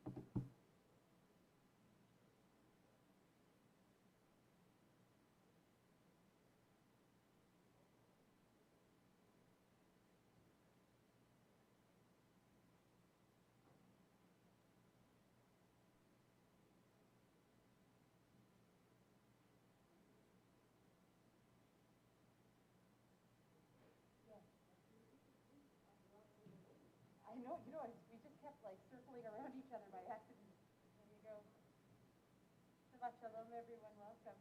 I know, we just kept like circling around each other by accident. There you go. Shabbat shalom, everyone. Welcome.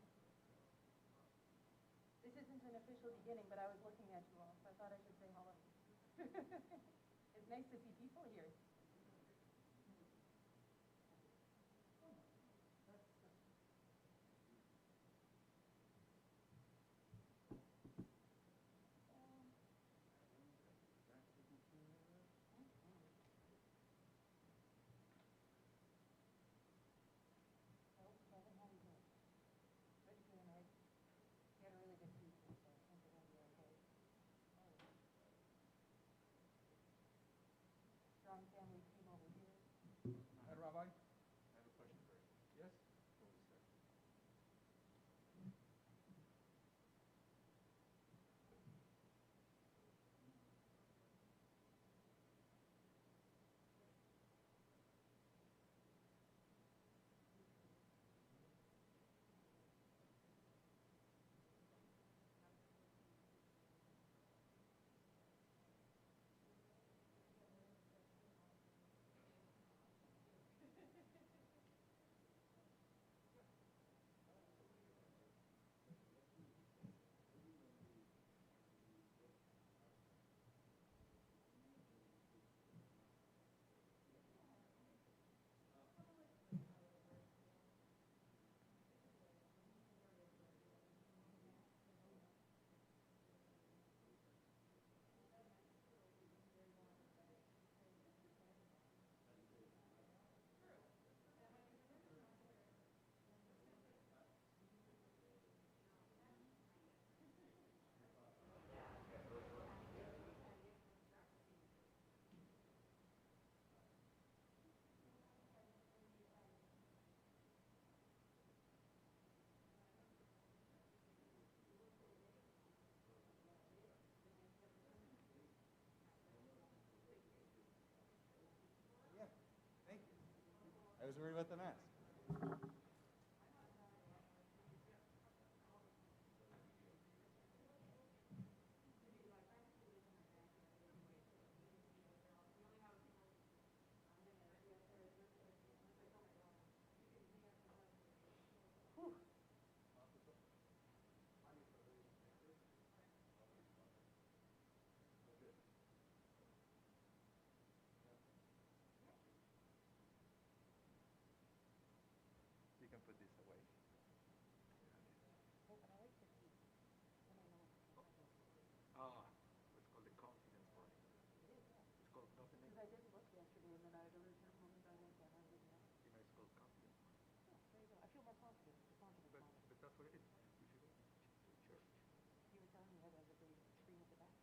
This isn't an official beginning, but I was looking at you all, so I thought I should say hello. It's nice to see people here. He had a really good teacher, so I think it'll be okay. Strong family team over here. Hi, Rabbi. I have a question for you. Yes? Yeah, thank you. I was worried about the mask. Whew. You can put this away. Oh, but I like this piece. Then I know what to do. It's called the confidence part. It is, yeah. It's called nothing. Because I didn't look yesterday, and then I had to return home and I went down. I didn't know. It's called confidence part. Oh, there you go. I feel more confident. The confidence moment. But that's what it is. If you go to church. You were telling me that there's a big screen at the back.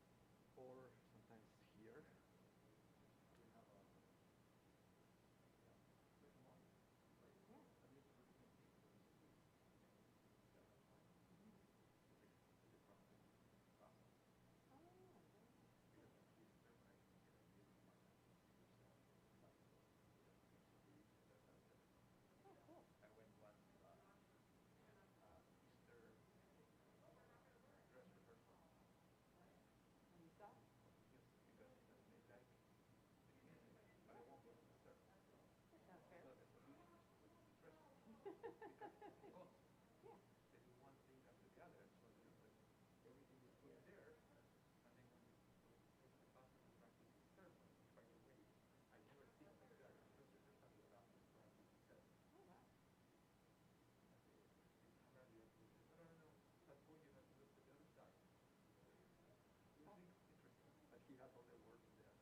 Or sometimes here. Yeah. Oh, cool. I went once Easter dress rehearsal. And you saw? Yes, because they like but I won't go to the service. That sounds fair. So it's stressful. Because it's close. Yeah. They do one thing after the other, so everything is put there, and then when you take the class and practice the ceremony, try to read. I never seen like that. Just rehearsal the class and practice the ceremony. Oh, wow. No. At that point you have to look to the other side. Oh. Interesting. But he has all the words there.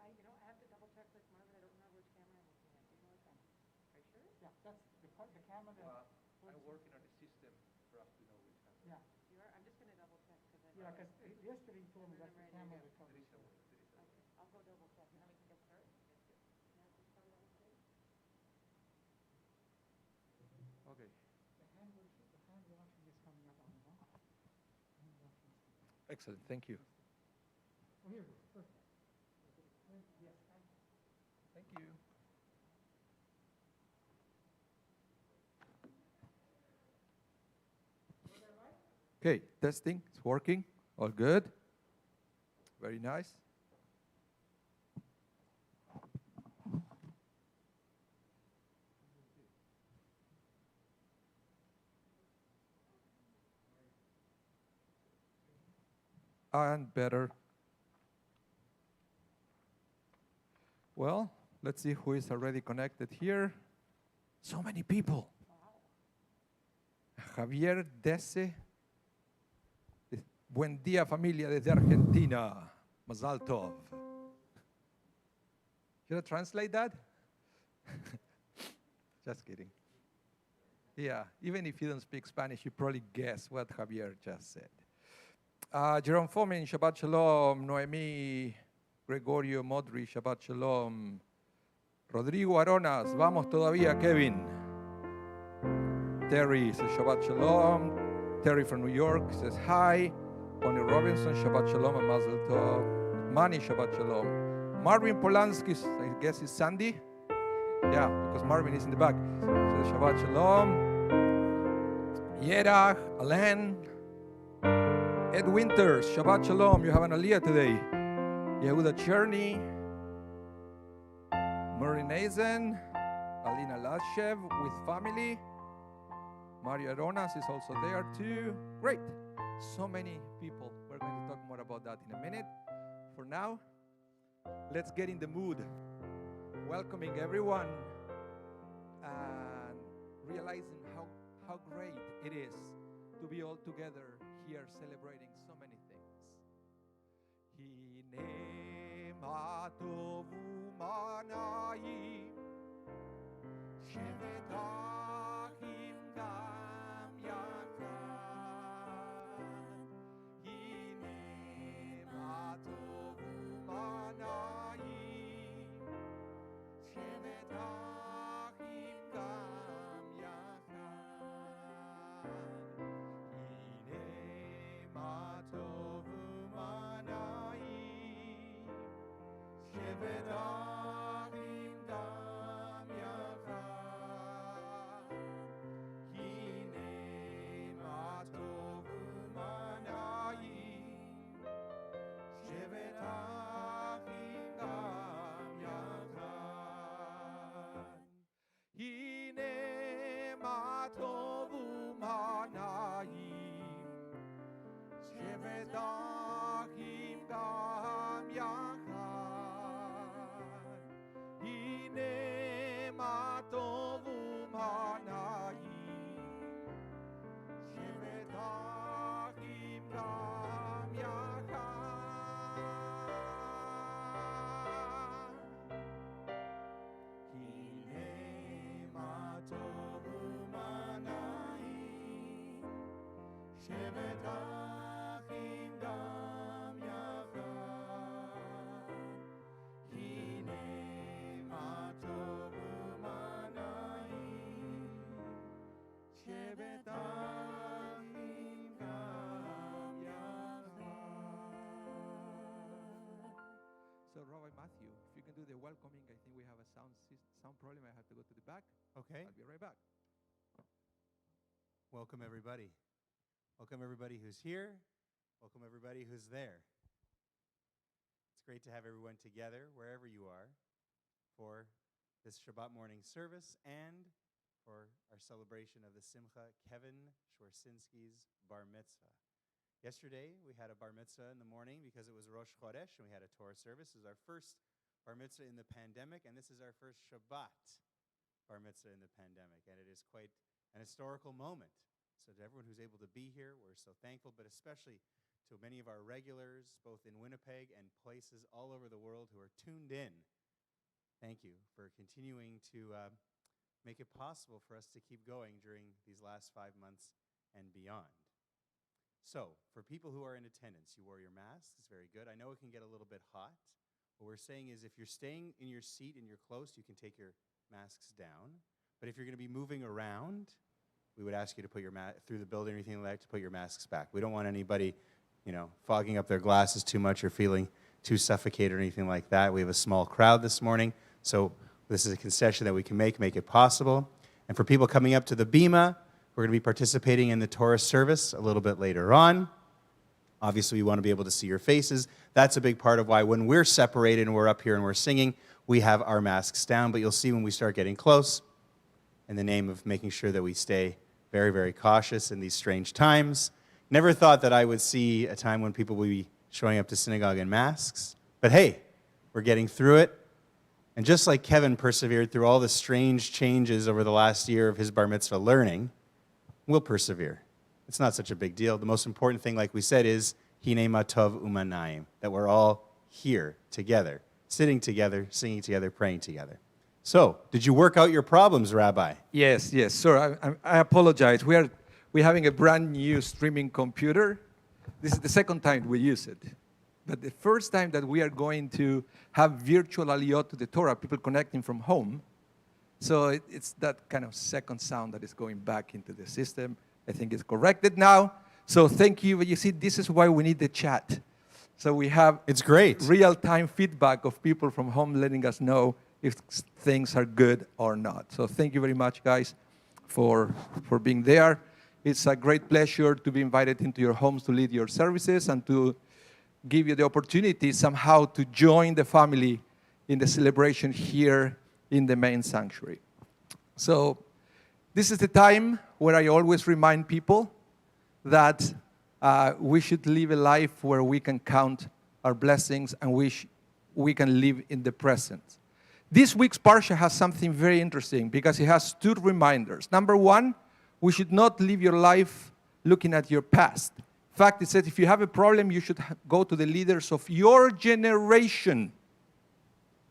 I have to double check with Marvin. I don't remember which camera I'm looking at. Do you know which camera? Are you sure? Yeah, that's the camera that... I'm working on the system for us to know which one. Yeah. You are? I'm just going to double check because I Yeah, because yesterday he told me that's the camera that There covers is a it. way. There is a way. Okay, I'll go double check and then we can get started. Yeah, we start Excellent. Thank you. Oh, here it is. Perfect. Yes, Thank you. Okay, testing. It's working. All good. Very nice. And better. Well, let's see who is already connected here. So many people. Javier Dese. Buen día, familia, desde Argentina. Mazal tov. Should I translate that? Just kidding. Yeah, even if you don't speak Spanish, you probably guess what Javier just said. Jerome Fomin, Shabbat Shalom. Noemí Gregorio Modri, Shabbat Shalom. Rodrigo Aronas, vamos todavía, Kevin. Terry says Shabbat Shalom. Terry from New York says hi. Bonnie Robinson, Shabbat Shalom and Mazel Tov. Manny, Shabbat Shalom. Marvin Polanski, I guess is Sandy. Yeah, because Marvin is in the back. So Shabbat Shalom. Yerach, Alain. Ed Winters, Shabbat Shalom. You have an Aliyah today. Yehuda Cherny. Murray Nazen. Alina Lashev with family. Mario Aronas is also there too. Great. So many people. We're going to talk more about that in a minute. For now, let's get in the mood. Welcoming everyone and realizing how great it is to be all together here celebrating so many things. Hine matovu manayim shevetachim gam yachad. Hine matovu manayim shevetachim gam yachad. Hine matovu manayim shevetachim gam yachad. Hine matovu manayim shevetachim gam yachad. Hine matovu manayim shevetachim gam yachad. Hine matovu manayim shevetachim gam yachad. Hine matovu manayim shevetachim gam yachad. Hine matovu manayim shevetachim gam yachad. So, Rabbi Matthew, if you can do the welcoming, I think we have a sound problem. I have to go to the back. Okay. I'll be right back. Welcome, everybody. Welcome, everybody who's here. Welcome, everybody who's there. It's great to have everyone together, wherever you are, for this Shabbat morning service and for our celebration of the Simcha, Kevin Schwersensky's bar mitzvah. Yesterday, we had a bar mitzvah in the morning because it was Rosh Chodesh, and we had a Torah service. This is our first bar mitzvah in the pandemic, and this is our first Shabbat bar mitzvah in the pandemic, and it is quite an historical moment. So to everyone who's able to be here, we're so thankful, but especially to many of our regulars, both in Winnipeg and places all over the world who are tuned in. Thank you for continuing to make it possible for us to keep going during these last 5 months and beyond. So, for people who are in attendance, you wore your masks. It's very good. I know it can get a little bit hot. What we're saying is if you're staying in your seat and you're close, you can take your masks down. But if you're going to be moving around, we would ask you to put your through the building or anything like that, to put your masks back. We don't want anybody fogging up their glasses too much or feeling too suffocated or anything like that. We have a small crowd this morning, so this is a concession that we can make it possible. And for people coming up to the Bima, we're going to be participating in the Torah service a little bit later on. Obviously, we want to be able to see your faces. That's a big part of why when we're separated and we're up here and we're singing, we have our masks down. But you'll see when we start getting close, in the name of making sure that we stay very, very cautious in these strange times. Never thought that I would see a time when people will be showing up to synagogue in masks. But hey, we're getting through it. And just like Kevin persevered through all the strange changes over the last year of his bar mitzvah learning, we'll persevere. It's not such a big deal. The most important thing, like we said, is Hine Matov Umanayim, that we're all here together, sitting together, singing together, praying together. So, did you work out your problems, Rabbi? Yes, sir. I apologize. We're having a brand new streaming computer. This is the second time we use it. But the first time that we are going to have virtual aliyot to the Torah, people connecting from home. So it's that kind of second sound that is going back into the system. I think it's corrected now. So thank you. You see, this is why we need the chat. So we have it's great real-time feedback of people from home letting us know if things are good or not. So thank you very much, guys, for being there. It's a great pleasure to be invited into your homes to lead your services and to give you the opportunity somehow to join the family in the celebration here in the main sanctuary. So this is the time where I always remind people that we should live a life where we can count our blessings and we can live in the present. This week's Parsha has something very interesting because it has two reminders. Number one, we should not live your life looking at your past. In fact, it says if you have a problem, you should go to the leaders of your generation.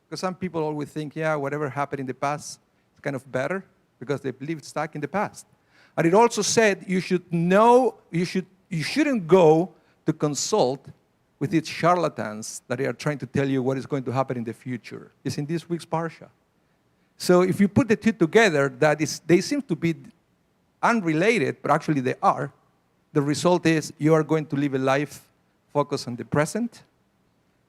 Because some people always think, yeah, whatever happened in the past is kind of better because they've lived stuck in the past. And it also said you shouldn't go to consult with these charlatans that are trying to tell you what is going to happen in the future. It's in this week's Parsha. So if you put the two together, they seem to be unrelated, but actually they are. The result is you are going to live a life focused on the present,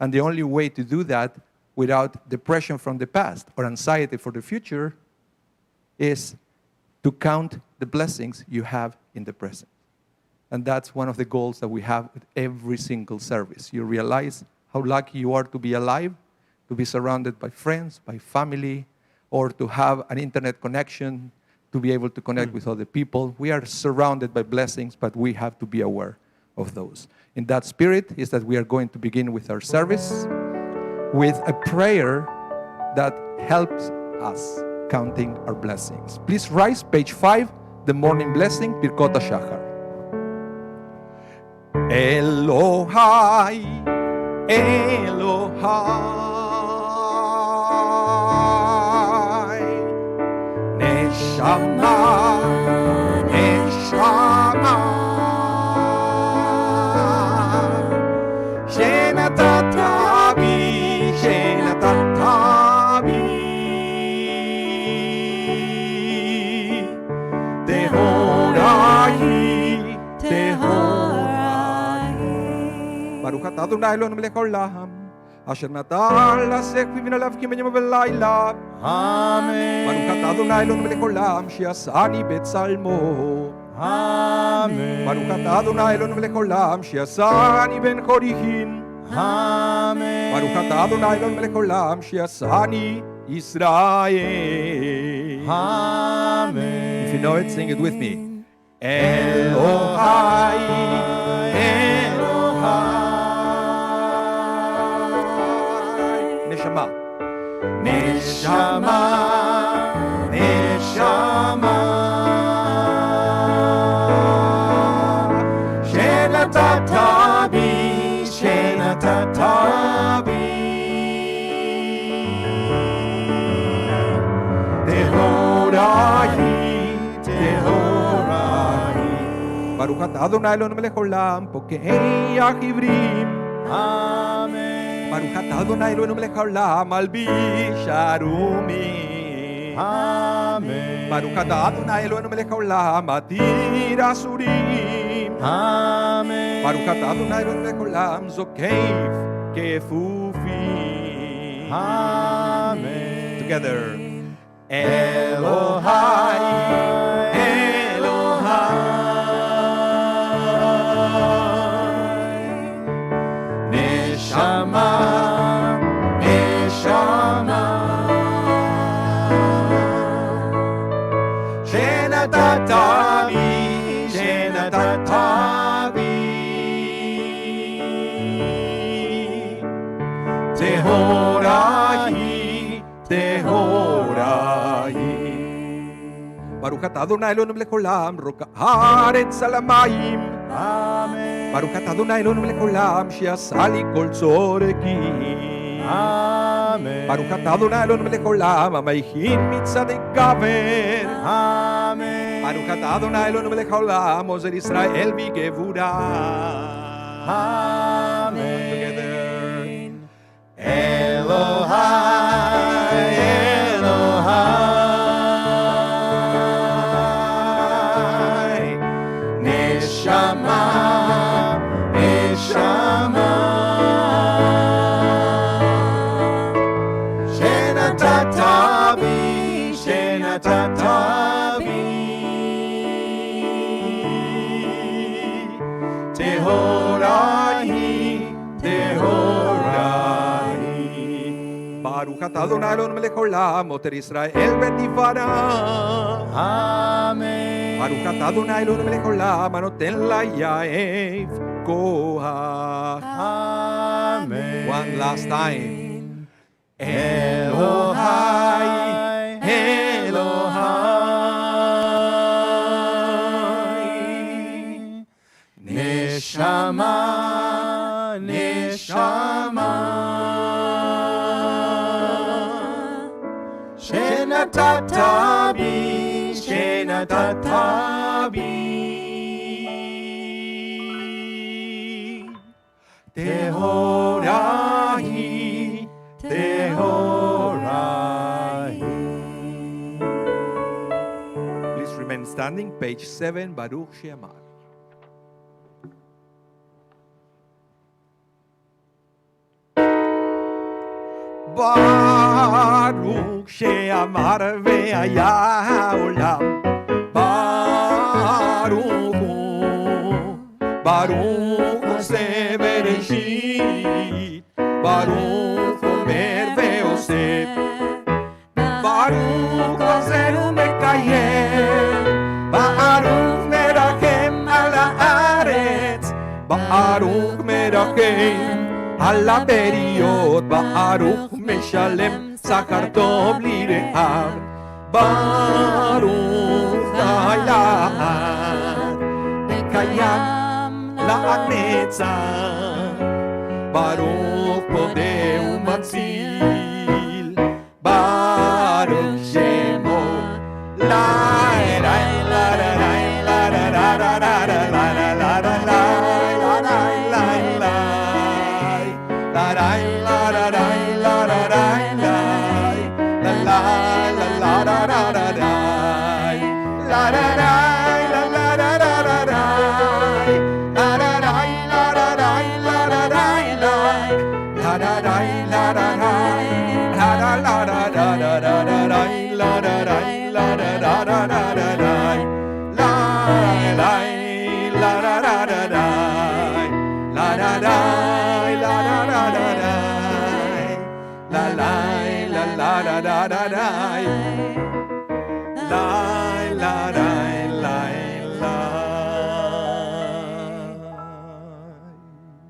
and the only way to do that without depression from the past or anxiety for the future is to count the blessings you have in the present. And that's one of the goals that we have with every single service. You realize how lucky you are to be alive, to be surrounded by friends, by family, or to have an internet connection, to be able to connect with other people. We are surrounded by blessings, but we have to be aware of those. In that spirit is that we are going to begin with our service with a prayer that helps us counting our blessings. Please rise, page 5, the morning blessing, Birkot HaShachar. Elohai, Elohai, Neshama, Neshama, Shenatata bi, Shenatata bi, Tehorai, Tehorai. Baruch atah Adonai Eloheinu melech haolam, asher natan lasech v'vina ki b'yom v'layla. Amen. Baruch atah Adonai Eloheinu melech haolam, she'asani betzalmo. Amen. Baruch atah Adonai Eloheinu melech haolam, she'asani ben chorihin. Amen. Baruch atah Adonai Eloheinu melech haolam, she'asani Yisrael. Amen. If you know it, sing it with me. Elohai, Elohai. Neshama. Neshama, Neshama, Shenatata bi, Shenatata bi, Tehorai, Tehorai. Baruch atah Adonai Eloheinu melech haolam, pokei achivrim. Amen. Baruch atah Adonai Eloheinu melech haolam, malbish arumim. Amen. Baruch atah Adonai Eloheinu melech haolam, matir asurim. Amen. ברוך אתה אדוני אלוהינו מלך העולם זוקף כפופי. Amen. Together. Elohai, Elohai, Neshama, Neshama, Shenatatavi, Shenatatavi, Tehorahi, Tehorahi. ברוך אתה אדוני אלוהינו מלך העולם רוק הארץ על המים. Amen. ברוך אתה אדוני אלוהינו מלך העולם שעשה לי כל צורכי. Amen. ברוך אתה אדוני אלוהינו מלך העולם המכין מצעדי גבר. Amen. ברוך אתה אדוני אלוהינו מלך העולם עוזר ישראל בגבורה. Amen. Together. Elohai, Elohai, Neshama, Neshama, Shenatatavi, Shenatatavi, Tehorahi, Tehorahi. ברוך אתה אדוני אלוהינו מלך העולם עוטר ישראל בתפארה. Amen. ברוך אתה אדוני אלוהינו מלך העולם הנותן ליעף כוח. Amen. One last time. Elohai, Elohai, Neshama, Neshama, Shenatatavi, Shenatatavi, Tehorahi, Tehorahi. Please remain standing. Page 7, Baruch She'amar. Baruch She'amar ve'aya ha'olam. Baruch Hu, Baruch Oseh Bereshit. Baruch Omer ve'oseh. Baruch Ozer u'mekayem. Baruch merachem al haaretz. Baruch merachem על הבריות. ברוך משלם שכר טוב לרעיו. ברוך לעד וקיים לעד נצח. ברוך פודה ומציל. ברוך שמו לי לי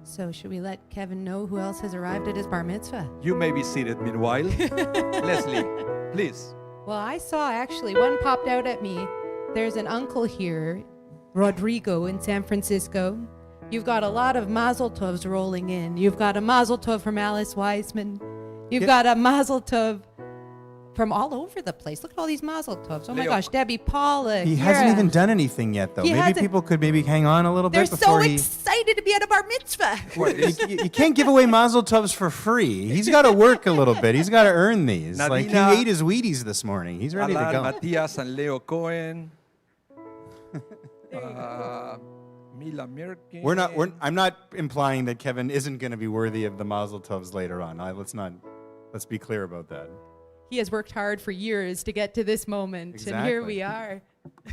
So should we let Kevin know who else has arrived at his bar mitzvah? You may be seated meanwhile. Leslie, please. Well, I saw actually one popped out at me. There's an uncle here, Rodrigo in San Francisco. You've got a lot of mazel tovs rolling in. You've got a mazel tov from Alice Wiseman. You've got a mazel tov from all over the place. Look at all these mazel tovs. Oh my Leo. gosh, Debbie Paula. He Kira. hasn't even done anything yet, though. He Maybe hasn't. people could maybe hang on a little They're bit so before he... excited to be at a bar mitzvah. You can't give away mazel tovs for free. He's got to work a little bit. He's got to earn these. Like, he Nadina. ate his Wheaties this morning. He's ready to Alan, go. Matias, and Leo Cohen. Camila Mirkin. I'm not implying that Kevin isn't going to be worthy of the Mazel Tovs later on. Let's be clear about that. He has worked hard for years to get to this moment, and here we are.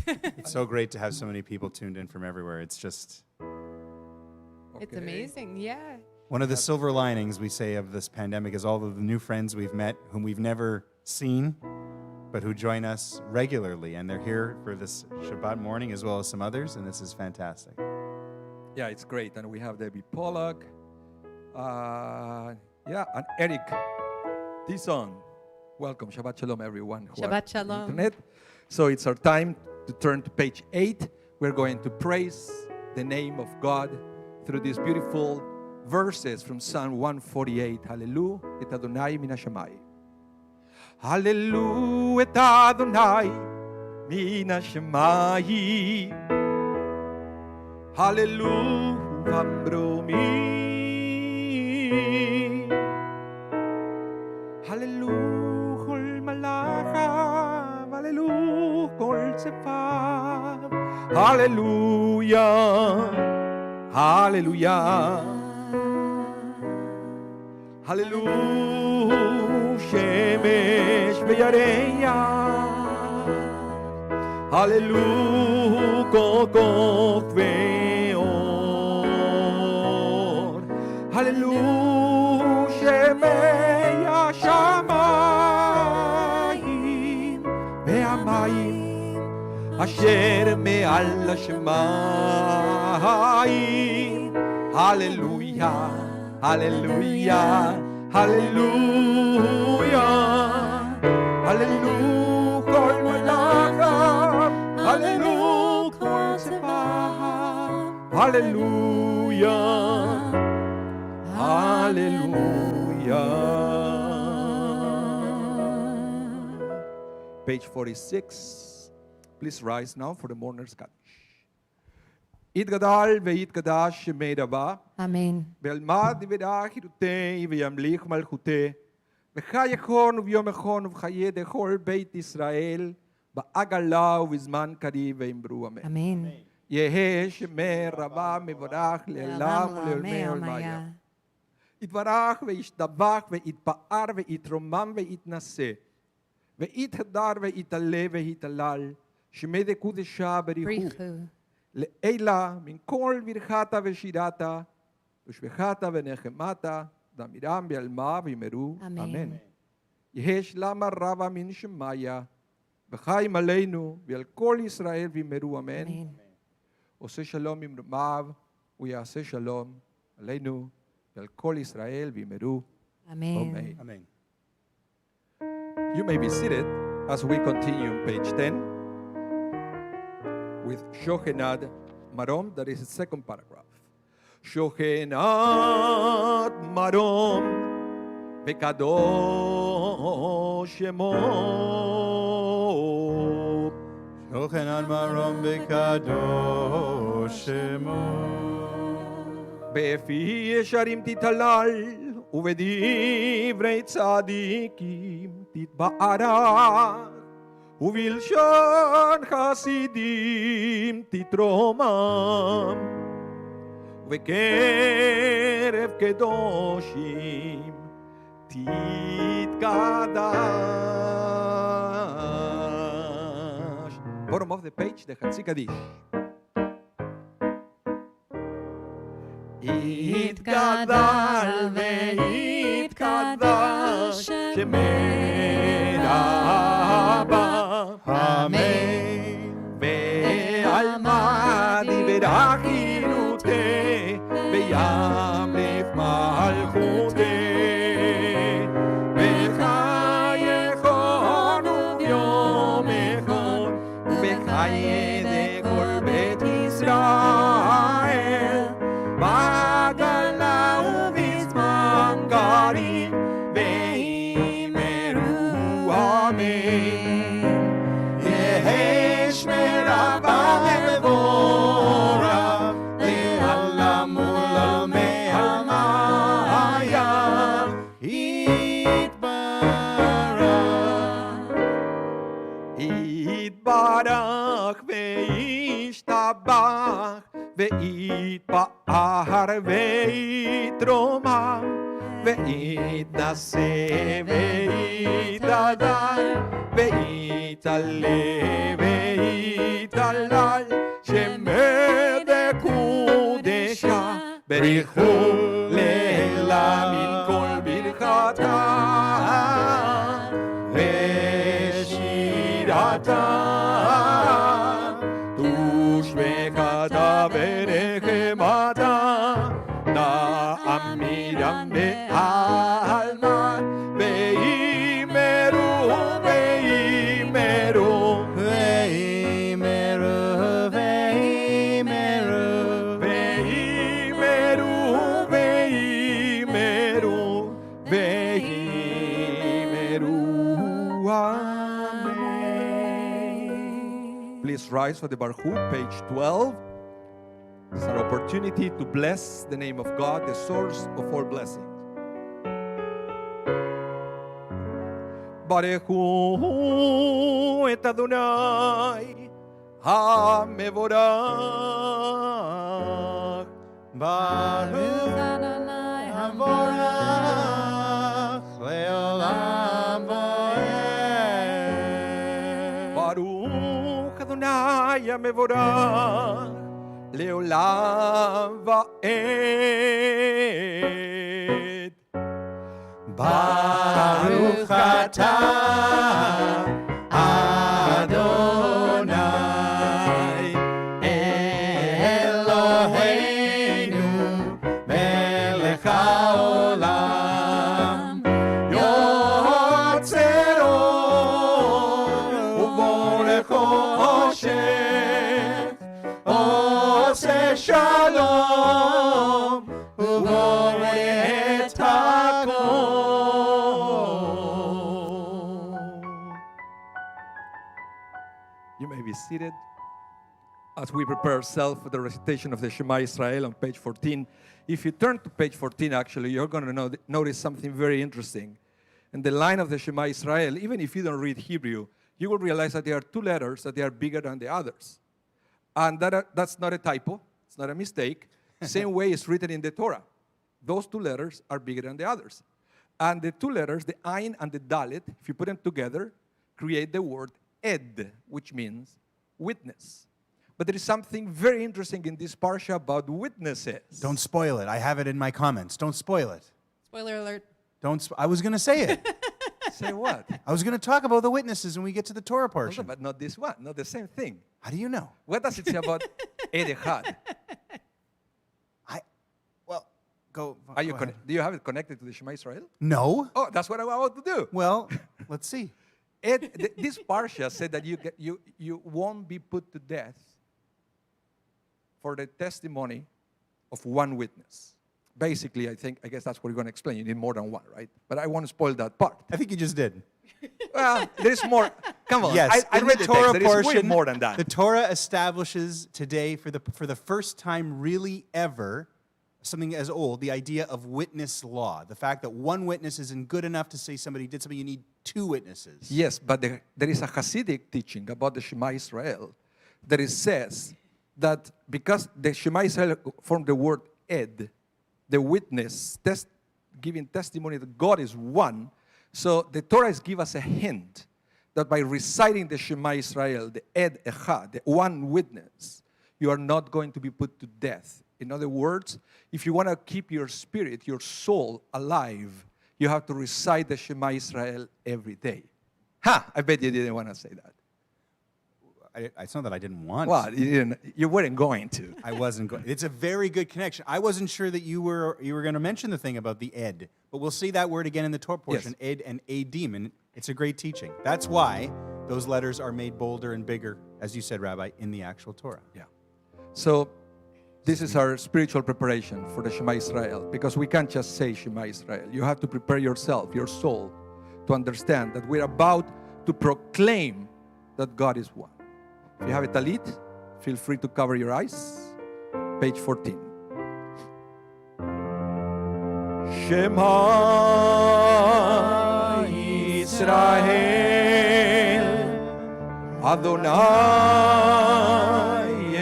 It's so great to have so many people tuned in from everywhere. It's just It's amazing, yeah. one of the silver linings we say of this pandemic is all of the new friends we've met whom we've never seen, but who join us regularly, and they're here for this Shabbat morning as well as some others, and this is fantastic. Yeah, it's great. And we have Debbie Pollack. And Eric Tison. Welcome. Shabbat Shalom, everyone. who are Shabbat on the Shalom. internet. So it's our time to turn to page 8. We're going to praise the name of God through these beautiful verses from Psalm 148. Hallelujah, et Adonai min hashamayim. Hallelujah, et Adonai min hashamayim. Hallelujah, vambromi. Hallelujah, kol malacham. Hallelujah, kol tzefav. Hallelujah. Hallelujah. Hallelujah. Shemesh v'yareach. Hallelujah. Kokok ve'or. Hallelujah. Shemei hashamayim ve'amayim asher me'al hashamayim. Hallelujah. Hallelujah, hallelujah, hallelujah, kol malacham, hallelujah, kol tzevav, hallelujah, hallelujah. Page 46. Please rise now for the mourner's Kaddish. יתגדל ויתקדש שמי רבה, Amen. וילמד דברה חירותי וימליך מלכותי, וחי יכון וביום יכון ובחיי דכל בית ישראל, בעגלה ובזמן קריב ואמרו אמן. Amen. יהא שמי רבה מבורך לעולם ולעולמי עולמיה. יתברך וישתבח ויתפאר ויתרומם ויתנשא, ויתהדר ויתעלה ויתהלל, שמי דקודשה בריחו. לעילה מן כל ברכתה ושירתה, ושבחתה ונחמתה, דמירם בעלמה וימרו אמן. יהא שלמה רבה מן שמיה, וחיים עלינו ועל כל ישראל וימרו אמן. עושה שלום עם רמיו, ויעשה שלום עלינו ועל כל ישראל וימרו Amen. Amen. You may be seated as we continue on page 10. With Shochenad Marom, that is the second paragraph. Shochenad Marom Vekadosh Shemo. Shochenad Marom Vekadosh Shemo. Befi Yesharim Titalal Uvedivrei Tzadikim Titba'ara. ובלשון חסידים תתרומם, ובקרב קדושים תתקדש. Bottom of the page, the חצי קדיש. יתגדל ויתקדש שמי רבה. Amen. ועלמא דברה חירותי, וימליך מלכותי, וחי יכון וביום יכון, ובחיי דכל בית ישראל, בעגלה ובזמן קריב, ויאמרו אמן. יתברך וישתבח ואית פער ואית רומם, ואית נשא ואית הדר, ואית עלה ואית עלל, שמד קודשה, בריחו לילה מן כל ברכתה, ושירתה, תושבחתה ונחמתה, נעמידם בעלמא, ואימרו ואימרו, ואימרו, ואימרו, ואימרו ואימרו, ואימרו, amen. Please rise for the Baruch, page 12. It's an opportunity to bless the name of God, the source of all blessings. Baruchu et Adonai HaMevorach. Baruch Adonai Havorach Leolam Voed. Baruch Adonai HaMevorach Leolam Vaed. Baruch atah Adonai Eloheinu melech haolam yotzer or uborech choshech oseh shalom uboreh et hakol. You may be seated as we prepare ourselves for the recitation of the Shema Israel on page 14. If you turn to page 14, actually, you're going to notice something very interesting. In the line of the Shema Israel, even if you don't read Hebrew, you will realize that there are two letters that they are bigger than the others. And that's not a typo. It's not a mistake. Same way it's written in the Torah. Those two letters are bigger than the others. And the two letters, the Ayin and the Dalet, if you put them together, create the word Ed, which means witness. But there is something very interesting in this parsha about witnesses. Don't spoil it. I have it in my comments. Don't spoil it. Spoiler alert. I was going to say it. Say what? I was going to talk about the witnesses when we get to the Torah No, portion. but not this one, not the same thing. How do you know? What does it say about Ed Echad? Go. Are you go ahead. do you have it connected to the Shema Israel? No. Oh, that's what I want to do. Well, let's see. This parsha said that you won't be put to death for the testimony of one witness. Basically, I guess that's what you're going to explain. You need more than one, right? But I won't spoil that part. I think you just did. Well, there is more. Come on. Yes, I in read the the Torah text. There is way portion, more than that. the Torah establishes today, for the first time really ever, something as old, the idea of witness law. The fact that one witness isn't good enough to say somebody did something, you need two witnesses. Yes, but there is a Hasidic teaching about the Shema Israel that it says that because the Shema Israel from the word Ed, the witness, giving testimony that God is one, so the Torah has given us a hint that by reciting the Shema Israel, the Ed Echad, the one witness, you are not going to be put to death. In other words, if you want to keep your spirit, your soul alive, you have to recite the Shema Israel every day. I bet you didn't want to say that. It's not that I didn't want. Well, you weren't going to. I wasn't going. It's a very good connection. I wasn't sure that you were going to mention the thing about the Ed, but we'll see that word again in the Torah portion, Yes. Ed and Edim, and it's a great teaching. That's why those letters are made bolder and bigger, as you said, Rabbi, in the actual Torah. Yeah. So this is our spiritual preparation for the Shema Israel, because we can't just say Shema Israel. You have to prepare yourself, your soul, to understand that we're about to proclaim that God is one. If you have a talit, feel free to cover your eyes. Page 14. Shema Israel, Adonai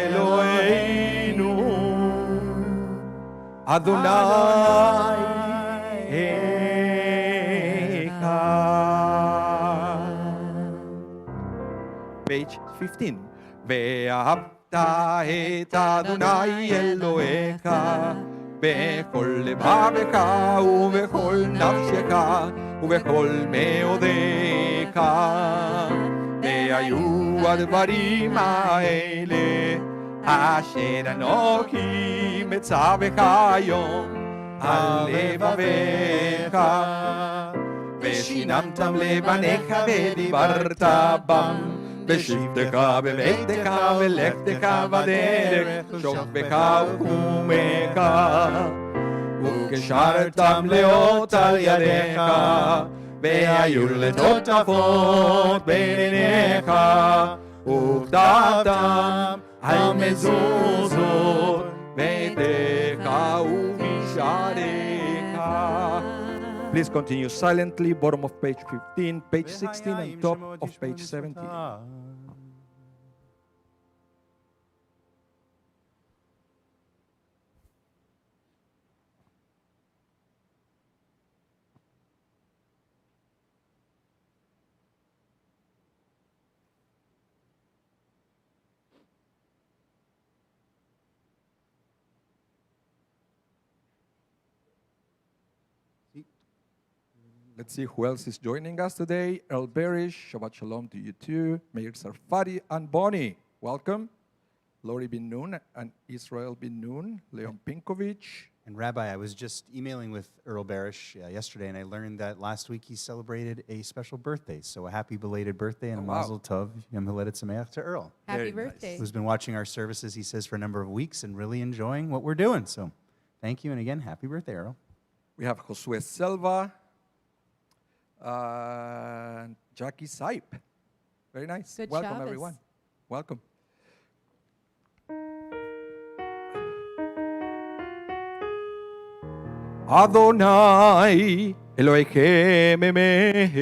Eloheinu, Adonai Echad. Page 15. ואהבת את אדוני אלוהיך בכל לבבך ובכל נפשך ובכל מאודיך. והיו הדברים האלה אשר אנוכי מצווך היום על לבביך. ושיננתם לבניך ודיברת בם בשבתך בביתך ולכתך בדרך שוכבך וקומך. וקשרתם לאות על ידיך והיו לטוטפות בין עיניך וכתבתם על מזוזות ביתך ומשעריך. Please continue silently, bottom of page 15, page 16, and top of page 17. Let's see who else is joining us today. Earl Barish, Shabbat Shalom to you too. Meir Sarfati and Bonnie, welcome. Lori bin Nun and Israel bin Nun, Leon Pinkovich. And Rabbi, I was just emailing with Earl Barish yesterday, and I learned that last week he celebrated a special birthday. So a happy belated birthday and a mazel tov, Yom Haledet Sameach to Earl. Happy birthday. Who's been watching our services, he says, for a number of weeks and really enjoying what we're doing. So thank you, and again, happy birthday, Earl. We have Josue Selva, Jackie Saip. Very nice. Good Welcome, Shabbos. everyone. Welcome. Adonai Elohechem Emet.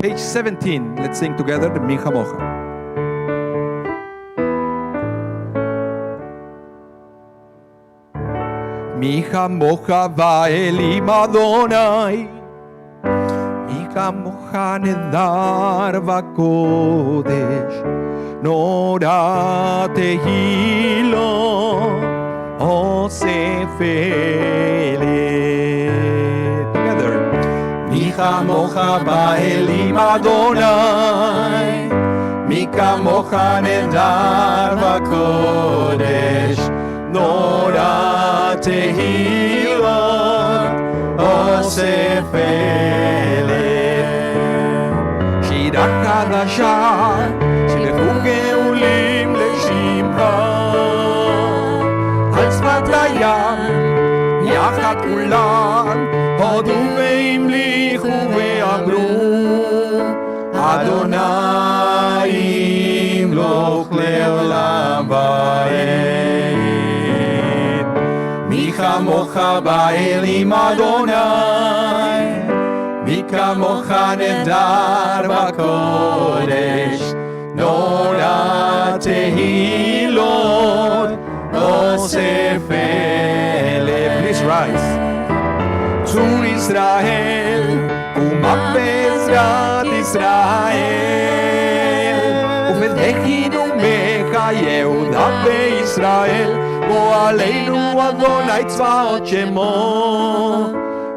Page 17. Let's sing together the Mi Chamocha. Mi Chamocha va'elim Adonai, Mi Chamocha nedar v'kodesh, Nora tehilo Osefelet. Together. Mi Chamocha va'elim Adonai, Mi Chamocha nedar v'kodesh, Nora tehilot Osefelet. שירה חדשה שמחו גאולים לשמך על שפת הים יחד כולם הודו והמליכו ואמרו אדוני ימלוך לעולם ועד. מי כמוך באלים אדוני, מי כמוך נהדר בקודש, נורא תהילות אוסף אלה. Please rise. צור ישראל ומפזרת ישראל, ובדחינומך יהודה בישראל, ועלינו אדוני צבאות שמו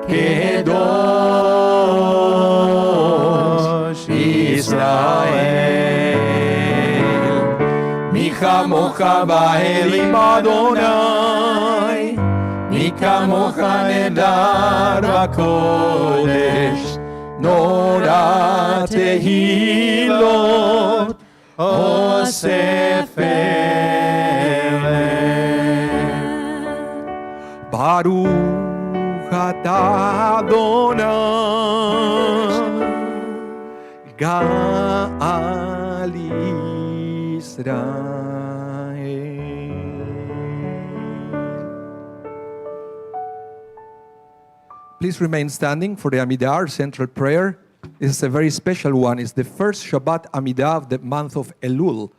קדוש ישראל. מי כמוך באלים אדוני, מי כמוך נהדר בקודש, נורא תהילות אוסף ברוך אתה אדוני גאל ישראל. Please remain standing for the Amidah, our central prayer. This is a very special one. It's the first Shabbat Amidah of the month of Elul,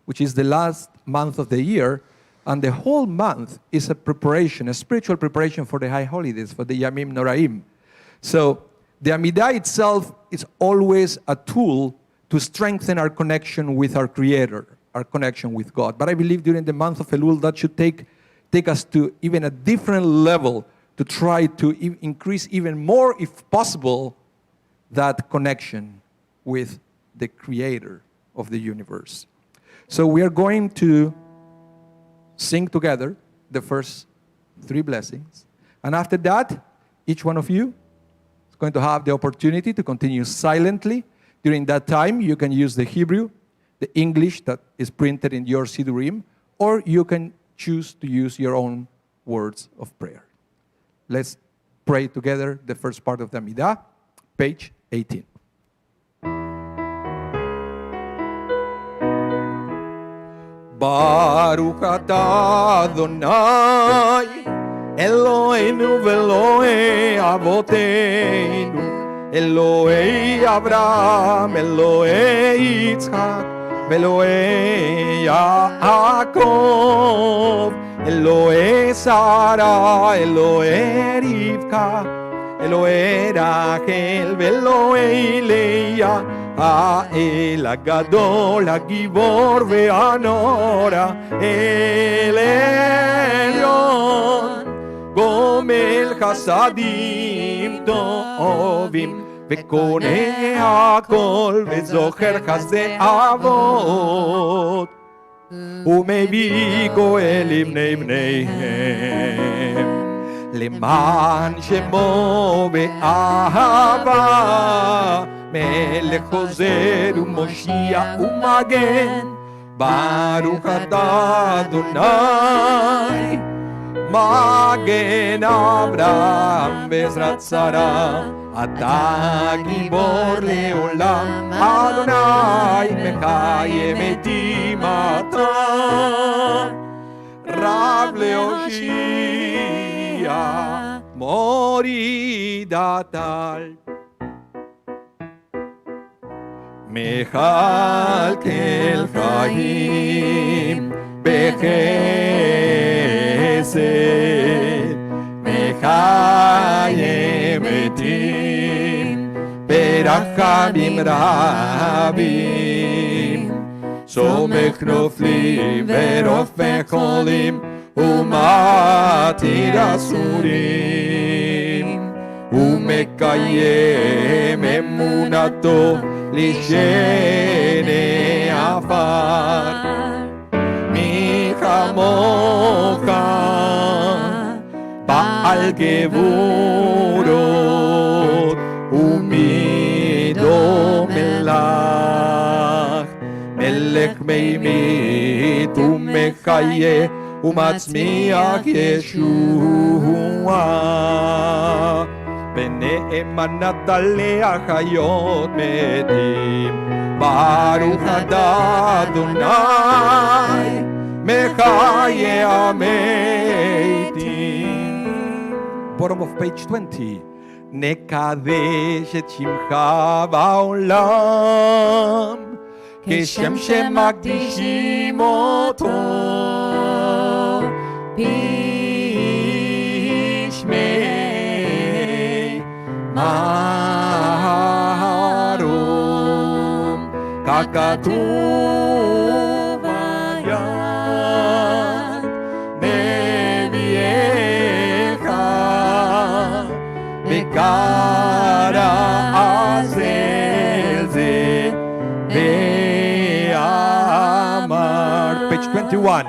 which is the last month of the year. And the whole month is a preparation, a spiritual preparation for the high holidays, for the Yamim Noraim. So the Amidah itself is always a tool to strengthen our connection with our Creator, our connection with God. But I believe during the month of Elul, that should take us to even a different level to try to increase even more, if possible, that connection with the Creator of the universe. So we are going to sing together the first 3 blessings. And after that, each one of you is going to have the opportunity to continue silently. During that time, you can use the Hebrew, the English that is printed in your Sidurim, or you can choose to use your own words of prayer. Let's pray together the first part of the Amidah, page 18. Baruch atah Adonai Eloheinu ve'Elohei avoteinu Elohei Avraham Elohei Yitzchak ve'Elohei Yaakov Elohei Sarah Elohei Rivka Elohei Rachel ve'Elohei Leah האל הגדול, הגיבור והנורא, אל עליון, גומל חסדים טובים, וקונה הכל, וזוכר חסדי אבות, ומביא גואל לבני בניהם, למען שמו באהבה, מלך חוזר ומושיע ומגן, ברוך אתה אדוני, מגן אברהם בעזרת שרה, אתה גיבור לעולם, אדוני מחיה מתים אתה, רב להושיע, מוריד הטל. מכלכל חיים בחסד, מחיה מתים ברחמים רבים, סומך נופלים ורופא חולים ומתיר אסורים, ומקיים אמונתו לשני עפר. מי כמוך בעל גבורות, ומי דומה לך, מלך ממית ומחיה ומצמיח ישועה. ונאמנת להחיות מתים, ברוך אתה אדוני מחיה המתים. Bottom of page 20. נקדש את שמך בעולם, כשם שמקדישים אותו, אהרון, ככתוב היה נביאך, וקרא זה ואמר. page 21.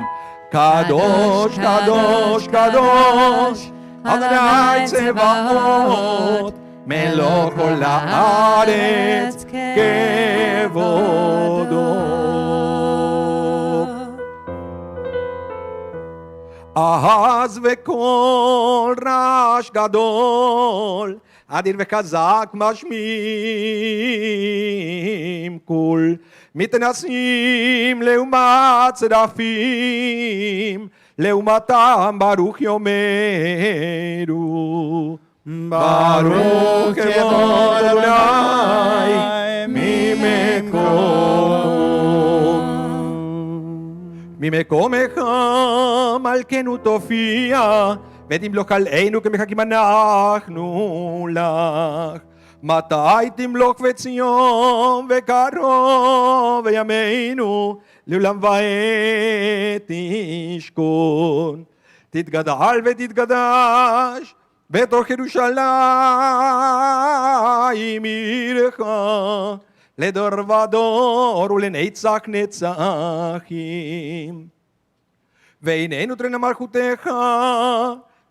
קדוש, קדוש, קדוש, אדוני צבאות, מלוך כל הארץ כבודו. אז וקול רעש גדול, אדיר וחזק משמיעים, כול מתנסים לעומת צרפים, לעומתם ברוך יאמרו. ברוך כבוד אדוני ממקומך מלכנו תופיע, ותמלוך עלינו כמחכים אנחנו לך. מתי תמלוך וציון וקרוב וימינו לעולם ועד תשכון. תתגדל ותתקדש בתוך ירושלים עירך לדור ודור ולנצח נצחים. והננו תרנה מלכותך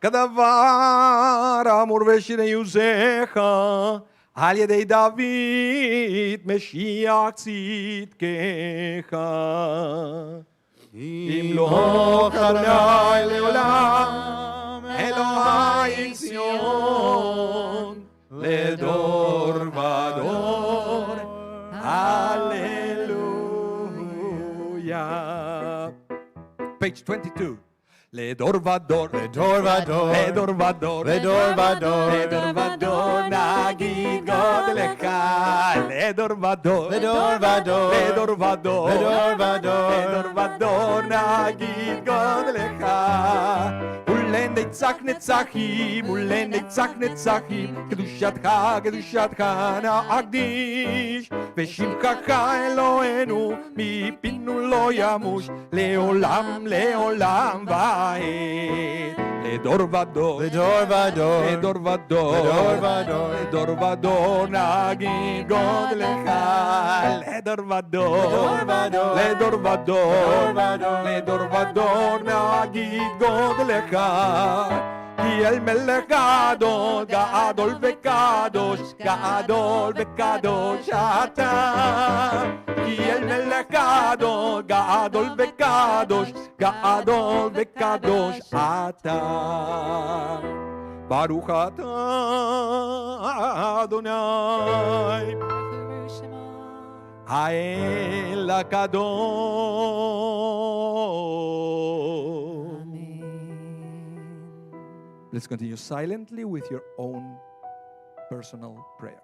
כדבר אמור בשירי עוזך על ידי דוד משיח צדקך. ימלוך אדוני לעולם אלוהי ציון לדור ודור הללויה. Page 22. לדור ודור, לדור ודור, לדור ודור, לדור ודור, לדור ודור נגיד גודלך. לדור ודור, לדור ודור, לדור ודור, לדור ודור, לדור ודור נגיד גודלך. ולנצח נצחים, ולנצח נצחים, קדושתך, קדושתך נקדיש, ושמך אלוהינו מפינו לא ימוש, לעולם לעולם ועד. לדור ודור, לדור ודור, לדור ודור, לדור ודור, לדור ודור נגיד גודלך. לדור ודור, לדור ודור, לדור ודור, ודור, לדור ודור נגיד גודלך. כי אל מלך גדול, גדול וקדוש, גדול וקדוש אתה. כי אל מלך גדול, גדול וקדוש, גדול וקדוש אתה. ברוך אתה אדוני האל הקדוש. Let's continue silently with your own personal prayers.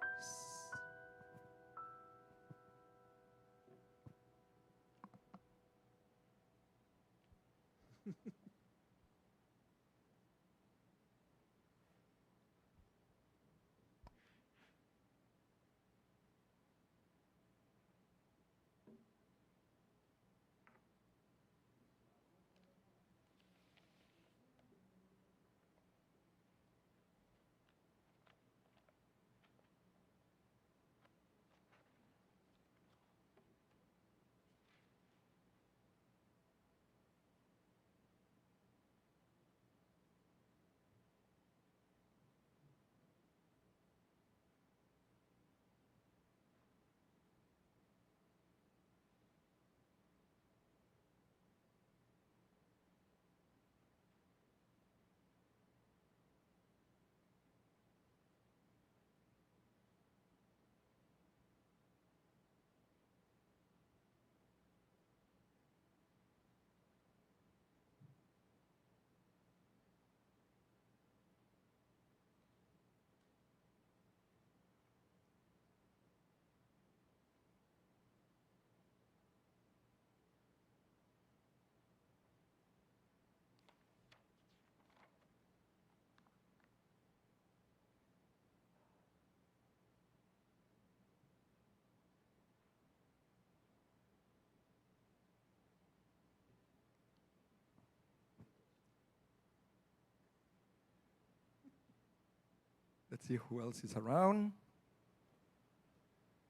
Let's see who else is around.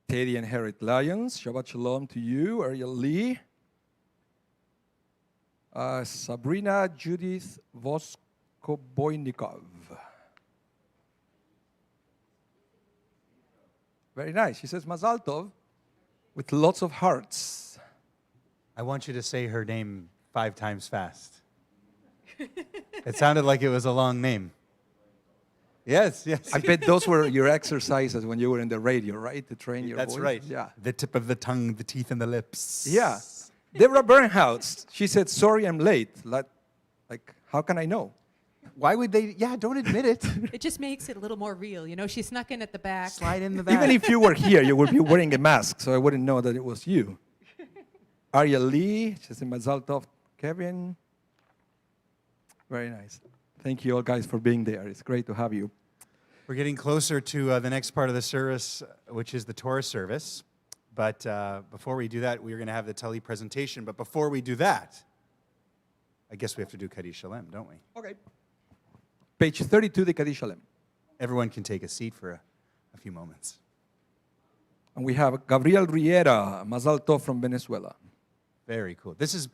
Teddy and Harriet Lyons, Shabbat Shalom to you. Ariel Lee. Sabrina Judith Voskoboynikov. Very nice. She says Mazal Tov with lots of hearts. I want you to say her name 5 times fast. It sounded like it was a long name. Yes, yes. I bet those were your exercises when you were in the radio, right? To train your That's voice. right. Yeah. The tip of the tongue, the teeth, and the lips. Yeah. Deborah Bernhouse, she said, sorry I'm late. Like, how can I know? Why would they? Yeah, don't admit it. It just makes it a little more real. You know, she snuck in at the back. Slide in the back. Even if you were here, you would be wearing a mask, so I wouldn't know that it was you. Ariel Lee, she said, Mazal Tov, Kevin. Very nice. Thank you all guys for being there. It's great to have you. We're getting closer to the next part of the service, which is the Torah service. But before we do that, we're going to have the Tali presentation. But before we do that, I guess we have to do Kaddish Shalem, don't we? Okay. Page 32, the Kaddish Shalem. Everyone can take a seat for a few moments. And we have Gabriel Riera, Mazal Tov from Venezuela. Very cool. This is,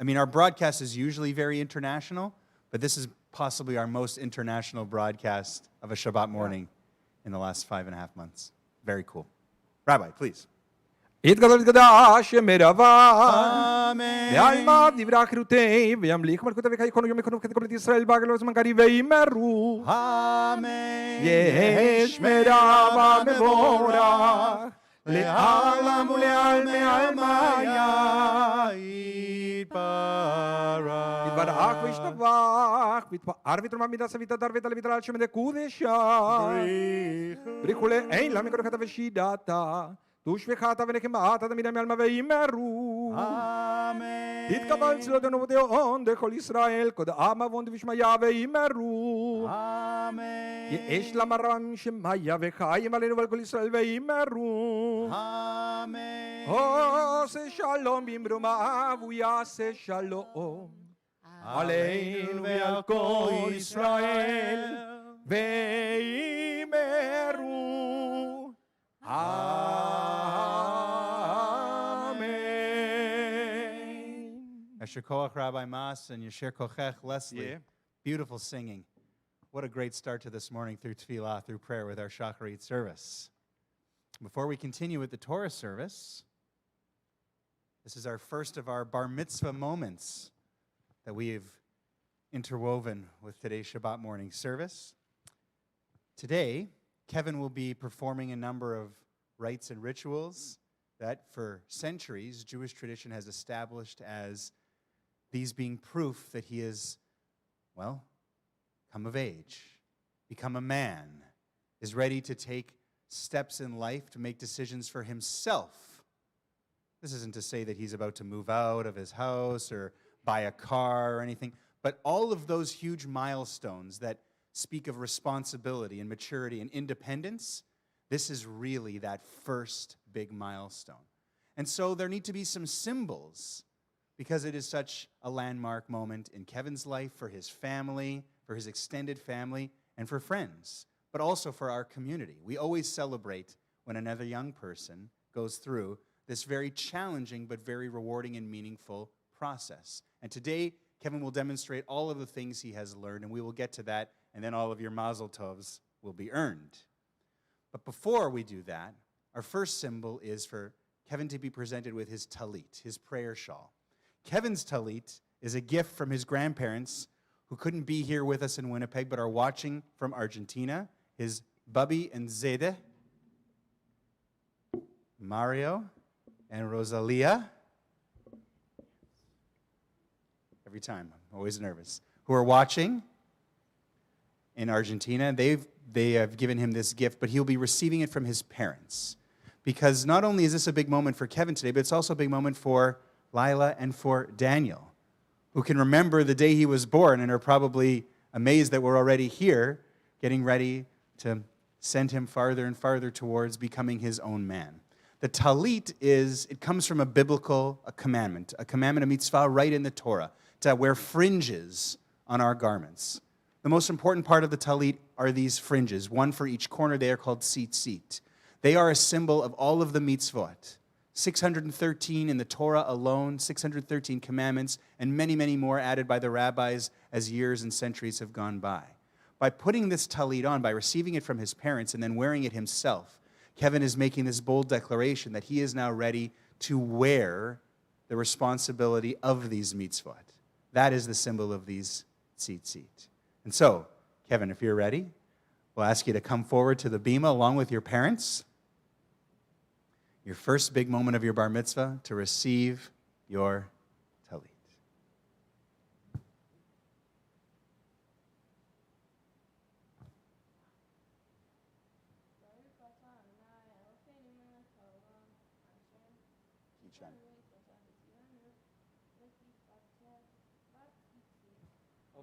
I mean, our broadcast is usually very international, but this is possibly our most international broadcast of a Shabbat morning in the last 5.5 months. Very cool. Rabbi, please. יתגדל יתקדש מרבה Amen. בעלמא דברי החירותי וימליך מלכותו ויקונו יום יקונו כתקום את ישראל בהגלו זמן קריב וימרו Amen. יש מרבה מבורך לעלם ולעלמי עלמיה יתברך וישתבח ויתפאר ויתרומם מידס ויתהדר ויתעלה ויתעלה על שם קודשה בריחו לאין למה יקונו כתב ושידתה תושבחת ונחמת תמיד מעלמא וימרו Amen. תתקבל צלותנו ודאון דכל ישראל כוד עם עוון ושמיה וימרו Amen. יש למרם שמיה וחיים עלינו ועל כל ישראל וימרו Amen. עושה שלום במרומה והוא יעשה שלום עלינו ועל כל ישראל וימרו Yasher Koach, Rabbi Mas, and Yasher Kochech, Leslie. Yeah. Beautiful singing. What a great start to this morning through tefillah, through prayer with our Shacharit service. Before we continue with the Torah service, this is our first of our bar mitzvah moments that we've interwoven with today's Shabbat morning service. Today, Kevin will be performing a number of rites and rituals that for centuries Jewish tradition has established as these being proof that he is, well, come of age, become a man, is ready to take steps in life to make decisions for himself. This isn't to say that he's about to move out of his house or buy a car or anything, but all of those huge milestones that speak of responsibility and maturity and independence, this is really that first big milestone. And so there need to be some symbols because it is such a landmark moment in Kevin's life, for his family, for his extended family, and for friends, but also for our community. We always celebrate when another young person goes through this very challenging but very rewarding and meaningful process. And today, Kevin will demonstrate all of the things he has learned, and we will get to that, and then all of your mazel tovs will be earned. But before we do that, our first symbol is for Kevin to be presented with his talit, his prayer shawl. Kevin's talit is a gift from his grandparents who couldn't be here with us in Winnipeg but are watching from Argentina, his Bubby and Zede, Mario and Rosalia. Every time, I'm always nervous. Who are watching in Argentina. They have given him this gift, but he'll be receiving it from his parents. Because not only is this a big moment for Kevin today, but it's also a big moment for Lila and for Daniel, who can remember the day he was born and are probably amazed that we're already here, getting ready to send him farther and farther towards becoming his own man. The talit it comes from a commandment, a mitzvah right in the Torah, to wear fringes on our garments. The most important part of the talit are these fringes, one for each corner. They are called tzitzit. They are a symbol of all of the mitzvot, 613 in the Torah alone, 613 commandments, and many, many more added by the rabbis as years and centuries have gone by. By putting this talit on, by receiving it from his parents and then wearing it himself, Kevin is making this bold declaration that he is now ready to wear the responsibility of these mitzvot. That is the symbol of these tzitzit. And so, Kevin, if you're ready, we'll ask you to come forward to the bima along with your parents. Your first big moment of your bar mitzvah to receive your talit.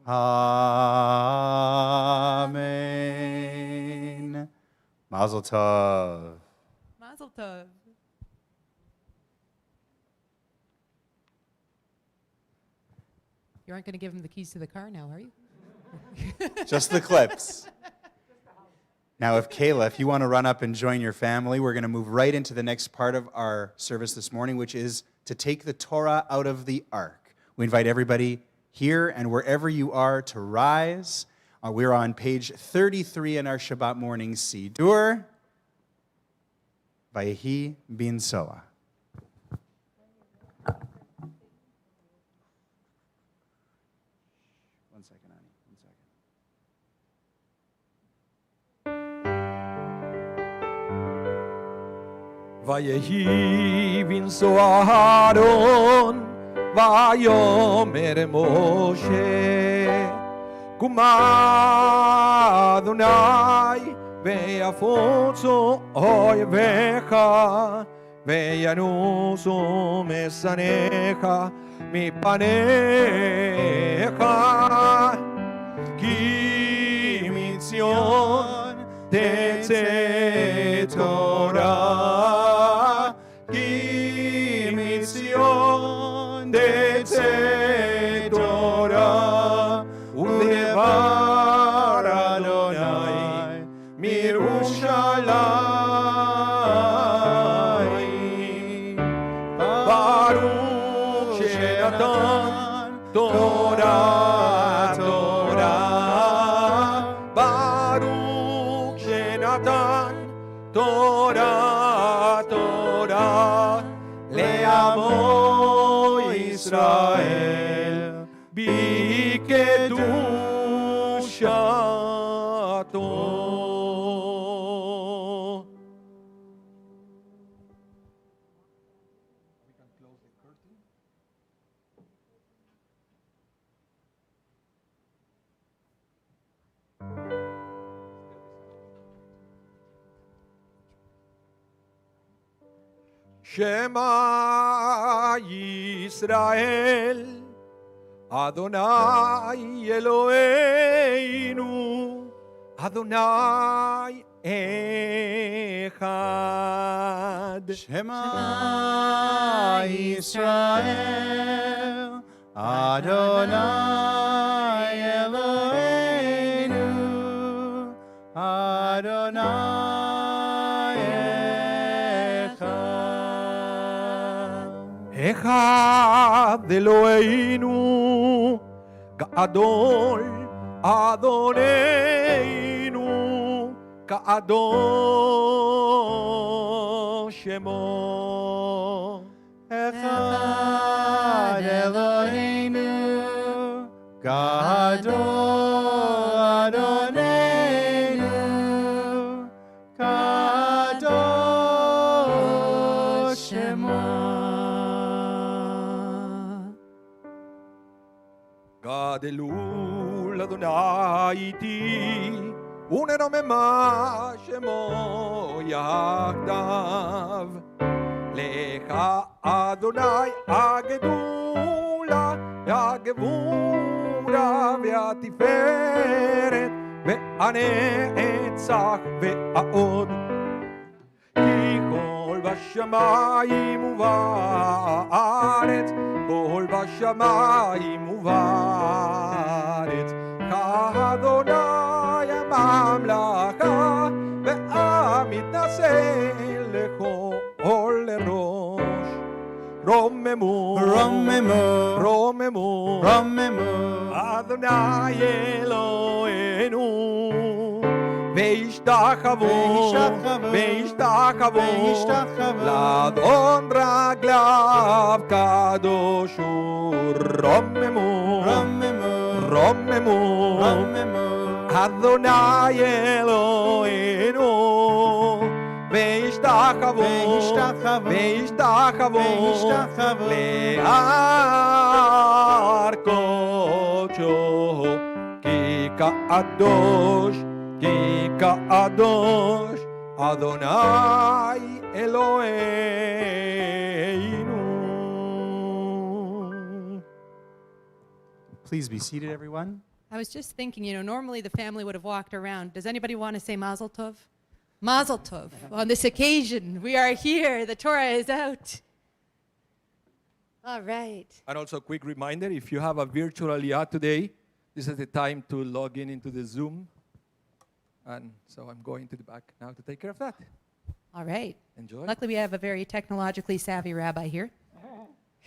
Amen. Mazel tov. Mazel tov. You aren't going to give him the keys to the car now, are you? Just the clips. Now, Kayla, if you want to run up and join your family, we're going to move right into the next part of our service this morning, which is to take the Torah out of the ark. We invite everybody here and wherever you are to rise. We're on page 33 in our Shabbat morning Siddur. Vayehi bin Soa. One second, Ani. 1 second. ויהי בנשוא אהרון, ויאמר משה, קומה אדוני, ויפוצו אויביך, וינוסו משנאיך מפניך, כי מציון תצא תורה, כי מציון תצא תורה, ודבר אדוני מירושלים. ברוך שנתן תורה תורה, ברוך שנתן תורה תורה לעמו ישראל בקדושתו. Shema Yisrael, Adonai Eloheinu, Adonai Echad. Shema Yisrael, Adonai Eloheinu, Adonai Echad. Echad Eloheinu, Gadol Adoneinu, Kadosh Shemo. Echad Eloheinu, Gadol Adoneinu, Kadosh Shemo. God Elul Adonai iti, uneromema Shemo yachdav. Lecha Adonai הגדולה והגבורה והתפארת והנצח והעוד. כי כל בשמיים ובארץ, כל בשמיים ובארץ, כאדוני הממלכה, והמתנשא לכל ראש. רוממו, רוממו, רוממו, רוממו, אדוני אלוהינו, והשתחוו, והשתחוו, לאדון רגליו קדוש הוא. רוממו, רוממו, רוממו, רוממו, אדוני אלוהינו, והשתחוו, והשתחוו, להר קודשו, כי קדוש, כי קדוש, אדוני אלוהינו. Please be seated, everyone. I was just thinking, normally the family would have walked around. Does anybody want to say Mazel Tov? Mazel Tov. On this occasion, we are here. The Torah is out. All right. And also a quick reminder, if you have a virtual Aliyah today, this is the time to log in into the Zoom. And so I'm going to the back now to take care of that. All right. Enjoy. Luckily, we have a very technologically savvy rabbi here.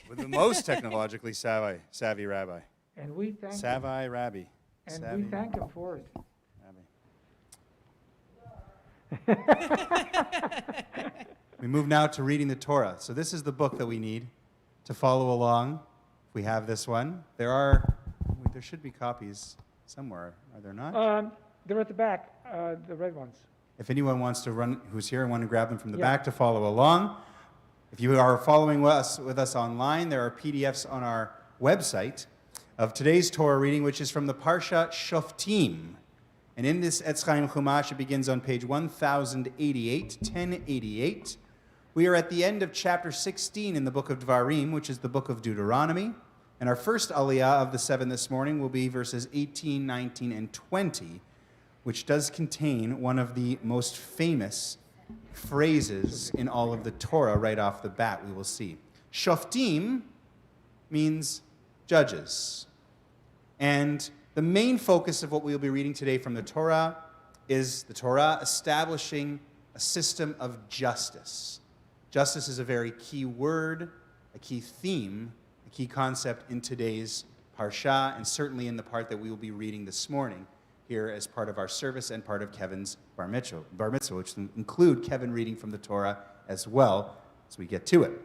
With the most technologically savvy rabbi. And we thank him. Savvy rabbi. And Savvy we thank him for it. rabbi. We move now to reading the Torah. So this is the book that we need to follow along. If we have this one. There should be copies somewhere, are there not? They're at the back, the red ones. If anyone wants to run, who's here and want to grab them from the Yeah. back to follow along. If you are following with us online, there are PDFs on our website of today's Torah reading, which is from the Parsha Shoftim. And in this Etz Chaim Chumash, it begins on page 1088. We are at the end of chapter 16 in the book of Dvarim, which is the book of Deuteronomy. And our first aliyah of the 7 this morning will be verses 18, 19, and 20, which does contain one of the most famous phrases in all of the Torah right off the bat, we will see. Shoftim means judges. And the main focus of what we will be reading today from the Torah is the Torah establishing a system of justice. Justice is a very key word, a key theme, a key concept in today's Parsha, and certainly in the part that we will be reading this morning here as part of our service and part of Kevin's bar mitzvah, which include Kevin reading from the Torah as well as we get to it.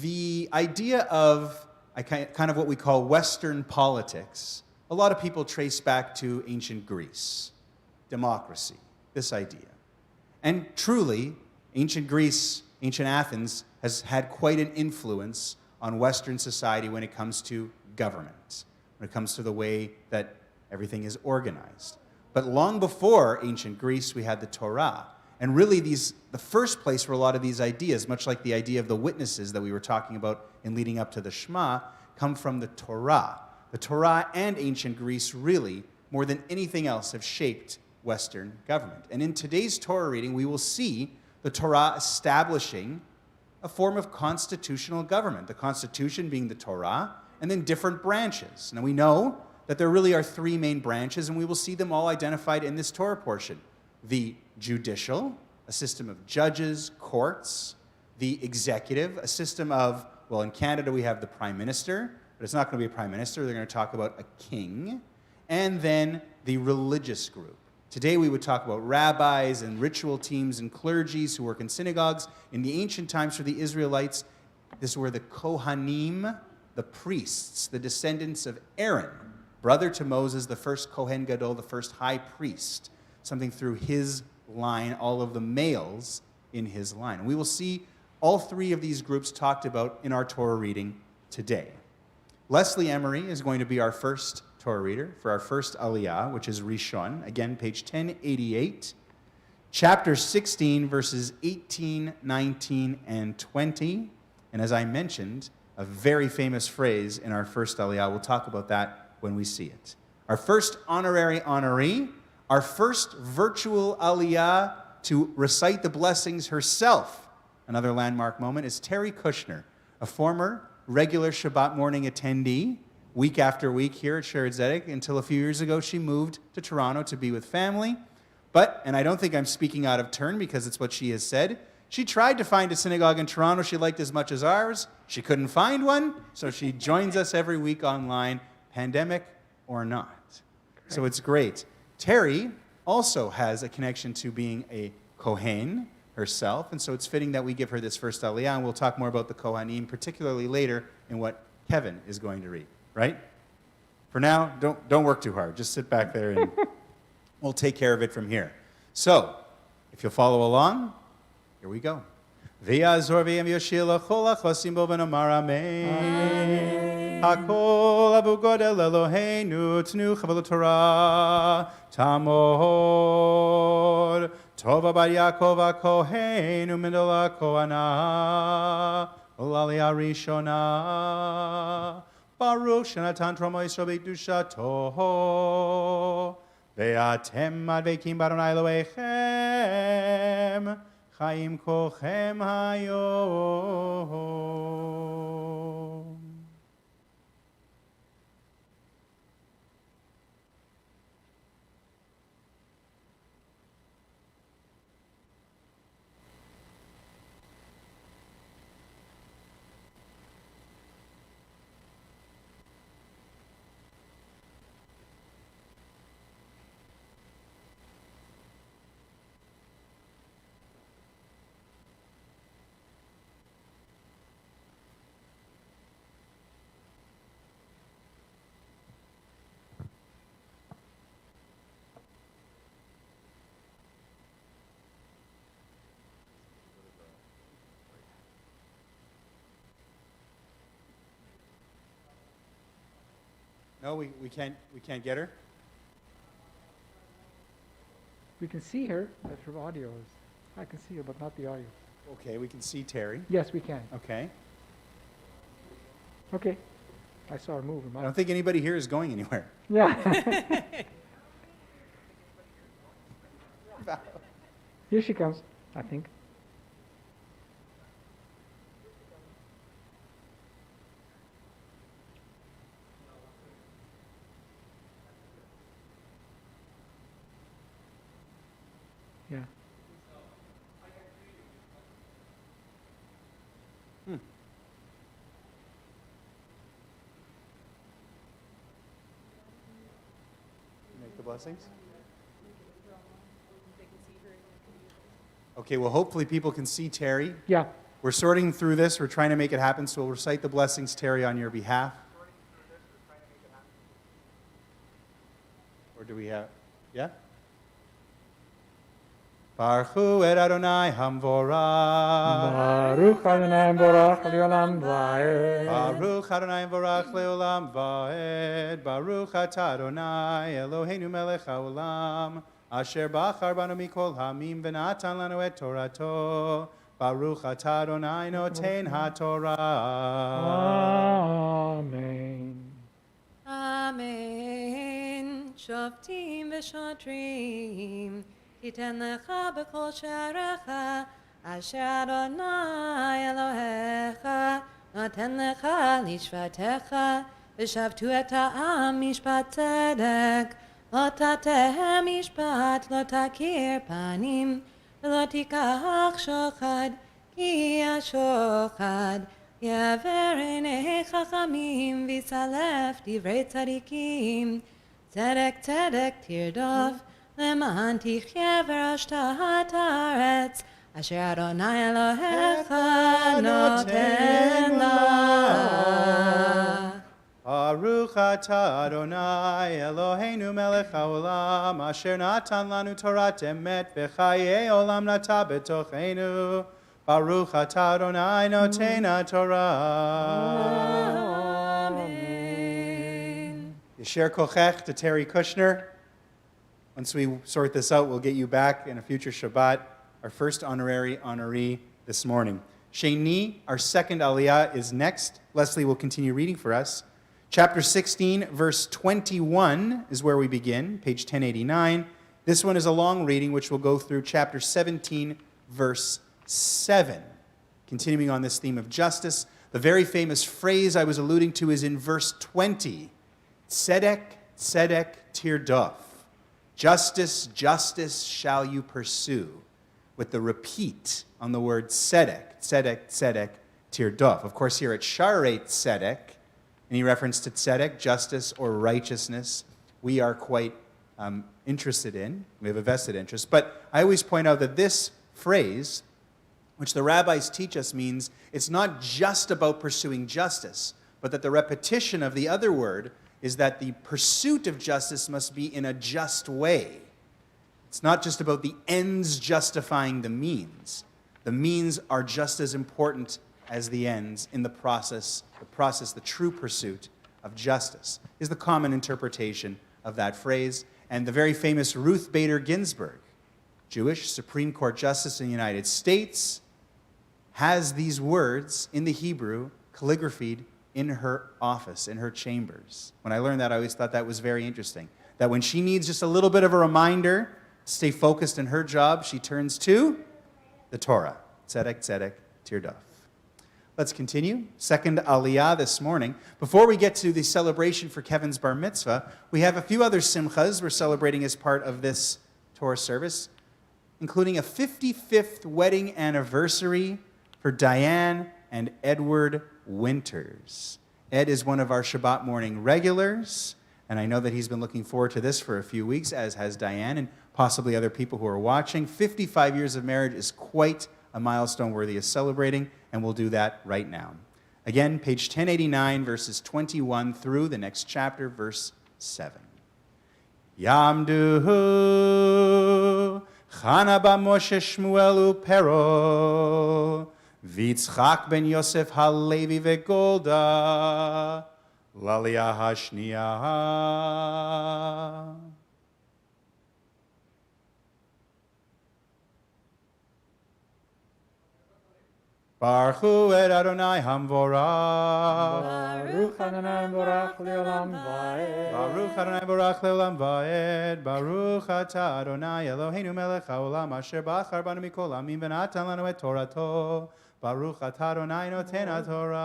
The idea of kind of what we call Western politics, a lot of people trace back to ancient Greece, democracy, this idea. And truly, ancient Greece, ancient Athens, has had quite an influence on Western society when it comes to government, when it comes to the way that everything is organized. But long before ancient Greece, we had the Torah. And really, the first place where a lot of these ideas, much like the idea of the witnesses that we were talking about in leading up to the Shema, come from the Torah. The Torah and ancient Greece really, more than anything else, have shaped Western government. And in today's Torah reading, we will see the Torah establishing a form of constitutional government, the Constitution being the Torah, and then different branches. Now we know that there really are 3 main branches, and we will see them all identified in this Torah portion. The judicial, a system of judges, courts. The executive, a system of, well, in Canada we have the Prime Minister, but it's not going to be a Prime Minister, they're going to talk about a king. And then the religious group. Today we would talk about rabbis and ritual teams and clergies who work in synagogues. In the ancient times for the Israelites, this were the Kohanim, the priests, the descendants of Aaron, brother to Moses, the first Kohen Gadol, the first high priest, something through his line, all of the males in his line. And we will see all 3 of these groups talked about in our Torah reading today. Leslie Emery is going to be our first Torah reader for our first Aliyah, which is Rishon, again, page 1088, chapter 16, verses 18, 19, and 20. And as I mentioned, a very famous phrase in our first Aliyah. We'll talk about that when we see it. Our first honorary honoree, our first virtual Aliyah to recite the blessings herself, another landmark moment, is Terry Kushner, a former regular Shabbat morning attendee, week after week here at Schwersensky, until a few years ago she moved to Toronto to be with family. But, and I don't think I'm speaking out of turn because it's what she has said, she tried to find a synagogue in Toronto she liked as much as ours. She couldn't find one, so she joins us every week online, pandemic or not. Great. So it's great. Terry also has a connection to being a Kohen herself, and so it's fitting that we give her this first Aliyah, and we'll talk more about the Kohanim, particularly later in what Kevin is going to read, right? For now, don't work too hard. Just sit back there and we'll take care of it from here. So, if you'll follow along, here we go. V'yazor v'yem yoshir l'chol ha'chosim bo v'nomar amen. Hakol abu godel Eloheinu tnu chavel Torah tamor tova bar Yaakov ha'kohen u'mendel ha'kohana Olali ha'rishona Baruch Shenatan Tromo Yisrael B'Kedushato. Ve'atem advekim b'Adonai Elohechem. Chaim kochem hayom. No, we can't get her. We can see her, but her audio is. I can see her, but not the audio. Okay, we can see Terry. Yes, we can. Okay. Okay. I saw her move. I don't think anybody here is going anywhere. Yeah. Here she comes, I think. Yeah. Make the blessings. Okay, well, hopefully people can see Terry. Yeah. We're sorting through this. We're trying to make it happen, so we'll recite the blessings, Terry, on your behalf. Or do we have, yeah? Baruch hu et Adonai hamvorach. Baruch Adonai Borach Leolam Vaed. Baruch Adonai Borach Leolam Vaed. Baruch atah Adonai Eloheinu melech haolam. Asher bachar banu mikol hamim v'natan lanu et Torato. Baruch atah Adonai noten haTorah. Amen. Amen. Shoftim v'shotrim. Titen lecha b'kol she'arecha. Asher Adonai Elohecha. Noten lecha lishvatecha. V'shavtu et ha'am mishpat tzedek. Lo tatehem mishpat, lo takir panim, lo tikach shochad, ki השוחד יעבר עיני חכמים ויסלף דברי צדיקים. צדק צדק תרדוף למען תחיה ורשת את הארץ אשר אדוני אלוהיך נותן לך. Baruch atah Adonai Eloheinu melech haolam asher natan lanu torat emet v'chayei olam nata betocheinu. Baruch atah Adonai noten haTorah. Amen. Yesher kochech to Terry Kushner. Once we sort this out, we'll get you back in a future Shabbat. Our first honorary honoree this morning. Sheni, our second aliyah, is next. Leslie will continue reading for us. Chapter 16, verse 21 is where we begin, page 1089. This one is a long reading, which will go through chapter 17, verse 7. Continuing on this theme of justice, the very famous phrase I was alluding to is in verse 20. Tzedek, tzedek, tirdof. Justice, justice shall you pursue. With the repeat on the word tzedek, tzedek, tzedek, tirdof. Of course, here at Sharei tzedek, any reference to tzedek, justice or righteousness, we are quite interested in. We have a vested interest. But I always point out that this phrase, which the rabbis teach us, means it's not just about pursuing justice, but that the repetition of the other word is that the pursuit of justice must be in a just way. It's not just about the ends justifying the means. The means are just as important as the ends in the process, the true pursuit of justice, is the common interpretation of that phrase. And the very famous Ruth Bader Ginsburg, Jewish Supreme Court Justice in the United States, has these words in the Hebrew calligraphied in her office, in her chambers. When I learned that, I always thought that was very interesting. That when she needs just a little bit of a reminder to stay focused in her job, she turns to the Torah. Tzedek, tzedek, tirdaf. Let's continue. Second Aliyah this morning. Before we get to the celebration for Kevin's bar mitzvah, we have a few other simchas we're celebrating as part of this Torah service, including a 55th wedding anniversary for Diane and Edward Winters. Ed is one of our Shabbat morning regulars, and I know that he's been looking forward to this for a few weeks, as has Diane and possibly other people who are watching. 55 years of marriage is quite a milestone worthy of celebrating, and we'll do that right now. Again, page 1089, verses 21 through the next chapter, verse 7. Yamdu Chana ba Moshe Shmuel Pero V'Yitzchak ben Yosef Halevi veGolda Laliyah Hashniya. Baruch et Adonai Hamvorah. Baruch Adonai Borach Leolam Vaed. Baruch Adonai Borach Leolam Vaed. Baruch Ata Adonai Eloheinu melech haolam asher bachar banu mikol amim v'natan lanu et Torato. Baruch Ata Adonai noten haTorah.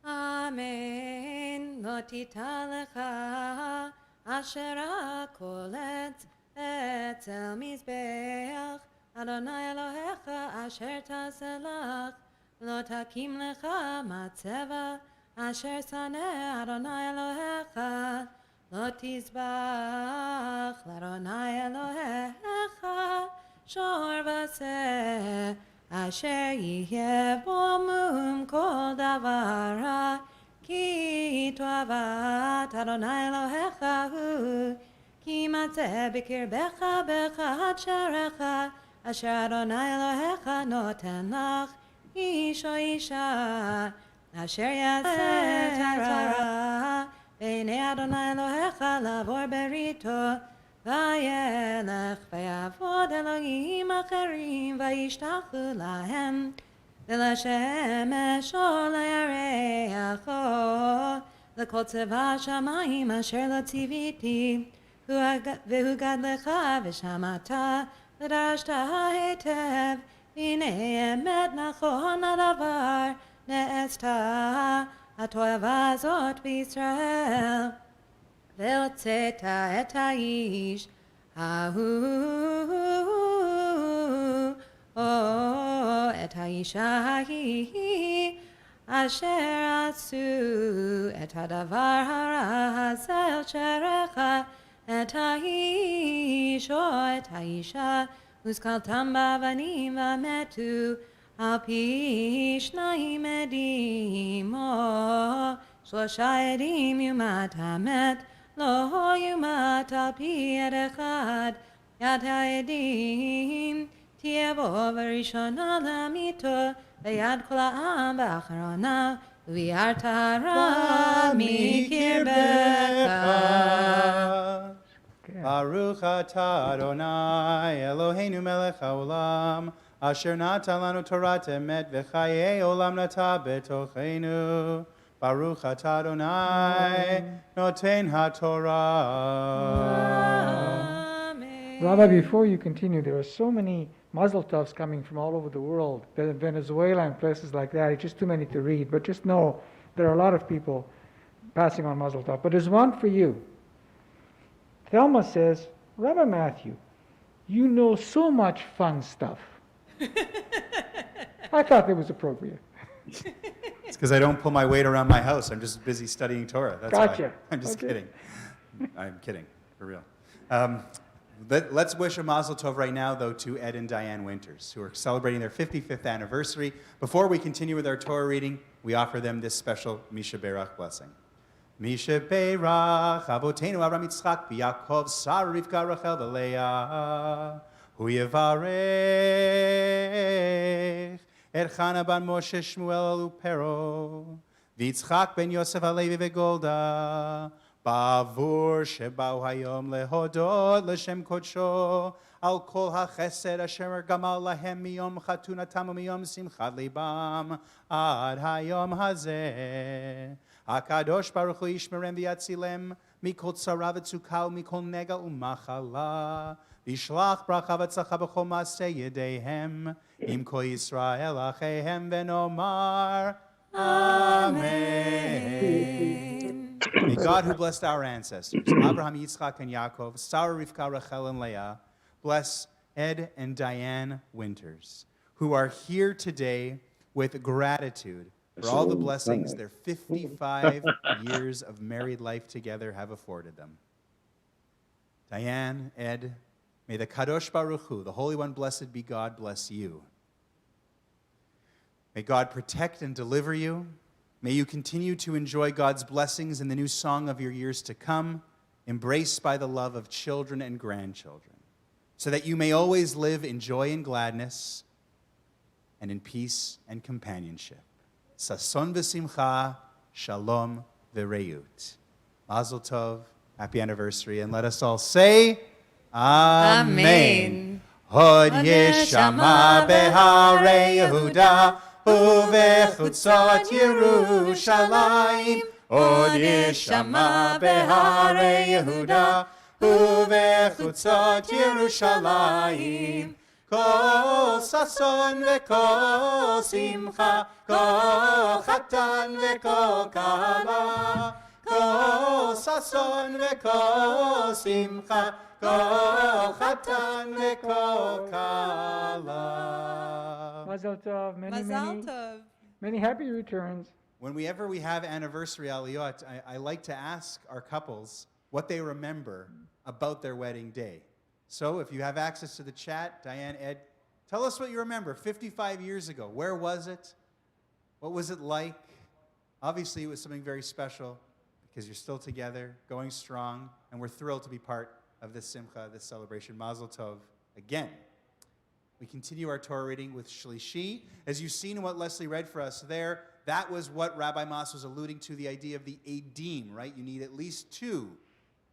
Amen. Lo tita lecha asher hakolet etzel mizbeach Adonai Elohecha asher taselach lo takim lecha matzeva asher saneh Adonai Elohecha lo tizbach l'Adonai Elohecha shor v'aseh asher yihye bo mum kol davar ki toavat Adonai Elohecha hu ki matzeh b'kirbecha b'chad sherecha asher Adonai Elohecha noten lach ish o isha asher yaseh tara b'nei Adonai Elohecha lavor berito vayelech vayavod Elohim acherim vayishtachu lahem v'lashemesh o le'yareacho l'kol tzeva shamayim asher lo tziviti v'hu gadlecha v'shamata v'darashta ha'etev v'nei emet nachon hadavar ne'esta ha'toava zot b'Yisrael ve'otzeta et ha'ish hahu et ha'isha hahi asher asu et hadavar hara hazel sherecha et ha'ish et ha'isha uskaltam bavanim v'metu al pi shnayim edim shlosha edim yumat hamet lo yumat al pi ed echad yad ha'edim tiyavo v'rishona lamito v'yad kol ha'am b'acharona v'yartara mikirbecha. Baruch Ata Adonai Eloheinu melech haolam asher natan lanu torat emet v'chayei olam nata betocheinu. Baruch Ata Adonai noten haTorah. Amen. Rabbi, before you continue, there are so many mazel tovs coming from all over the world, Venezuela and places like that. It's just too many to read. But just know there are a lot of people passing on mazel tov. But there's one for you. Thelma says, Rabbi Matthew, you know so much fun stuff. I thought that was appropriate. It's because I don't pull my weight around my house. I'm just busy studying Torah. That's Gotcha. why. I'm just Okay. kidding. I'm kidding, for real. Let's wish a mazel tov right now, though, to Ed and Diane Winters, who are celebrating their 55th anniversary. Before we continue with our Torah reading, we offer them this special Misha Berach blessing. Misha Berach, Avotenu Avram Yitzchak, Yaakov, Sarah, Rivka, Rachel, Leah, Hu Yevarech, Et Chana ban Moshe Shmuel Alu Pero, V'Yitzchak ben Yosef Halevi veGolda, בעבור שבאו היום להודות לשם קודשו, על כל החסד אשר גמל להם מיום חתונתם ומיום שמחת ליבם עד היום הזה. הקדוש ברוך הוא ישמרם ויצילם מכל צרה וצוקה ומכל נגע ומחלה, וישלח ברכה והצלחה בכל מעשה ידיהם, עם כל ישראל אחיהם, ונאמר Amen. May God, who blessed our ancestors, Abraham, Yitzchak, and Yaakov, Sarah, Rivka, Rachel, and Leah, bless Ed and Diane Winters, who are here today with gratitude for all the blessings their 55 years of married life together have afforded them. Diane, Ed, may the Kadosh Baruch Hu, the Holy One, blessed be God, bless you. May God protect and deliver you. May you continue to enjoy God's blessings in the new song of your years to come, embraced by the love of children and grandchildren, so that you may always live in joy and gladness and in peace and companionship. Sason v'simcha, shalom v'reut. Mazel tov, happy anniversary, and let us all say, Amen. Hod yeshama behare Yehuda, ובחוצות ירושלים, עוד ישמע בהרי יהודה, ובחוצות ירושלים, כל ששון וכל שמחה, כל חתן וכל כלה, כל ששון וכל שמחה, כל חתן וכל כלה. Mazel tov, Mazal tov. many happy returns. Whenever we have anniversary aliyot, I like to ask our couples what they remember about their wedding day. So if you have access to the chat, Diane, Ed, tell us what you remember 55 years ago. Where was it? What was it like? Obviously, it was something very special because you're still together, going strong, and we're thrilled to be part of this simcha, this celebration. Mazel tov again. We continue our Torah reading with Shlishi. As you've seen in what Leslie read for us there, that was what Rabbi Mas was alluding to, the idea of the edim, right? You need at least two.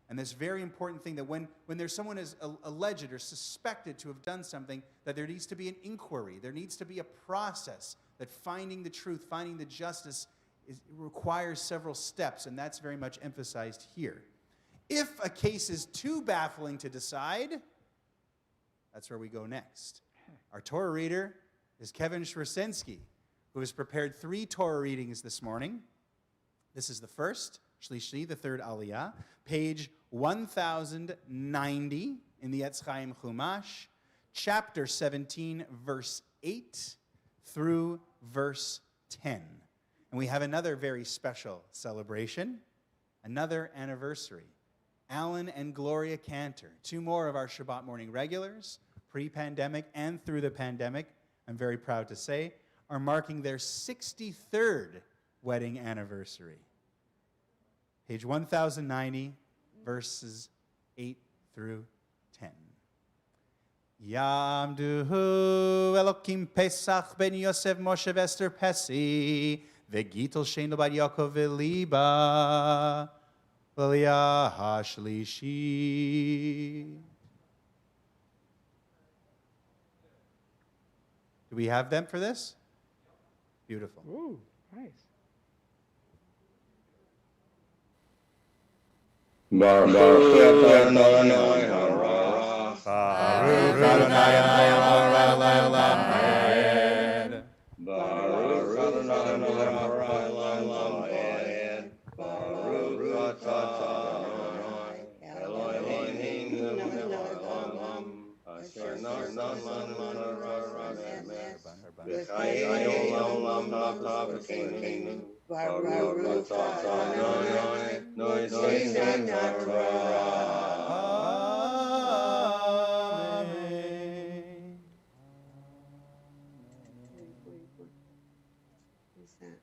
And this very important thing that when there's someone is alleged or suspected to have done something, that there needs to be an inquiry. There needs to be a process, that finding the truth, finding the justice requires several steps, and that's very much emphasized here. If a case is too baffling to decide, that's where we go next. Our Torah reader is Kevin Schwersensky, who has prepared 3 Torah readings this morning. This is the first, Shlishi, the third Aliyah, page 1090 in the Etz Chaim Chumash, chapter 17, verse 8 through verse 10. And we have another very special celebration, another anniversary. Alan and Gloria Cantor, 2 more of our Shabbat morning regulars, pre-pandemic and through the pandemic, I'm very proud to say, are marking their 63rd wedding anniversary. Page 1090, verses 8 through 10. Yamduhu Elokim Pesach ben Yosef Moshe Esther Pesi Vegitel Sheinu Bar Yaakov Veliba L'Aliyah HaShlishi. Do we have them for this? Beautiful. Ooh, nice. Baruch Adonai hara. Baruch Adonai Hamed. Baruch Adonai hara lamed. Baruch Adonai Eloheinu melech asher natan lanu v'chayei olam haba v'keinu. Baruch Adonai noisen hara. Amen. What's that?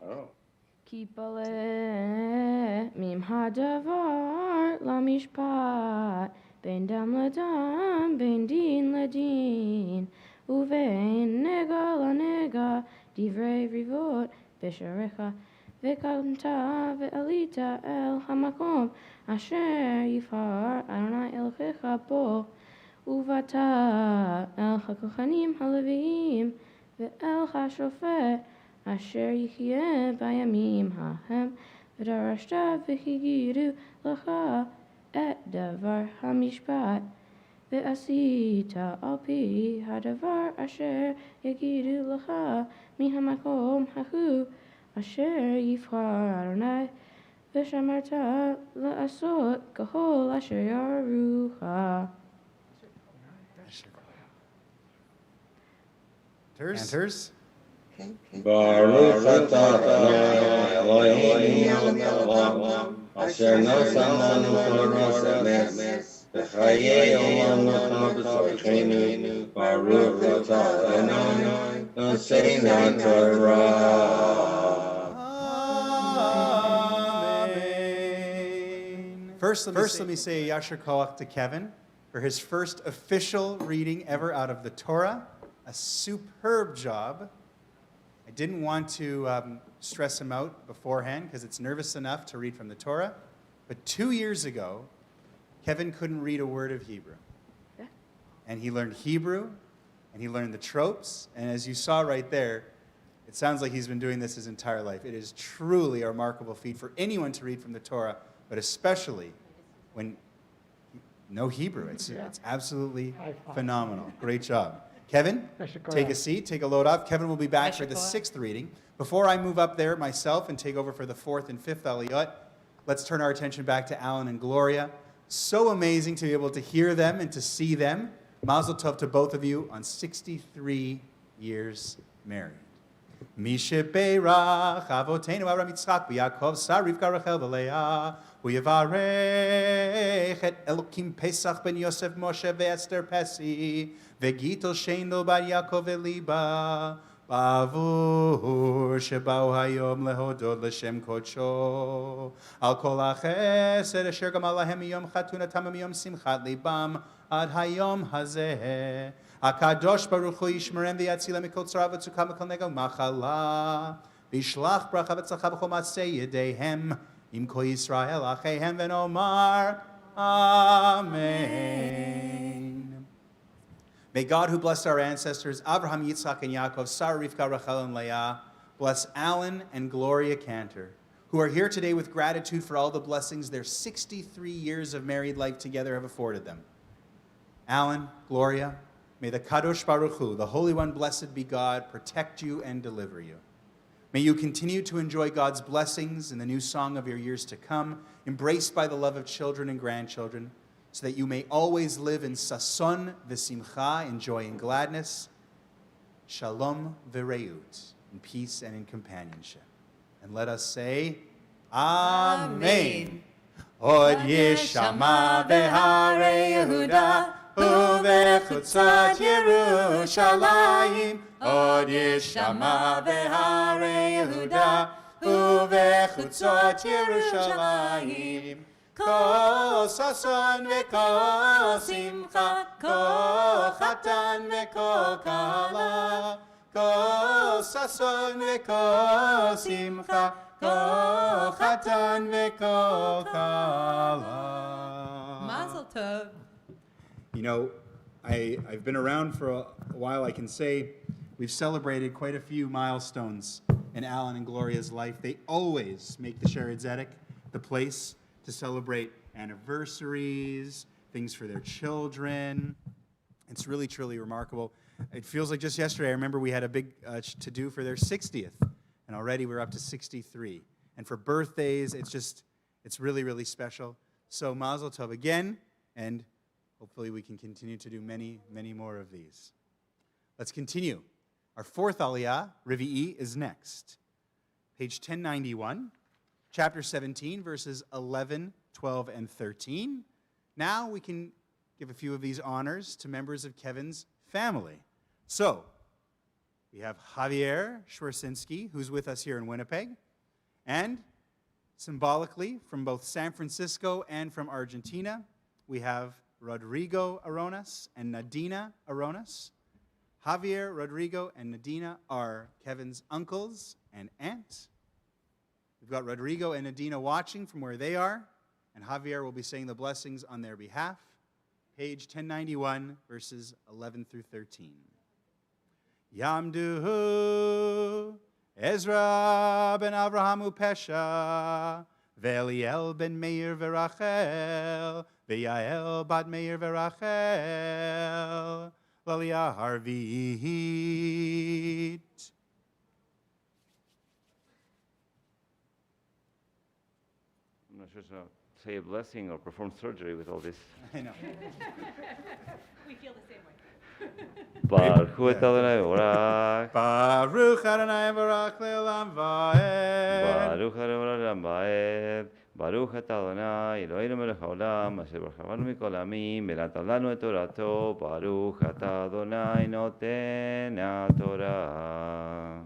Oh. Kipale mim hadavar lamishpat ben dam ladam ben din ladin uvein nega lanega divrei rivot besharecha וקמת ועלית אל המקום אשר יבחר אדוני אלוהיך בו, ובאת אל הכהנים הלוויים ואל השופט אשר יחיה בימים ההם, ודרשת והגידו לך את דבר המשפט, ועשית על פי הדבר אשר יגידו לך מהמקום ההוא אשר יבחר אדוני, ושמרת לעשות ככל אשר יורוך. Cantors. Baruch atah Adonai Eloheinu melech haolam, asher nasa lanu toras emes, v'chayei olam natan b'tzorkeinu. Baruch atah Adonai noseinu Torah. Amen. First, let me say Yasher Koach to Kevin for his first official reading ever out of the Torah. A superb job. I didn't want to stress him out beforehand because it's nervous enough to read from the Torah. But 2 years ago, Kevin couldn't read a word of Hebrew. Yeah. And he learned Hebrew, and he learned the tropes. And as you saw right there, it sounds like he's been doing this his entire life. It is truly a remarkable feat for anyone to read from the Torah, but especially when you know Hebrew. It's absolutely phenomenal. Great job. Kevin, take a seat, take a load off. Kevin will be back for the 6th reading. Before I move up there myself and take over for the 4th and 5th aliyot, let's turn our attention back to Alan and Gloria. So amazing to be able to hear them and to see them. Mazel tov to both of you on 63 years married. Mishe beirach avoteinu Avraham Yitzchak v'Yaakov Sar Rivka Rachel v'Leah u'yivarech et Elokim Pesach ben Yosef Moshe ve'Esther Pesi ve'Gitol Sheindel bar Yaakov v'Liba ba'avur sheba'u hayom lehodot l'shem kodsho al kol ha'chesed asher gamal lahem miyom chatunatam miyom simchat libam ad hayom hazeh. Akadosh Baruch Hu Yishmerem v'yatzilem mikol tzara v'tzukah mikol negel machala v'yishlach bracha v'tzlacha b'chol ma'aseh yedehem im kol Yisrael acheihem v'nomar Amen. May God, who blessed our ancestors Abraham, Yitzchak, and Yaakov, Sarah, Rivka, Rachel, and Leah, bless Alan and Gloria Cantor, who are here today with gratitude for all the blessings their 63 years of married life together have afforded them. Alan, Gloria, may the Kadosh Baruch Hu, the Holy One, blessed be God, protect you and deliver you. May you continue to enjoy God's blessings in the new song of your years to come, embraced by the love of children and grandchildren, so that you may always live in sason v'simcha, in joy and gladness, shalom v'reut, in peace and in companionship. And let us say, Amen. Od yeshama v'harei Yehuda, ובחוצות ירושלים, עוד ישמע בהרי יהודה, ובחוצות ירושלים, כל ששון וכל שמחה, כל חתן וכל כלה, כל ששון וכל שמחה, כל חתן וכל כלה. Mazel tov. You know, I've been around for a while. I can say we've celebrated quite a few milestones in Alan and Gloria's life. They always make the Sheretz Tzedek the place to celebrate anniversaries, things for their children. It's really, truly remarkable. It feels like just yesterday, I remember we had a big to-do for their 60th, and already we're up to 63. And for birthdays, it's really, really special. So Mazel Tov again, and hopefully we can continue to do many, many more of these. Let's continue. Our 4th Aliyah, Revi'i, is next. Page 1091, chapter 17, verses 11, 12, and 13. Now we can give a few of these honors to members of Kevin's family. So, we have Javier Schwersensky, who's with us here in Winnipeg, and symbolically from both San Francisco and from Argentina, we have Rodrigo Aronas and Nadina Aronas. Javier, Rodrigo, and Nadina are Kevin's uncles and aunts. We've got Rodrigo and Nadina watching from where they are, and Javier will be saying the blessings on their behalf. Page 1091, verses 11 through 13. Yamdu Ezra ben Avraham Upesha, Ve'eliel ben Meir Verachel, Ve'yael bat Meir Verachel, Lalia Harvit. I'm not sure to say a blessing or perform surgery with all this. I know. We feel the same way. Baruch hu et Adonai Borach. Baruch Adonai Barach Le'olam Va'ed. Baruch Adonai Olam Va'ed. Baruch et Adonai Eloheinu melech haolam asher barachanu mikol amim ונתן לנו את תורתו. Baruch אתה Adonai נותן התורה.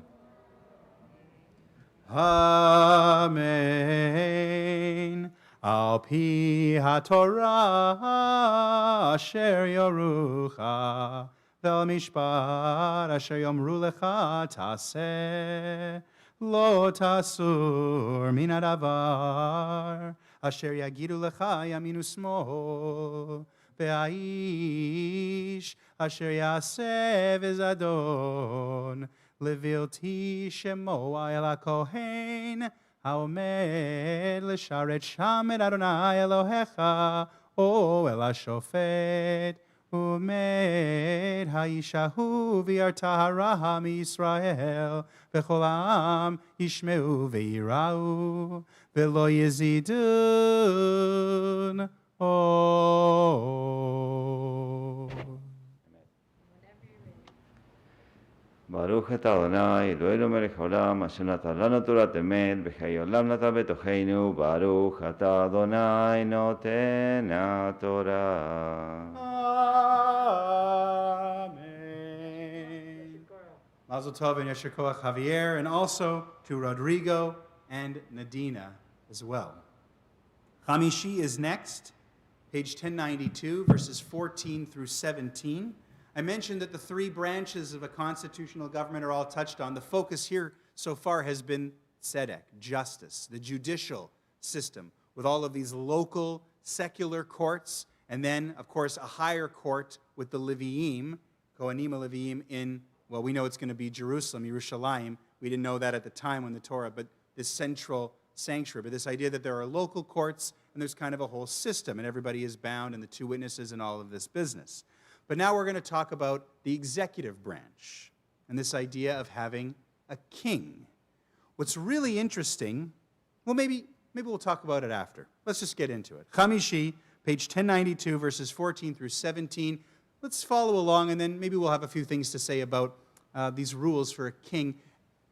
Amen. Al pi haTorah asher yorucha vel mishpat asher yomru lecha taseh lo tasur min hadavar asher yagidu lecha yamin u'smol ve'aish asher yaseh v'zadon levilti shemo el hakohen העומד לשרת שם את אדוני אלוהיך, או אל השופט, ועומד האיש ההוא ויראת הרע מישראל, וכל העם ישמעו ויראו, ולא יזידון עוד. ברוך אתה אדוני אלוהינו מלך העולם אשר נתן לנו תורת אמת וחיי עולם נתן בתוכנו. ברוך אתה אדוני נותן התורה. Amen. Mazel tov and Yesher Koach Javier, and also to Rodrigo and Nadina as well. Hamishi is next, page 1092, verses 14 through 17. I mentioned that the three branches of a constitutional government are all touched on. The focus here so far has been tzedek, justice, the judicial system, with all of these local secular courts, and then, of course, a higher court with the Leviim, Kohanim Leviim in, well, we know it's going to be Jerusalem, Yerushalayim. We didn't know that at the time when the Torah, but this central sanctuary, but this idea that there are local courts and there's kind of a whole system, and everybody is bound, and the two witnesses and all of this business. But now we're going to talk about the executive branch and this idea of having a king. What's really interesting, well, maybe we'll talk about it after. Let's just get into it. Chamishi, page 1092, verses 14 through 17. Let's follow along, and then maybe we'll have a few things to say about these rules for a king,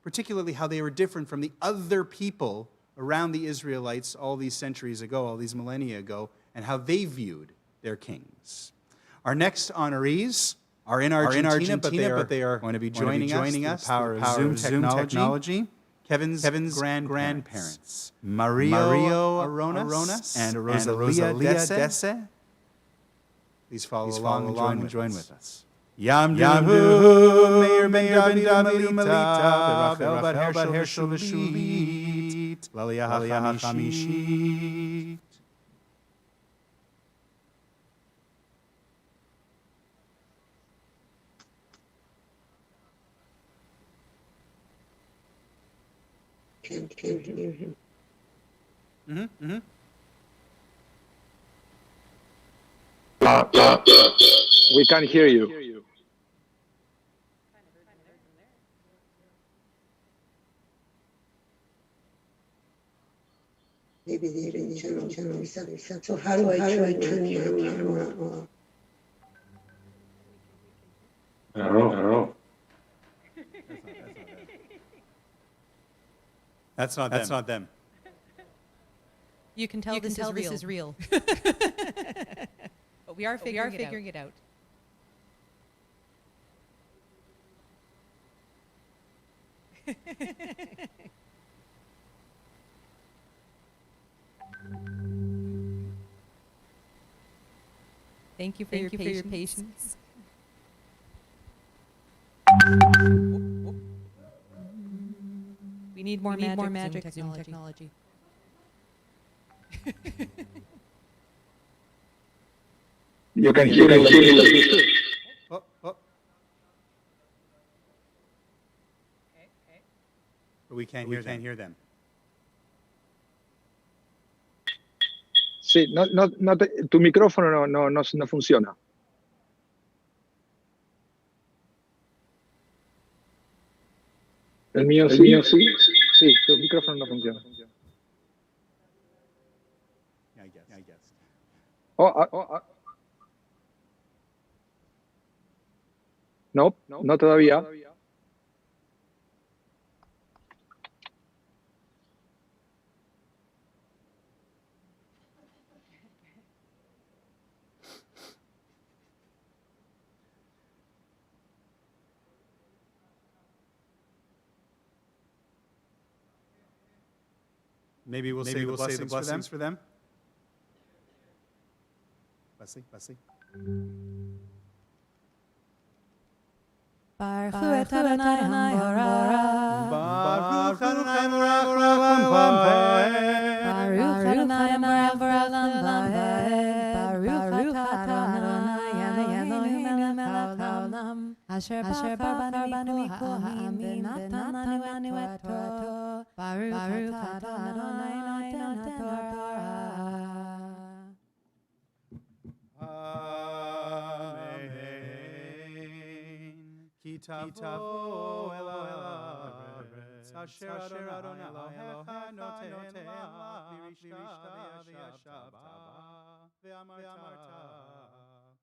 particularly how they were different from the other people around the Israelites all these centuries ago, all these millennia ago, and how they viewed their kings. Our next honorees are in Argentina, but they are going to be joining us through the power of Zoom technology. Kevin's grandparents, Mario Aronas and Rosalia Desse. Please follow along and join with us. Yamduhu, Meir ben David Melita, Rachel bat Hershel v'Shulit, Lalia HaChamishit. Can't hear him. We can't hear you. Maybe they didn't turn on something. So how do I turn my camera on? I don't know. That's not them. You can tell this is real. But we are figuring it out. Thank you for your patience. We need more magic Zoom technology. You can hear like this. Oh, oh. But we can't hear them. Sí, tu micrófono no funciona. El mío sí. Sí, tu micrófono no funciona. I guess. No todavía. Maybe we'll say the blessings for them. Leslie. Baruch et Adonai Hamorah. Baruch Adonai Olam Vaed. Baruch Adonai Olam Vaed. Baruch Adonai Eloheinu melech haolam. Asher banu mikol ha'amim v'natan lanu et Torato. Baruch Adonai noten Torah. Ki tavo el haaretz asher Adonai Elohecha noten la birishta v'yashavta ve'amarta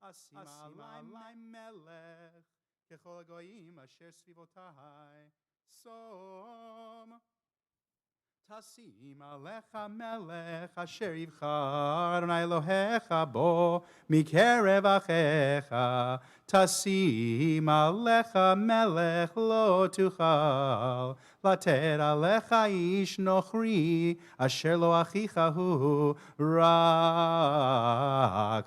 asim alai melech kechol hagoyim asher svivotai som Tasim alecha melech asher yivchar Adonai Elohecha bo mikerev achecha Tasim alecha melech lo tuchal later alecha ish nochri asher lo achicha hu rak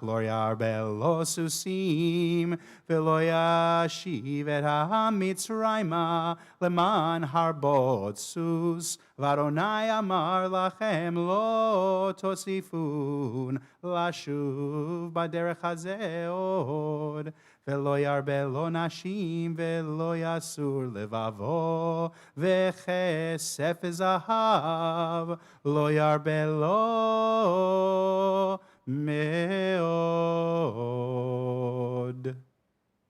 lo yarbe lo susim velo yashiv et ha-mitzrayma leman harbot sus Varonai amar lachem lo tosifun lashuv baderech hazeh od velo yarbe lo nashim velo yasur levavo vechesef zahav lo yarbe lo meod.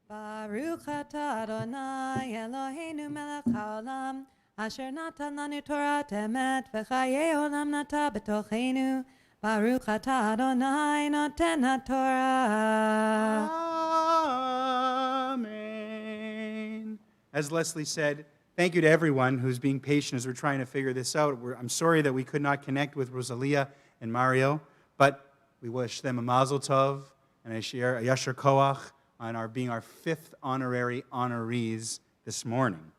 Baruch atah Adonai Eloheinu melech haolam Asher natan lanu Torah emet v'chayei olam nata b'tocheinu Baruch atah Adonai noten haTorah. Amen. As Leslie said, thank you to everyone who's being patient as we're trying to figure this out. I'm sorry that we could not connect with Rosalia and Mario, but we wish them a mazel tov and a yasher koach on being our 5th honorary honorees this morning.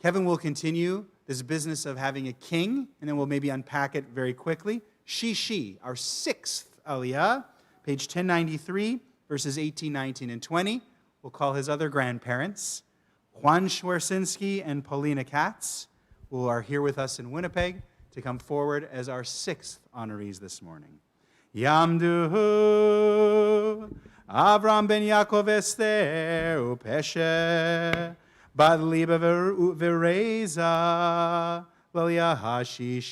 Kevin will continue this business of having a king, and then we'll maybe unpack it very quickly. Shishi, our 6th aliyah, page 1093, verses 18, 19, and 20. We'll call his other grandparents, Juan Schwersensky and Paulina Katz, who are here with us in Winnipeg, to come forward as our 6th honorees this morning. Yamdu Avram ben Yaakov Esther Upeshe Bat liba vereza Lalia hashishit.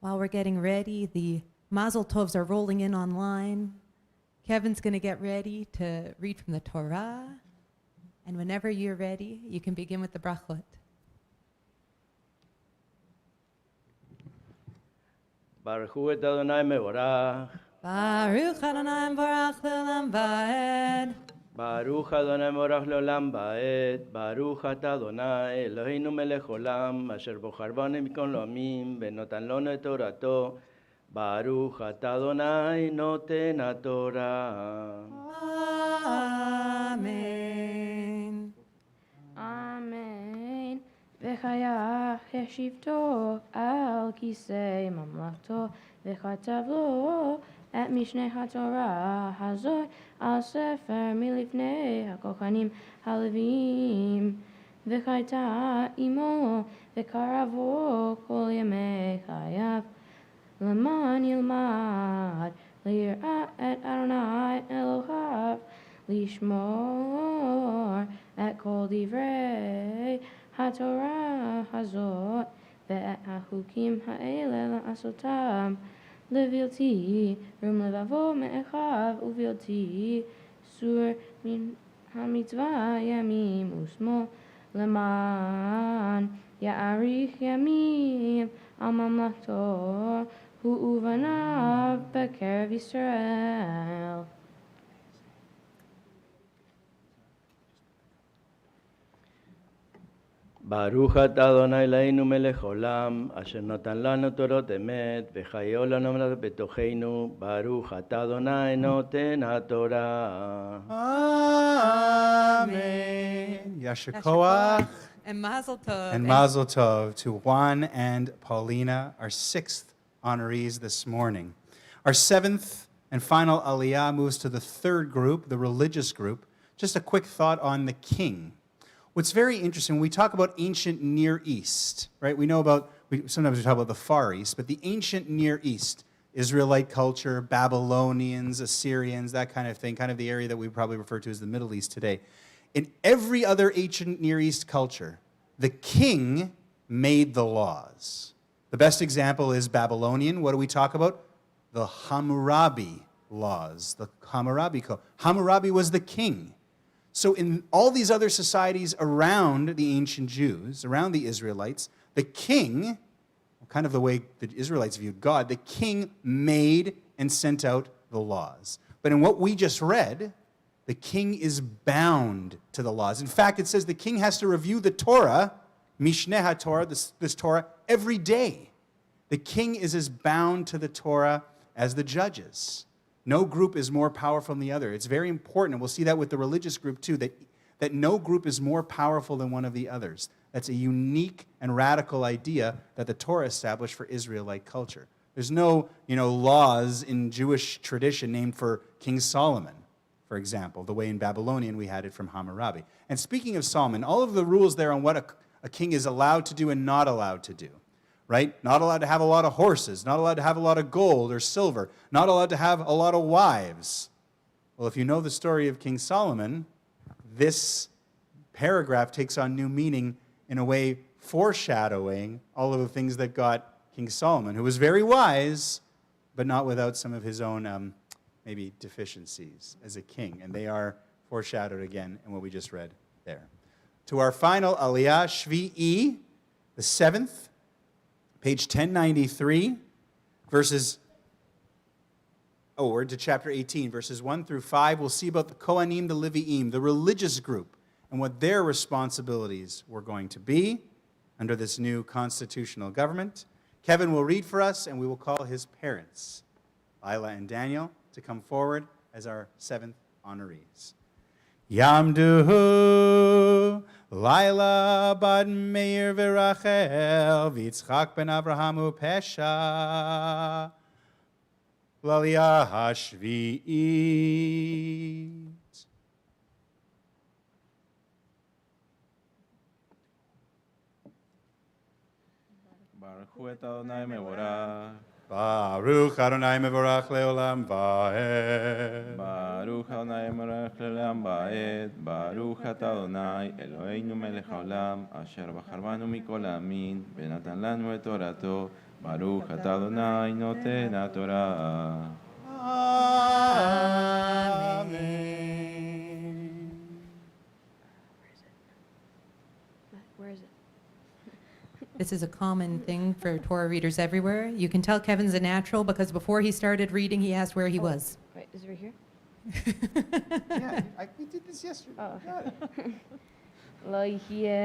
While we're getting ready, the Mazel Tovs are rolling in online. Kevin's going to get ready to read from the Torah. And whenever you're ready, you can begin with the brachot. Baruch et Adonai mevorach. Baruch Adonai mevorach le'olam va'ed. Baruch Adonai mevorach le'olam va'ed. Baruch atah Adonai Eloheinu melech olam asher bochar banu mikol ha'amim v'notan lanu et torato. Baruch atah Adonai noten haTorah. Amen. Amen. V'chayach yashivto al kisei mamlachto v'chatav lo et משנה התורה הזאת על ספר מלפני הכהנים הלוויים, וחייתה עמו וקרבו כל ימי חייו, למען ילמד ליראת את אדוני אלוהיו, לשמור את כל דברי התורה הזאת ואת החוקים האלה לעשותם, לבלתי רום לבבו מאחיו ובלתי סור מן המצווה ימים ושמאל, למען יאריך ימים על ממלכתו הוא ובניו בקרב ישראל. ברוך אתה אדוני אלוהינו מלך עולם, אשר נתן לנו תורות אמת, וחיו לנו מלך בתוכנו. ברוך אתה אדוני נותן התורה. Amen. Yasher Koach And Mazel Tov. and Mazel Tov to Juan and Paulina, our 6th honorees this morning. Our 7th and final aliyah moves to the 3rd group, the religious group. Just a quick thought on the king. What's very interesting, when we talk about ancient Near East, right? Sometimes we talk about the Far East, but the ancient Near East, Israelite culture, Babylonians, Assyrians, that kind of thing, kind of the area that we probably refer to as the Middle East today. In every other ancient Near East culture, the king made the laws. The best example is Babylonian. What do we talk about? The Hammurabi laws, the Hammurabi code. Hammurabi was the king. So in all these other societies around the ancient Jews, around the Israelites, the king, kind of the way the Israelites viewed God, the king made and sent out the laws. But in what we just read, the king is bound to the laws. In fact, it says the king has to review the Torah, Mishneh HaTorah, this Torah, every day. The king is as bound to the Torah as the judges. No group is more powerful than the other. It's very important, and we'll see that with the religious group too, that no group is more powerful than one of the others. That's a unique and radical idea that the Torah established for Israelite culture. There's no, laws in Jewish tradition named for King Solomon, for example, the way in Babylonian we had it from Hammurabi. And speaking of Solomon, all of the rules there on what a king is allowed to do and not allowed to do. Right? Not allowed to have a lot of horses, not allowed to have a lot of gold or silver, not allowed to have a lot of wives. Well, if you know the story of King Solomon, this paragraph takes on new meaning in a way foreshadowing all of the things that got King Solomon, who was very wise, but not without some of his own maybe deficiencies as a king. And they are foreshadowed again in what we just read there. To our final aliyah, Shvi'i, the 7th, page 1093, we're into chapter 18, verses 1 through 5. We'll see about the Kohanim, the Levi'im, the religious group, and what their responsibilities were going to be under this new constitutional government. Kevin will read for us, and we will call his parents, Lila and Daniel, to come forward as our 7th honorees. Yamdu Laila bad Meir v'Rachel v'Yitzchak ben Avraham u'Pesha l'aliyah hashvi'it. Baruch hu et Adonai mevorach. Baruch Adonai mevorach leolam va'ed. Baruch Adonai mevorach leolam va'ed. Baruch ata Adonai Eloheinu melech haolam asher בחר בנו מכל העמים ונתן לנו את תורתו. Baruch ata Adonai noten haTorah. Amen. Where is it? This is a common thing for Torah readers everywhere. You can tell Kevin's a natural because before he started reading, he asked where he was. Wait, is it right here? Yeah, we did this yesterday. Oh, okay. לא יהיה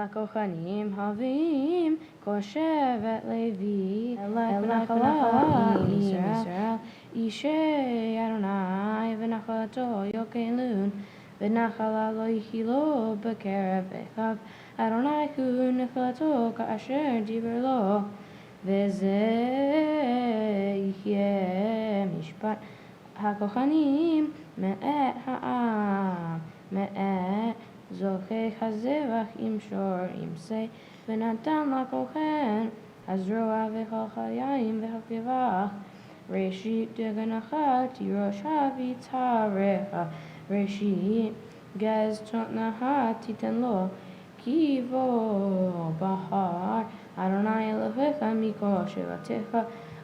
לכהנים הווים כל שבט לוי אל נחלת ישראל אישי אדוני ונחלתו יקלון ונחלה לא יהי לו בקרב אחיו אדוני הוא נחלתו כאשר דיבר לו וזה יהיה משפט הכהנים מאת העם מאת זוכי הזבח ימשור ימסה ונתן לכהן הזרוע והחיים והכבח ראשית דגן אחת תירוש ויצהרך ראשית גז צאן תיתן לו כי בו בהר אדוני אלוהיך מכל שבטיך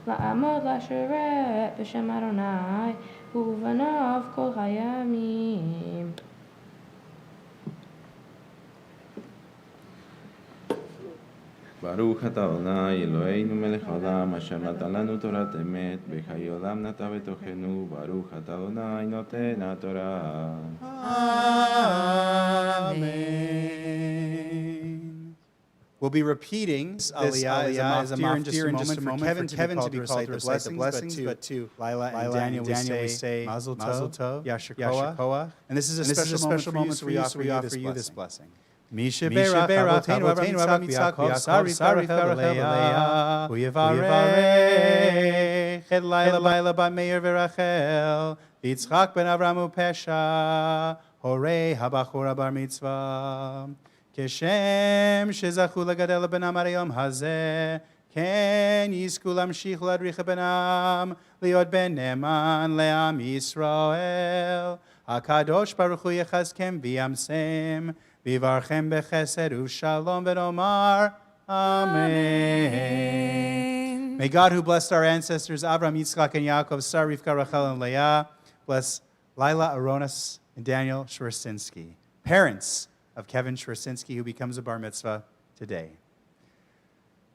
לעמוד לשרת בשם אדוני ובניו כל הימים. ברוך אתה אדוני אלוהינו מלך העולם אשר נתן לנו תורת אמת בחיי עולם נטע בתוכנו ברוך אתה אדוני נותן התורה. Amen. We'll be repeating this aliyah as a maftir in just a moment for Kevin to be called to recite the blessings, but to Lila and Daniel we say Mazel Tov, Yasher Koach. And this is a special moment for you, so we offer you this blessing. Misha Berach Avotenu Avraham Yitzchak Yaakov Sarif Leah Uyevarech Et Laila Bat Meir Verachel Yitzchak Ben Avram Upesha Horei Habachor Bar Mitzvah Keshem Shezachu Lagadel Benam Arayom Hazeh Ken Yizku Lamshich Ladricha Benam Liot Ben Neman Le'am Yisrael HaKadosh Baruch Hu Yechazkem V'yamsem Vivarchem bechesed ushalom v'nomar. Amen. May God, who blessed our ancestors Abraham, Yitzchak, and Yaakov, Sarah, Rivka, Rachel, and Leah, bless Lila, Aronas, and Daniel Schwersensky, parents of Kevin Schwersensky, who becomes a bar mitzvah today.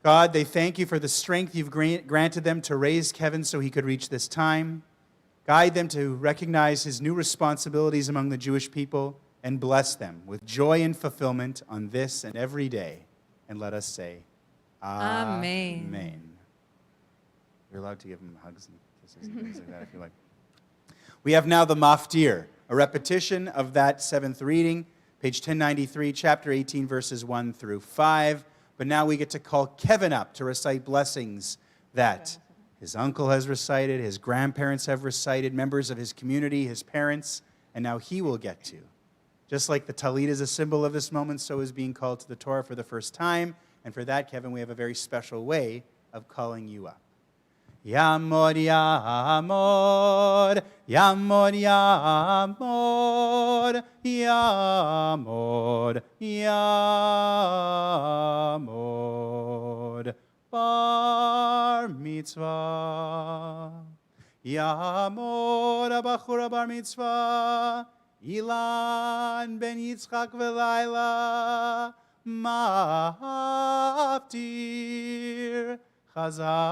God, they thank you for the strength you've granted them to raise Kevin so he could reach this time. Guide them to recognize his new responsibilities among the Jewish people and bless them with joy and fulfillment on this and every day. And let us say, Amen. Amen. You're allowed to give them hugs and kisses and things like that if you like. We have now the maftir, a repetition of that seventh reading, page 1093, chapter 18, verses 1 through 5. But now we get to call Kevin up to recite blessings that his uncle has recited, his grandparents have recited, members of his community, his parents, and now he will get to. Just like the talit is a symbol of this moment, so is being called to the Torah for the first time. And for that, Kevin, we have a very special way of calling you up. Yamod, Yamod, Yamod, Yamod, Yamod, Yamod, Bar Mitzvah. Yamod, Abachura Bar Mitzvah. Ilan ben Yitzchak v'Laila maftir chazak.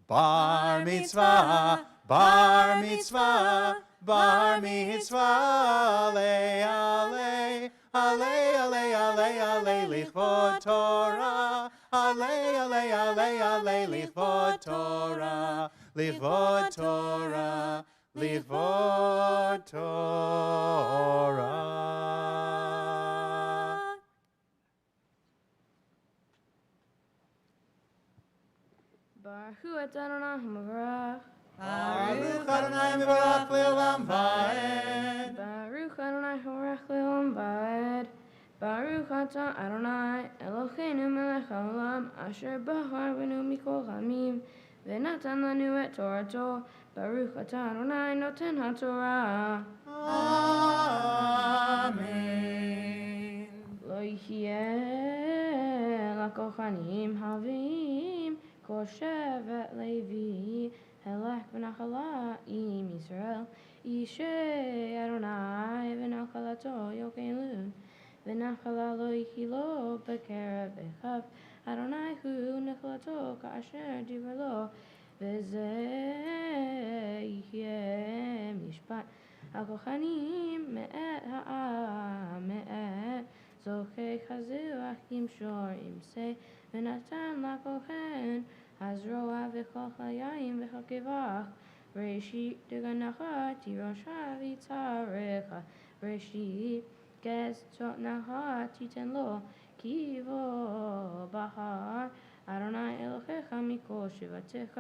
Bar mitzvah, bar mitzvah, bar mitzvah, ale, ale, ale, ale, ale, ale, lichvod Torah, ale, ale, ale, ale, lichvod Torah. Livod Torah, Livod Torah. Baruch Adonai Mevarach. Baruch Adonai Mevarach Le'olam Va'ed. Baruch Adonai Mevarach Le'olam Va'ed. Baruch Atah Adonai Eloheinu melech haolam asher bahar benu mikol hamim. ונתן לנו את תורתו, ברוך אתה אדוני נותן התורה. אמן. לא יהיה לכהנים הלוויים כל שבט לוי, הלך ונחלה עם ישראל, אישי אדוני ונחלתו יוקלון, ונחלה לא יהיה לו בקרב אחיו. אדוני הוא נחלתו כאשר דיבר לו, וזה יהיה משפט הכהנים מאת העם, מאת זוכי הזבח ימשור ימסה, ונתן לכהן הזרוע וכל היין והכבח, ראשית דגן אחת תירושה ויצהרך, ראשית גז צאן אחת תיתן לו, כי בו בהר אדוני אלוהיך שיבתך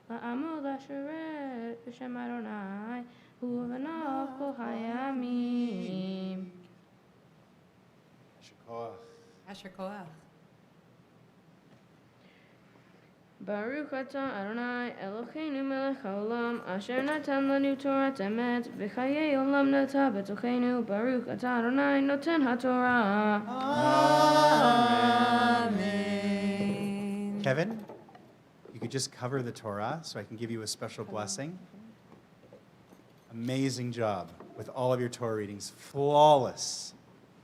לעמוד לשרת בשם אדוני ובנוח כל הימים. Asher Koach. Baruch atah Adonai Eloheinu melech haolam asher natan lanu Torat emet v'chayei olam nata betochenu Baruch atah Adonai noten haTorah. Amen. Kevin, you could just cover the Torah so I can give you a special blessing. Amazing job with all of your Torah readings. Flawless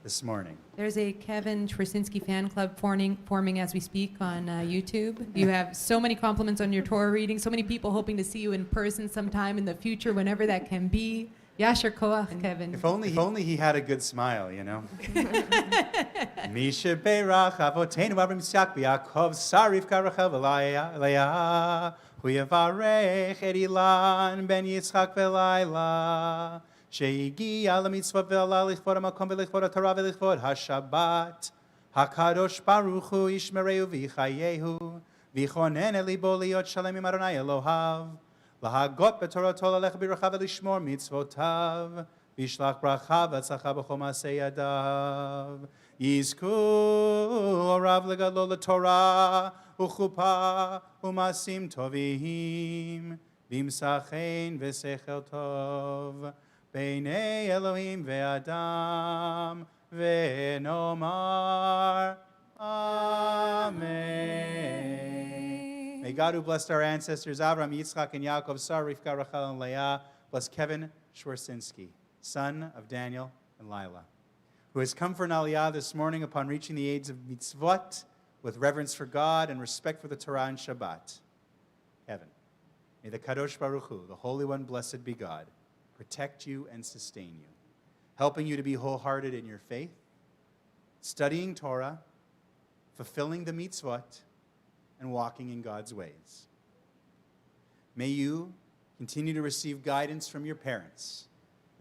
this morning. There's a Kevin Schwersensky fan club forming as we speak on YouTube. You have so many compliments on your Torah reading, so many people hoping to see you in person sometime in the future, whenever that can be. Yasher Koach, Kevin. If only he had a good smile, you know. Misha Beirach Avotenu Avram Yitzchak B'Yaakov Sarif Karachav Leah Hu Yavarech Et Ilan Ben Yitzchak V'Layla She'Higia LaMitzvah V'Ala Lichvod HaMakom V'Lichvod HaTorah V'Lichvod HaShabbat HaKadosh Baruch Hu Yishmereu V'Yichayehu V'Yichonen El Libo Liot Shalem Im Adonai Elohav Lahagot b'Torato lalech b'irachav v'lishmor mitzvotav v'yishlach bracha v'atzlacha b'chol ma'asei yadav yizku orav legadlo l'Torah u'chupa u'masim tovim v'imsachein v'sechel tov b'nei Elohim ve'adam ve'nomar Amen. May God, who blessed our ancestors, Abraham, Yitzchak, and Yaakov, Sarah, Rivka, Rachel, and Leah, bless Kevin Schwersensky, son of Daniel and Lila, who has come for an aliyah this morning upon reaching the age of mitzvot with reverence for God and respect for the Torah and Shabbat. Kevin, may the Kadosh Baruch Hu, the Holy One, blessed be God, protect you and sustain you, helping you to be wholehearted in your faith, studying Torah, fulfilling the mitzvot, and walking in God's ways. May you continue to receive guidance from your parents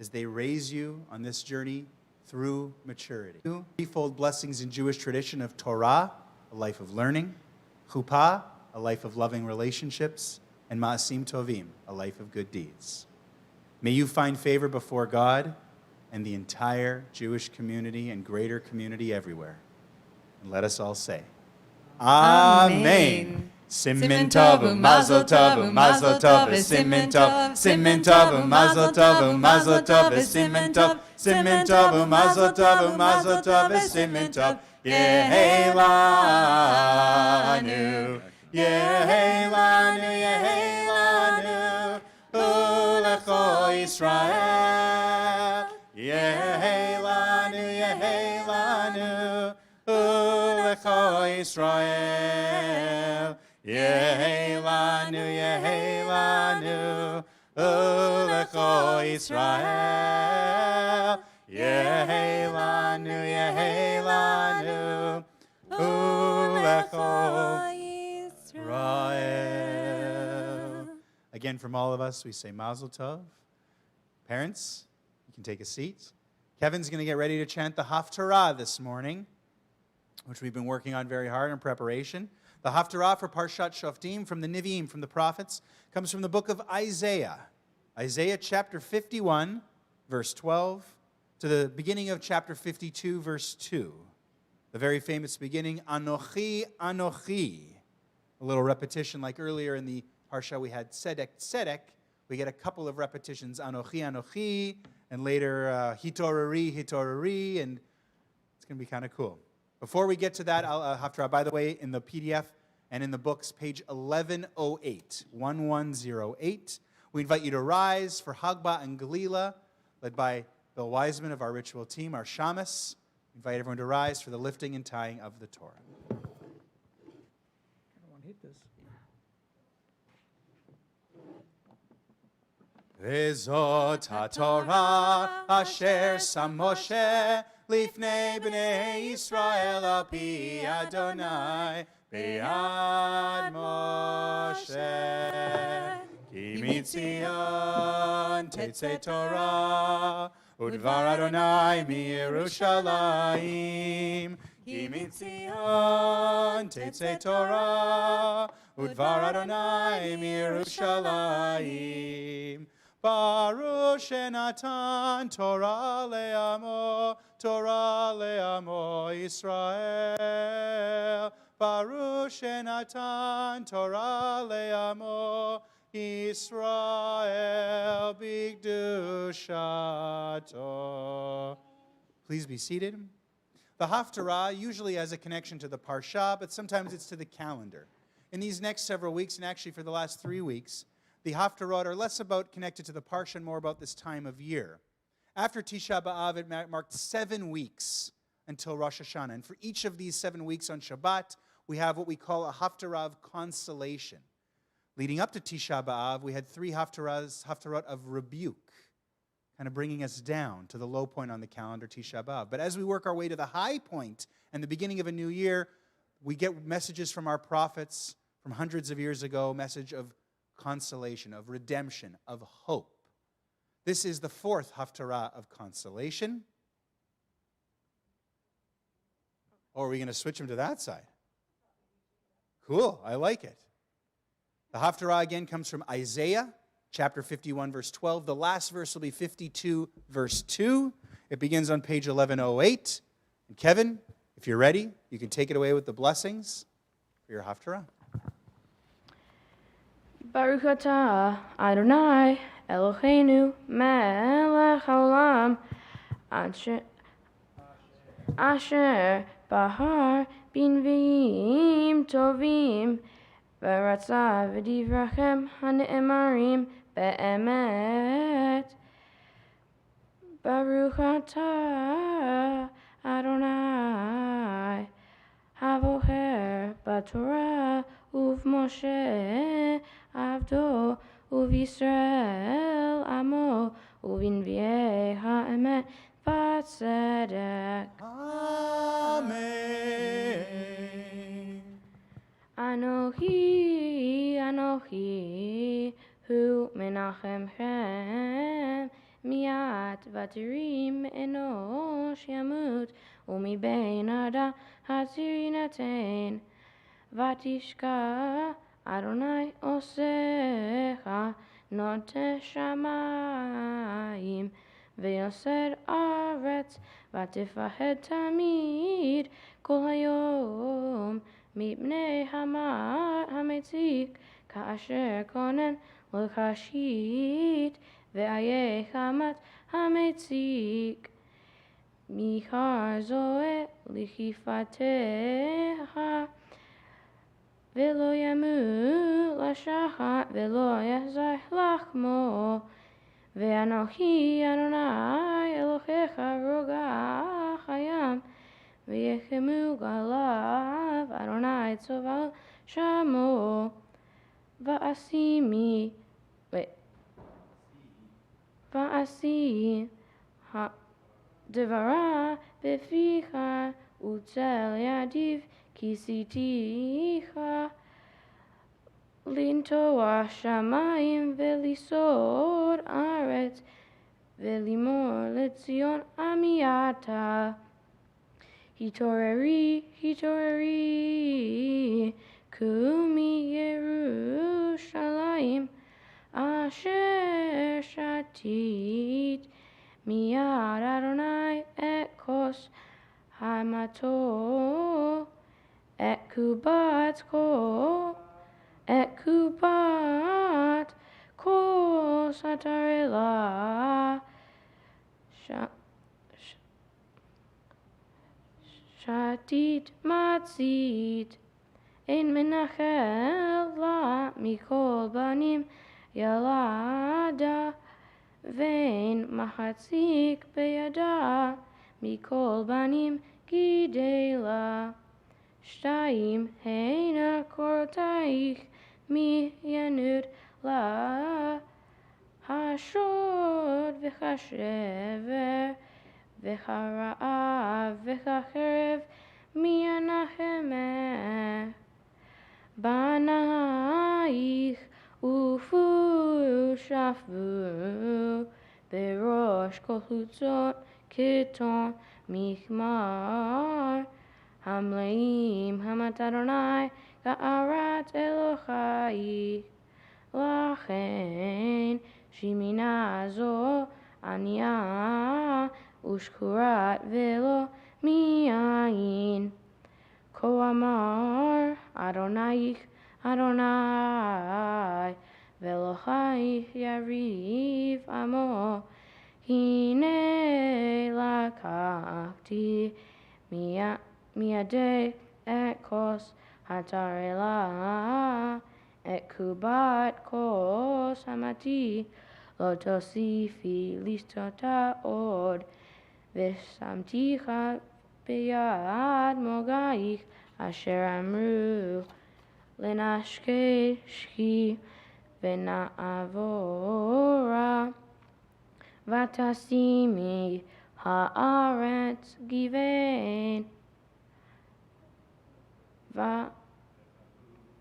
as they raise you on this journey through maturity. Threefold blessings in Jewish tradition of Torah, a life of learning, chuppah, a life of loving relationships, and ma'asim tovim, a life of good deeds. May you find favor before God and the entire Jewish community and greater community everywhere. And let us all say, Amen. Simin tov, mazel tov, mazel tov, simin tov, simin tov, mazel tov, mazel tov, simin tov, simin tov, mazel tov, mazel tov, simin tov. Yehelanu, Yehelanu, Yehelanu, ulecho Yisrael. Yehelanu, Yehelanu, ulecho Yisrael. Yehelanu, Yehelanu, ulecho Yisrael. Yehelanu, Yehelanu, ulecho Yisrael. Again, from all of us, we say Mazel Tov. Parents, you can take a seat. Kevin's going to get ready to chant the Haftarah this morning, which we've been working on very hard in preparation. The Haftarah for Parshat Shoftim from the Nevi'im, from the prophets, comes from the book of Isaiah. Isaiah chapter 51, verse 12, to the beginning of chapter 52, verse 2. The very famous beginning, Anochi, Anochi. A little repetition like earlier in the Parsha we had Tzedek, Tzedek. We get a couple of repetitions, Anochi, Anochi, and later Hitorari, Hitorari, and it's going to be kind of cool. Before we get to that Haftarah, by the way, in the PDF and in the books, page 1108, 1108, we invite you to rise for Hagbah and Galila, led by Bill Wiseman of our ritual team, our shamus. We invite everyone to rise for the lifting and tying of the Torah. I don't want to hit this. Vezot HaTorah asher sam Moshe lifnei bnei Yisrael al pi Adonai be'ad Moshe ki mitzion tetzei Torah udvar Adonai mi Yerushalayim ki mitzion tetzei Torah Udvar Adonai mirushalayim. Baruch shenatan Torah le'amo Yisrael. Baruch shenatan Torah le'amo Yisrael b'kedushato. Please be seated. The Haftarah usually has a connection to the Parsha, but sometimes it's to the calendar. In these next several weeks, and actually for the last 3 weeks, the Haftarot are less about connected to the Parsha and more about this time of year. After Tisha B'Av, it marked 7 weeks until Rosh Hashanah. And for each of these 7 weeks on Shabbat, we have what we call a Haftarah of consolation. Leading up to Tisha B'Av, we had 3 Haftarot of rebuke, kind of bringing us down to the low point on the calendar, Tisha B'Av. But as we work our way to the high point and the beginning of a new year, we get messages from our prophets from hundreds of years ago, message of consolation, of redemption, of hope. This is the 4th Haftarah of consolation. Or are we going to switch them to that side? Cool, I like it. The Haftarah again comes from Isaiah, chapter 51, verse 12. The last verse will be 52, verse 2. It begins on page 1108. And Kevin, if you're ready, you can take it away with the blessings for your Haftarah. Baruch atah Adonai Eloheinu melech haolam asher bahar b'nviim tovim v'ratza v'divrachem hane'emarim be'emet. Baruch atah Adonai havoher b'Torah uv'Moshe Avdo uv'Yisrael amo uv'nviei ha'emet v'tzedek. Amen. Anohi hu menachemchem miat v'tirim enosh yamut u'mibein adam hatzirinatein v'tishka Adonai osecha note shamayim ve'yoser aretz v'tifahed tamid kol hayom mipnei hametzik ka'asher konen l'chashit ve'ayeh hamat hametzik michar zoe lichifateha Velo yamut l'shachat velo yahzar lachmo ve'anochi Adonai Elohecha roga chayam ve'yechemu galav Adonai tzovah shamo va'asi devara beficha utzel yadiv Kisiticha lintoa shamayim velisod aretz velimor letzion amiata hitoreri kumi Yerushalayim asher shatit miyad Adonai ekos hamato Ekubat ko satarela shatit matzit ein menachel la mikol banim yalada vein mahatzik beyada mikol banim gidela Shtayim heina kortaich mi yanud la hashod v'chashever v'chara'av v'chacherev mi anachemeh banaich ufu shafu berosh kol chutzot keton michmar Hamleim Hamat Adonai Ga'arat Elocha ושכורת ולא מיין. כה אמר אדונייך אדוני ואלוהיך יריב עמו. הנה לקחתי מידי את כוס התרעלה, את קובת כוס המתי, לא תוסיפי לשתותה עוד, ושמתיך ביד מוגייך, אשר אמרו לנשקשי ונעבורה, ותשימי הארץ גבעין,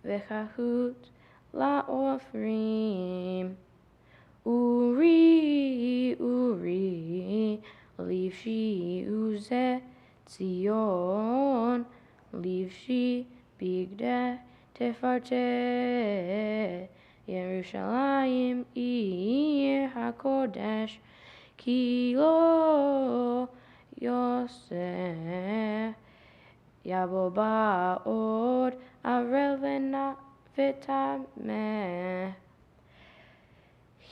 וחוט לעופרים. אורי אורי לבשי עוזה ציון, לבשי בגדי תפארתה, ירושלים עיר הקודש, כי לא יוסף יבוא בה עוד ערל וטמא.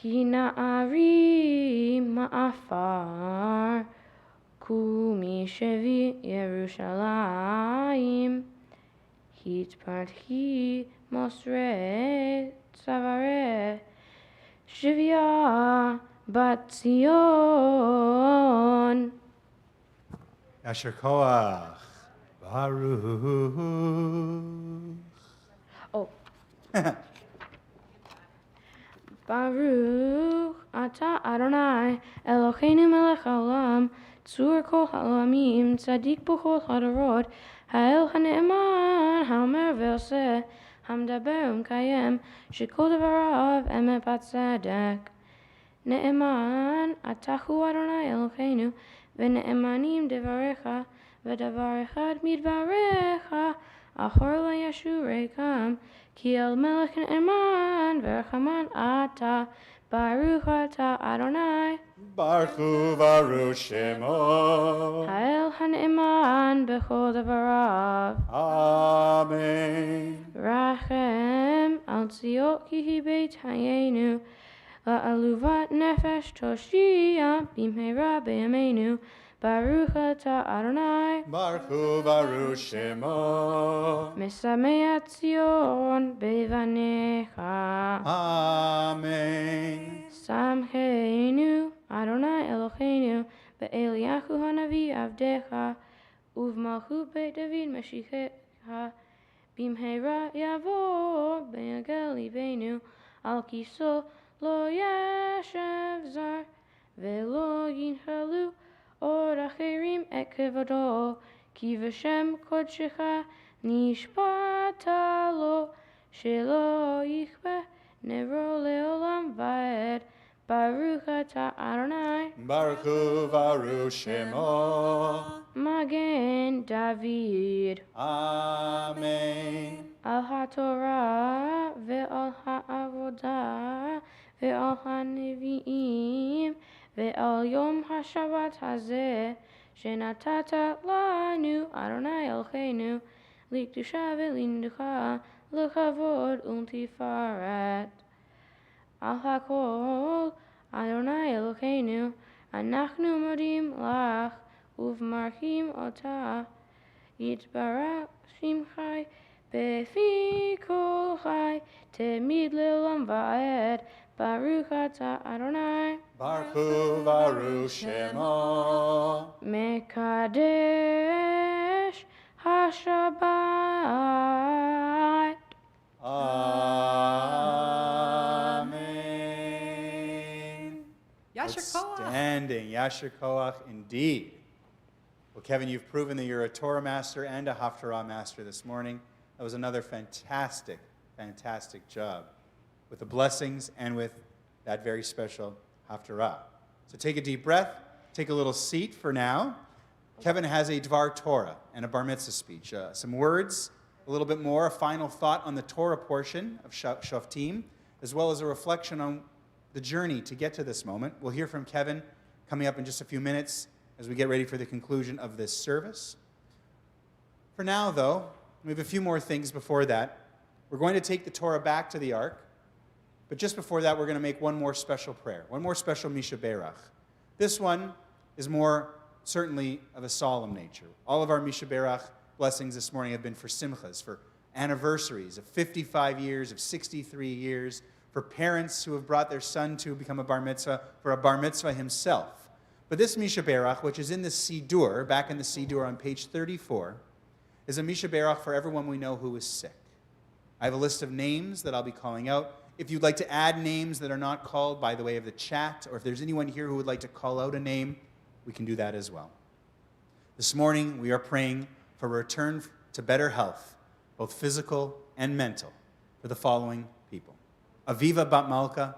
כי נערי מעפר, קומי שבי ירושלים, התפרחי מוסרי צווארי, שבייה בת ציון. Yasher Koach, Baruch. Oh. Baruch Ata Adonai Eloheinu melech haolam, tzur kol ha'olamim, tzadik b'chol hadarot, ha'el ha'ne'eman, ha'omer ve'oseh, ha'medaber u'mekayem, shekol devarav emet v'tzedek. Ne'eman atahu Adonai Eloheinu, ve'ne'emanim devarecha, ve'davar echad midvarecha, achor la yashurekam, ki el melech ne'eman, ve'rechaman ata, Baruch ata Adonai. Baruch Baruch Shemo. Ha'el ha'ne'eman b'chol devarav. Amen. Rachem al tziot ki hi beit hayenu, la'aluvat nefesh toshia b'mheira b'yameinu. Baruch ata Adonai. Baruch Baruch Shemo. Mesamei Tzion bevanecha. Amen. Samcheinu Adonai Eloheinu be'Eliyahu hanavi avdecha, uv'malchut beit David Mashiach, b'mheira yavo b'yagel libeinu, al kiso lo yashav zar, ve'lo yinchalu Or acherim et kevodo, ki v'shem kodshecha nishbata lo, shelo yichbeh nero leolam va'ed. Baruch ata Adonai. Baruch Baruch Shemo. Magen David. Amen. Al haTorah ve'al ha'avodah ve'al ha'nevi'im ve'al yom ha'shabbat hazeh shenatata lanu Adonai Eloheinu likdusha ve'linducha l'chavod u'ltifaret. Al hakol Adonai Eloheinu anachnu modim lach uv'marchim otah yitbarach shimchai befi kol chai temid le'olam va'ed. Baruch ata Adonai. Baruch Baruch Shemo. Mekadesh HaShabbat. Amen. Yasher Koach. Outstanding. Yasher Koach indeed. Well, Kevin, you've proven that you're a Torah master and a Haftarah master this morning. That was another fantastic, fantastic job with the blessings and with that very special Haftarah. So take a deep breath, take a little seat for now. Kevin has a Dvar Torah and a Bar Mitzvah speech. Some words, a little bit more, a final thought on the Torah portion of Shoftim, as well as a reflection on the journey to get to this moment. We'll hear from Kevin coming up in just a few minutes. as we get ready for the conclusion of this service. For now, though, we have a few more things before that. We're going to take the Torah back to the Ark, but just before that, we're going to make one more special prayer, one more special Misha Berach. This one is more certainly of a solemn nature. All of our Misha Berach blessings this morning have been for simchas, for anniversaries of 55 years, of 63 years, for parents who have brought their son to become a bar mitzvah, for a bar mitzvah himself. But this Misha Berach, which is in the Sidur, back in the Sidur on page 34, is a Misha Berach for everyone we know who is sick. I have a list of names that I'll be calling out. If you'd like to add names that are not called by the way of the chat, or if there's anyone here who would like to call out a name, we can do that as well. This morning, we are praying for a return to better health, both physical and mental, for the following people. Aviva Bat Malka,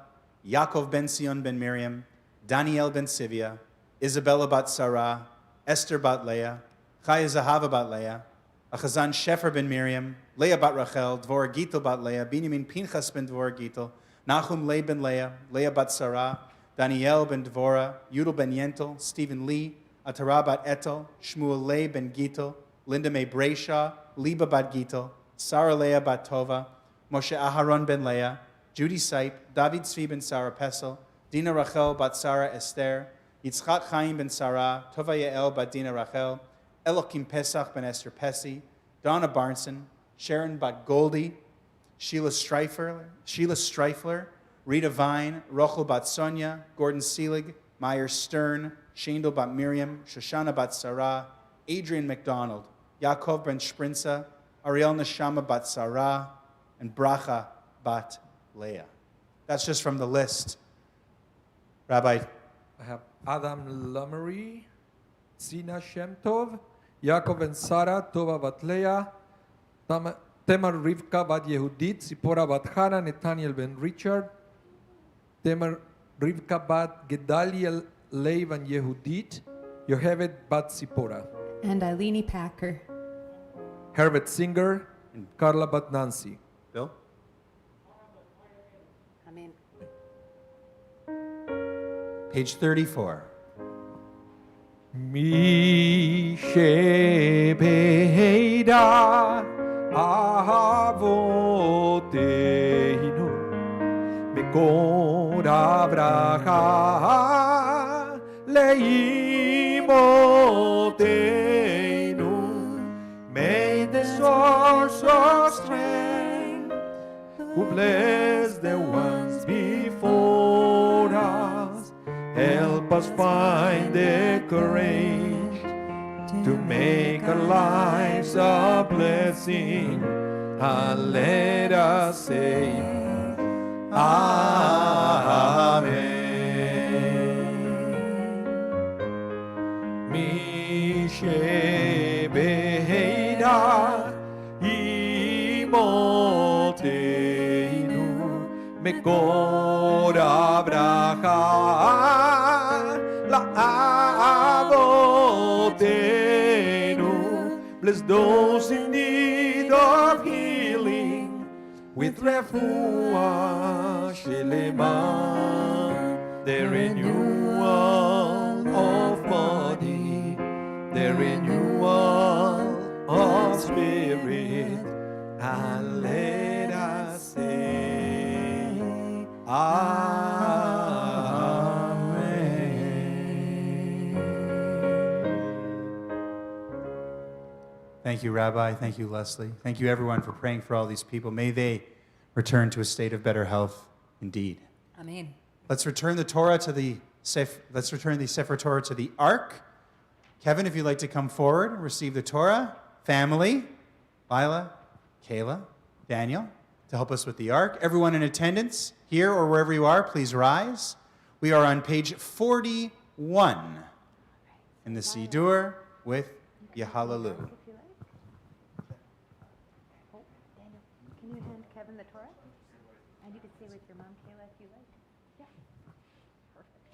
Yaakov ben Sion ben Miriam, Daniel ben Sivia, Isabella Bat Sarah, Esther Bat Leah, Chaya Zahava Bat Leah, Achazan Shefer ben Miriam, Leah Bat Rachel, Dvorah Gittel Bat Leah, Binyamin Pinchas ben Dvorah Gittel, Nachum Leah ben Leah, Leah Bat Sarah, Daniel ben Dvorah, Yudel ben Yentel, Stephen Lee, Atara Bat Etel, Shmuel Leah ben Gittel, Linda May Brayshaw, Liba Bat Gittel, Sarah Leah Bat Tova, Moshe Aharon ben Leah, Judy Sipe, David Tzvi ben Sarah Pesel, Dina Rachel Bat Sarah Esther, Yitzchak Chaim ben Sarah, Tova Yael Bat Dina Rachel, Elokim Pesach ben Esther Pessi, Donna Barnson, Sharon Bat Goldie, Sheila Streifler, Rita Vine, Rochel Bat Sonia, Gordon Seelig, Meyer Stern, Shandel Bat Miriam, Shoshana Bat Sarah, Adrian McDonald, Yaakov ben Sprinza, Ariel Neshama Bat Sarah, and Bracha Bat Leah. That's just from the list. Rabbi. I have Adam Lamery, Zina Shem Tov, Yaakov and Sarah, Tova Bat Leah, Tamar Rivka Bat Yehudit, Zipporah Bat Hana, Nathaniel Ben Richard, Tamar Rivka Bat Gedaliel Leiv and Yehudit, Yohevet Bat Zipporah, And Eileni Packer. Herbert Singer, and Carla Bat Nancy. Bill? Amen. Page 34. Mi shebeida avoteinu mekor Avraham leimoteinu. May the source of strength who bless the ones before us help us find the courage to make our lives a blessing, and let us say, Amen. Mi shebeida imoteinu mekor Avraham la'avotenu. Bless those in need of healing with refuah shelema, the renewal of body, the renewal of spirit, and let us say, Thank you, Rabbi. Thank you, Leslie. Thank you, everyone, for praying for all these people. May they return to a state of better health indeed. Amen. Let's return the Torah to the Sefer Torah to the Ark. Kevin, if you'd like to come forward and receive the Torah. Family, Lila, Kayla, Daniel, to help us with the Ark. Everyone in attendance, here or wherever you are, please rise. We are on page 41 in the Sidur with Yehalalu. Can you hand Kevin the Torah? And you can stay with your mom, Kayla, if you like. Yeah. Perfect.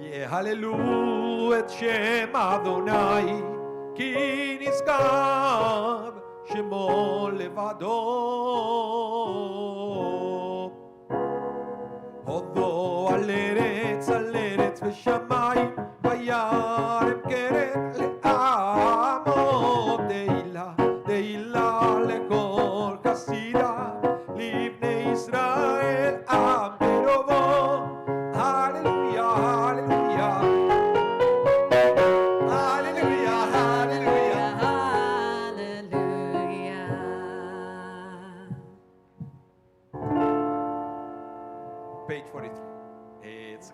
Yehallelu et Shem Adonai, ki nizkar shemo levado. כבודו על ארץ ושמיים, וירם קרן לעמו, תהילה לכל חסידה, לבני ישראל עם ברובו. הללויה, הללויה. Hallelujah, hallelujah. Hallelujah. Page 43. It's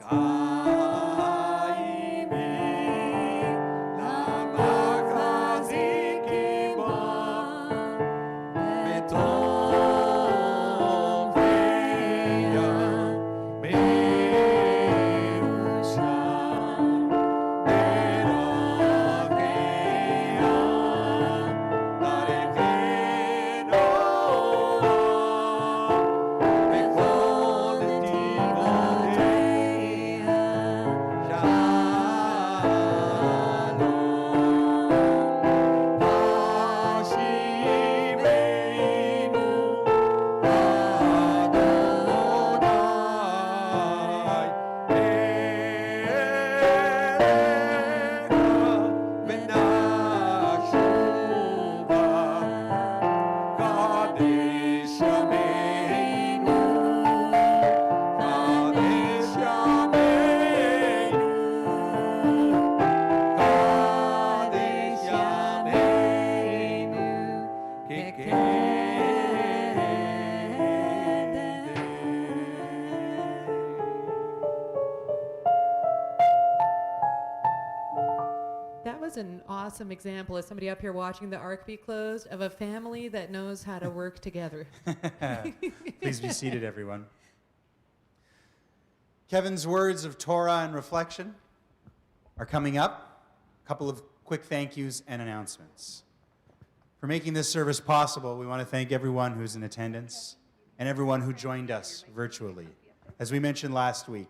That was an awesome example of somebody up here watching the ark be closed, of a family that knows how to work together. Please be seated, everyone. Kevin's words of Torah and reflection are coming up. A couple of quick thank yous and announcements. For making this service possible, we want to thank everyone who's in attendance and everyone who joined us virtually. As we mentioned last week,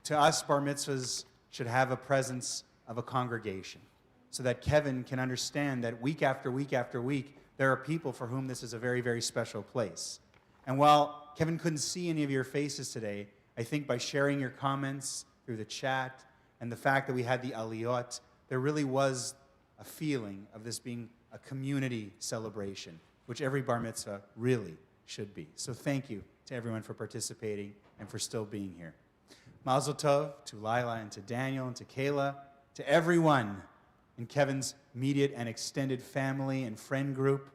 to us, bar mitzvahs should have a presence of a congregation so that Kevin can understand that week after week after week, there are people for whom this is a very, very special place. And while Kevin couldn't see any of your faces today, I think by sharing your comments through the chat and the fact that we had the aliyot, there really was a feeling of this being a community celebration, which every bar mitzvah really should be. So thank you to everyone for participating and for still being here. Mazel tov to Lila and to Daniel and to Kayla, to everyone in Kevin's immediate and extended family and friend group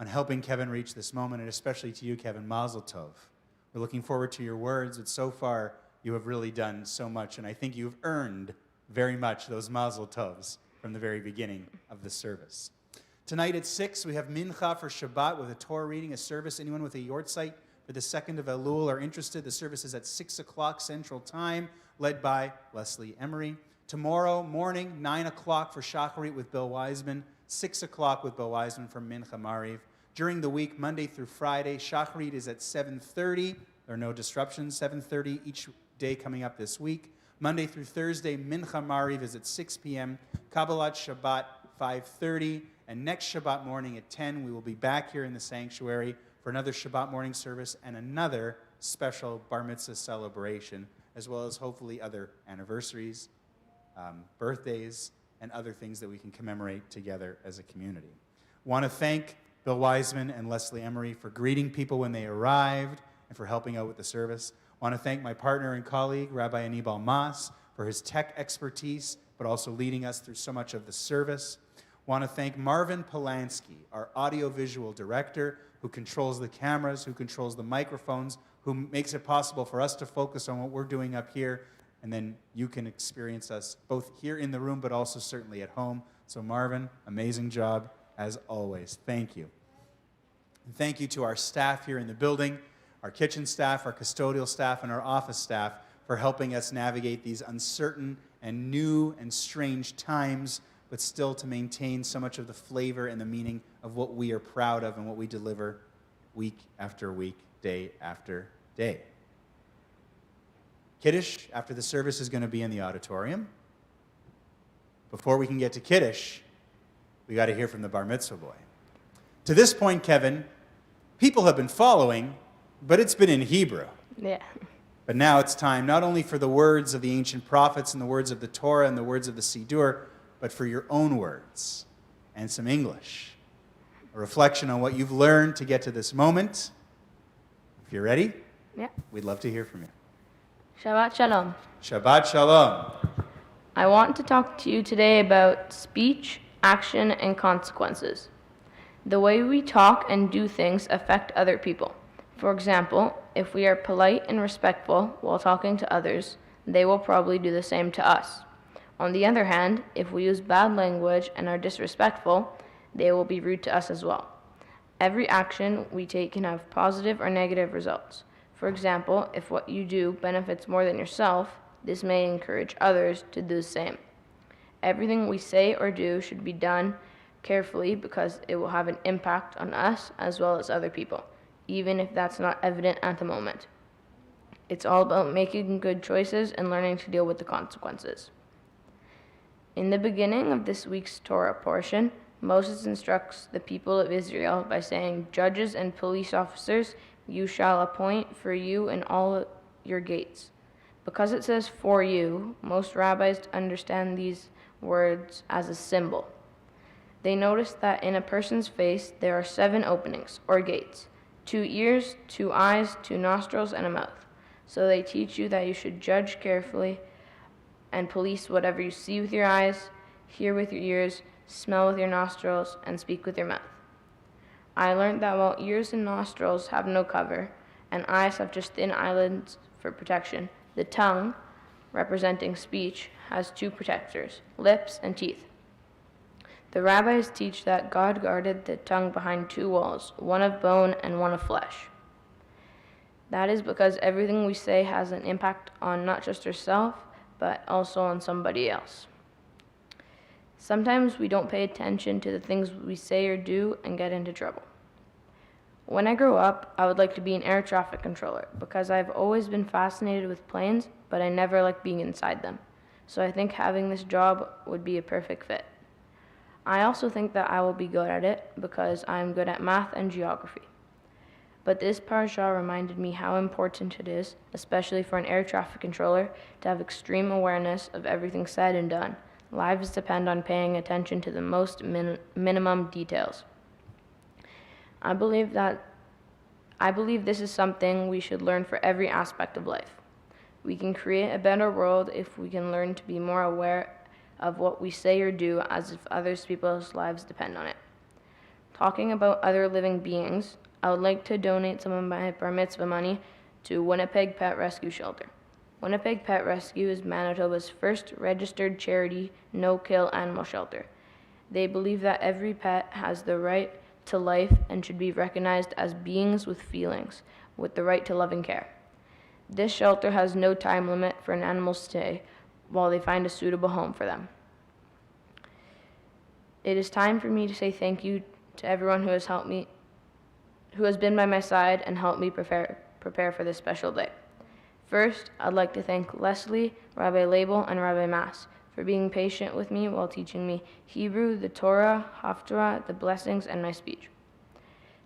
on helping Kevin reach this moment, and especially to you, Kevin, Mazel tov. We're looking forward to your words, but so far you have really done so much, and I think you've earned very much those Mazel tovs from the very beginning of the service. Tonight at 6, we have Mincha for Shabbat with a Torah reading, a service. Anyone with a yortzeit for the 2nd of Elul are interested. The service is at 6 o'clock Central Time, led by Leslie Emery. Tomorrow morning, 9 o'clock for Shacharit with Bill Wiseman, 6 o'clock with Bill Wiseman for Mincha Mariv. During the week, Monday through Friday, Shacharit is at 7:30. There are no disruptions, 7:30 each day coming up this week. Monday through Thursday, Mincha Mariv is at 6 p.m., Kabbalat Shabbat 5:30, and next Shabbat morning at 10, we will be back here in the sanctuary for another Shabbat morning service and another special Bar Mitzvah celebration, as well as hopefully other anniversaries, birthdays, and other things that we can commemorate together as a community. Want to thank Bill Wiseman and Leslie Emery for greeting people when they arrived and for helping out with the service. Want to thank my partner and colleague, Rabbi Anibal Mas, for his tech expertise, but also leading us through so much of the service. Want to thank Marvin Polanski, our audiovisual director, who controls the cameras, who controls the microphones, who makes it possible for us to focus on what we're doing up here, and then you can experience us both here in the room, but also certainly at home. So Marvin, amazing job as always. Thank you. And thank you to our staff here in the building, our kitchen staff, our custodial staff, and our office staff for helping us navigate these uncertain and new and strange times, but still to maintain so much of the flavor and the meaning of what we are proud of and what we deliver week after week, day after day. Kiddush, after the service, is going to be in the auditorium. Before we can get to Kiddush, we got to hear from the Bar Mitzvah boy. To this point, Kevin, people have been following, but it's been in Hebrew. Yeah. But now it's time not only for the words of the ancient prophets and the words of the Torah and the words of the Siddur, but for your own words and some English. A reflection on what you've learned to get to this moment. If you're ready, Yeah. we'd love to hear from you. Shabbat Shalom. Shabbat Shalom. I want to talk to you today about speech, action, and consequences. The way we talk and do things affect other people. For example, if we are polite and respectful while talking to others, they will probably do the same to us. On the other hand, if we use bad language and are disrespectful, they will be rude to us as well. Every action we take can have positive or negative results. For example, if what you do benefits more than yourself, this may encourage others to do the same. Everything we say or do should be done carefully because it will have an impact on us as well as other people, even if that's not evident at the moment. It's all about making good choices and learning to deal with the consequences. In the beginning of this week's Torah portion, Moses instructs the people of Israel by saying, "Judges and police officers you shall appoint for you in all your gates." Because it says "for you," most rabbis understand these words as a symbol. They notice that in a person's face there are 7 openings, or gates: 2 ears, 2 eyes, 2 nostrils, and a mouth. So they teach you that you should judge carefully and police whatever you see with your eyes, hear with your ears, smell with your nostrils, and speak with your mouth. I learned that while ears and nostrils have no cover, and eyes have just thin eyelids for protection, the tongue, representing speech, has 2 protectors, lips and teeth. The rabbis teach that God guarded the tongue behind 2 walls, one of bone and one of flesh. That is because everything we say has an impact on not just ourselves, but also on somebody else. Sometimes we don't pay attention to the things we say or do and get into trouble. When I grow up, I would like to be an air traffic controller because I've always been fascinated with planes, but I never liked being inside them. So I think having this job would be a perfect fit. I also think that I will be good at it because I'm good at math and geography. But this parasha reminded me how important it is, especially for an air traffic controller, to have extreme awareness of everything said and done. Lives depend on paying attention to the most minimum details. I believe this is something we should learn for every aspect of life. We can create a better world if we can learn to be more aware of what we say or do as if other people's lives depend on it. Talking about other living beings, I would like to donate some of my bar mitzvah money to Winnipeg Pet Rescue Shelter. Winnipeg Pet Rescue is Manitoba's first registered charity no-kill animal shelter. They believe that every pet has the right to life and should be recognized as beings with feelings, with the right to loving care. This shelter has no time limit for an animal's stay while they find a suitable home for them. It is time for me to say thank you to everyone who has been by my side and helped me prepare for this special day. First, I'd like to thank Leslie, Rabbi Label, and Rabbi Mass for being patient with me while teaching me Hebrew, the Torah, Haftarah, the blessings, and my speech.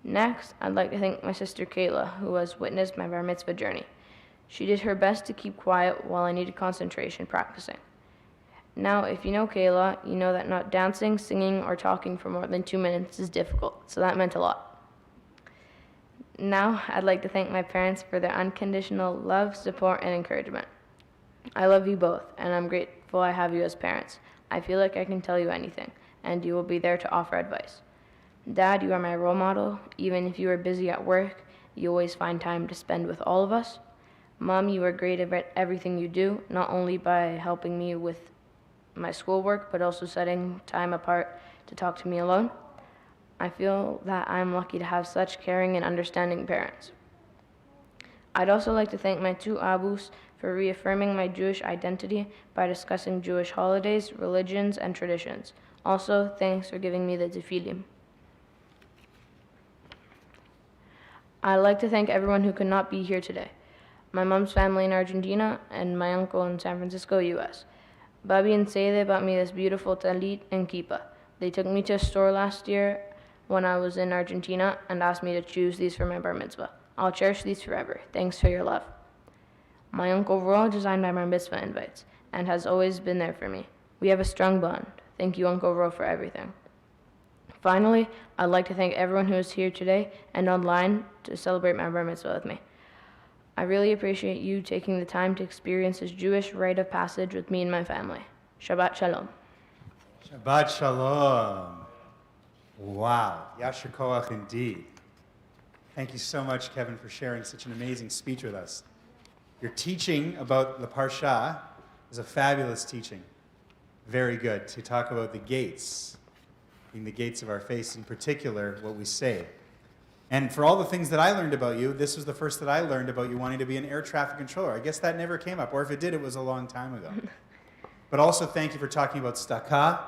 Next, I'd like to thank my sister Kayla, who has witnessed my bar mitzvah journey. She did her best to keep quiet while I needed concentration practicing. Now, if you know Kayla, you know that not dancing, singing, or talking for more than 2 minutes is difficult, so that meant a lot. Now, I'd like to thank my parents for their unconditional love, support, and encouragement. I love you both, and I'm grateful I have you as parents. I feel like I can tell you anything, and you will be there to offer advice. Dad, you are my role model. Even if you are busy at work, you always find time to spend with all of us. Mom, you are great at everything you do, not only by helping me with my schoolwork, but also setting time apart to talk to me alone. I feel that I'm lucky to have such caring and understanding parents. I'd also like to thank my 2 abus for reaffirming my Jewish identity by discussing Jewish holidays, religions, and traditions. Also, thanks for giving me the tefillim. I'd like to thank everyone who could not be here today. My mom's family in Argentina and my uncle in San Francisco, U.S. Bobby and Seide bought me this beautiful talit and kippah. They took me to a store last year when I was in Argentina and asked me to choose these for my bar mitzvah. I'll cherish these forever. Thanks for your love. My Uncle Roy designed my bar mitzvah invites and has always been there for me. We have a strong bond. Thank you, Uncle Roy, for everything. Finally, I'd like to thank everyone who is here today and online to celebrate my bar mitzvah with me. I really appreciate you taking the time to experience this Jewish rite of passage with me and my family. Shabbat Shalom. Shabbat Shalom. Wow. Yasher Koach indeed. Thank you so much, Kevin, for sharing such an amazing speech with us. Your teaching about the Parsha is a fabulous teaching. Very good. To talk about the gates, being the gates of our faith, in particular, what we say. And for all the things that I learned about you, this was the first that I learned about you wanting to be an air traffic controller. I guess that never came up, or if it did, it was a long time ago. But also thank you for talking about tzedakah,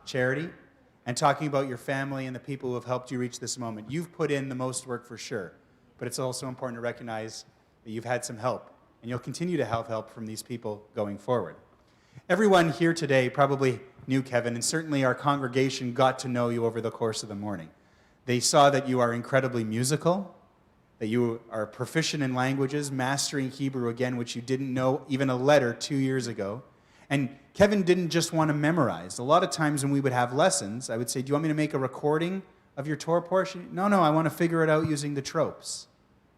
charity, and talking about your family and the people who have helped you reach this moment. You've put in the most work for sure, but it's also important to recognize that you've had some help, and you'll continue to have help from these people going forward. Everyone here today probably knew Kevin, and certainly our congregation got to know you over the course of the morning. They saw that you are incredibly musical, that you are proficient in languages, mastering Hebrew again, which you didn't know even a letter 2 years ago. And Kevin didn't just want to memorize. A lot of times when we would have lessons, I would say, do you want me to make a recording of your Torah portion? No, I want to figure it out using the tropes.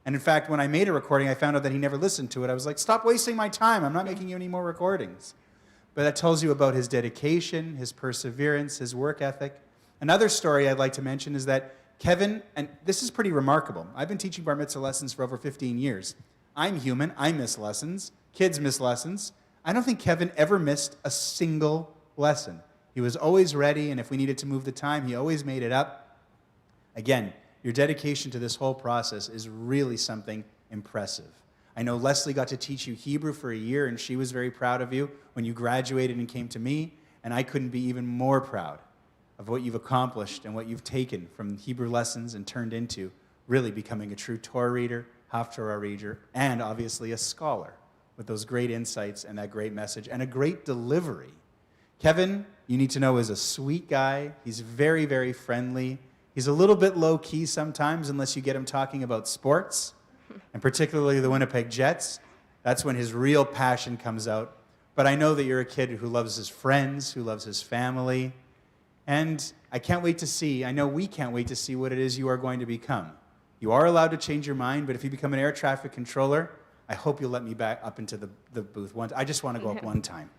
And in fact, when I made a recording, I found out that he never listened to it. I was like, stop wasting my time. I'm not making you any more recordings. But that tells you about his dedication, his perseverance, his work ethic. Another story I'd like to mention is that Kevin, and this is pretty remarkable. I've been teaching bar mitzvah lessons for over 15 years. I'm human. I miss lessons. Kids miss lessons. I don't think Kevin ever missed a single lesson. He was always ready, and if we needed to move the time, he always made it up. Again, your dedication to this whole process is really something impressive. I know Leslie got to teach you Hebrew for a year, and she was very proud of you when you graduated and came to me, and I couldn't be even more proud of what you've accomplished and what you've taken from Hebrew lessons and turned into really becoming a true Torah reader, Haftarah reader, and obviously a scholar with those great insights and that great message and a great delivery. Kevin, you need to know, is a sweet guy. He's very, very friendly. He's a little bit low-key sometimes unless you get him talking about sports, and particularly the Winnipeg Jets. That's when his real passion comes out. But I know that you're a kid who loves his friends, who loves his family, and I can't wait to see, I know we can't wait to see what it is you are going to become. You are allowed to change your mind, but if you become an air traffic controller, I hope you'll let me back up into the booth once. I just want to go up one time.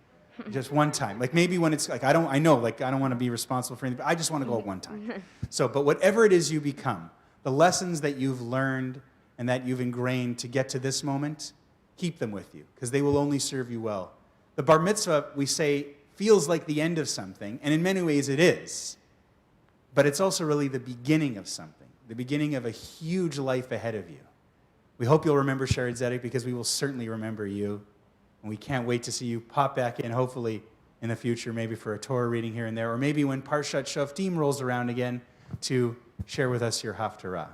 Just one time. Like maybe when it's like, I don't want to be responsible for anything, but I just want to go up one time. So, but whatever it is you become, the lessons that you've learned and that you've ingrained to get to this moment, keep them with you, because they will only serve you well. The bar mitzvah, we say, feels like the end of something, and in many ways it is. But it's also really the beginning of something, the beginning of a huge life ahead of you. We hope you'll remember Shared Zedek, because we will certainly remember you. And we can't wait to see you pop back in, hopefully in the future, maybe for a Torah reading here and there, or maybe when Parshat Shoftim rolls around again to share with us your Haftarah.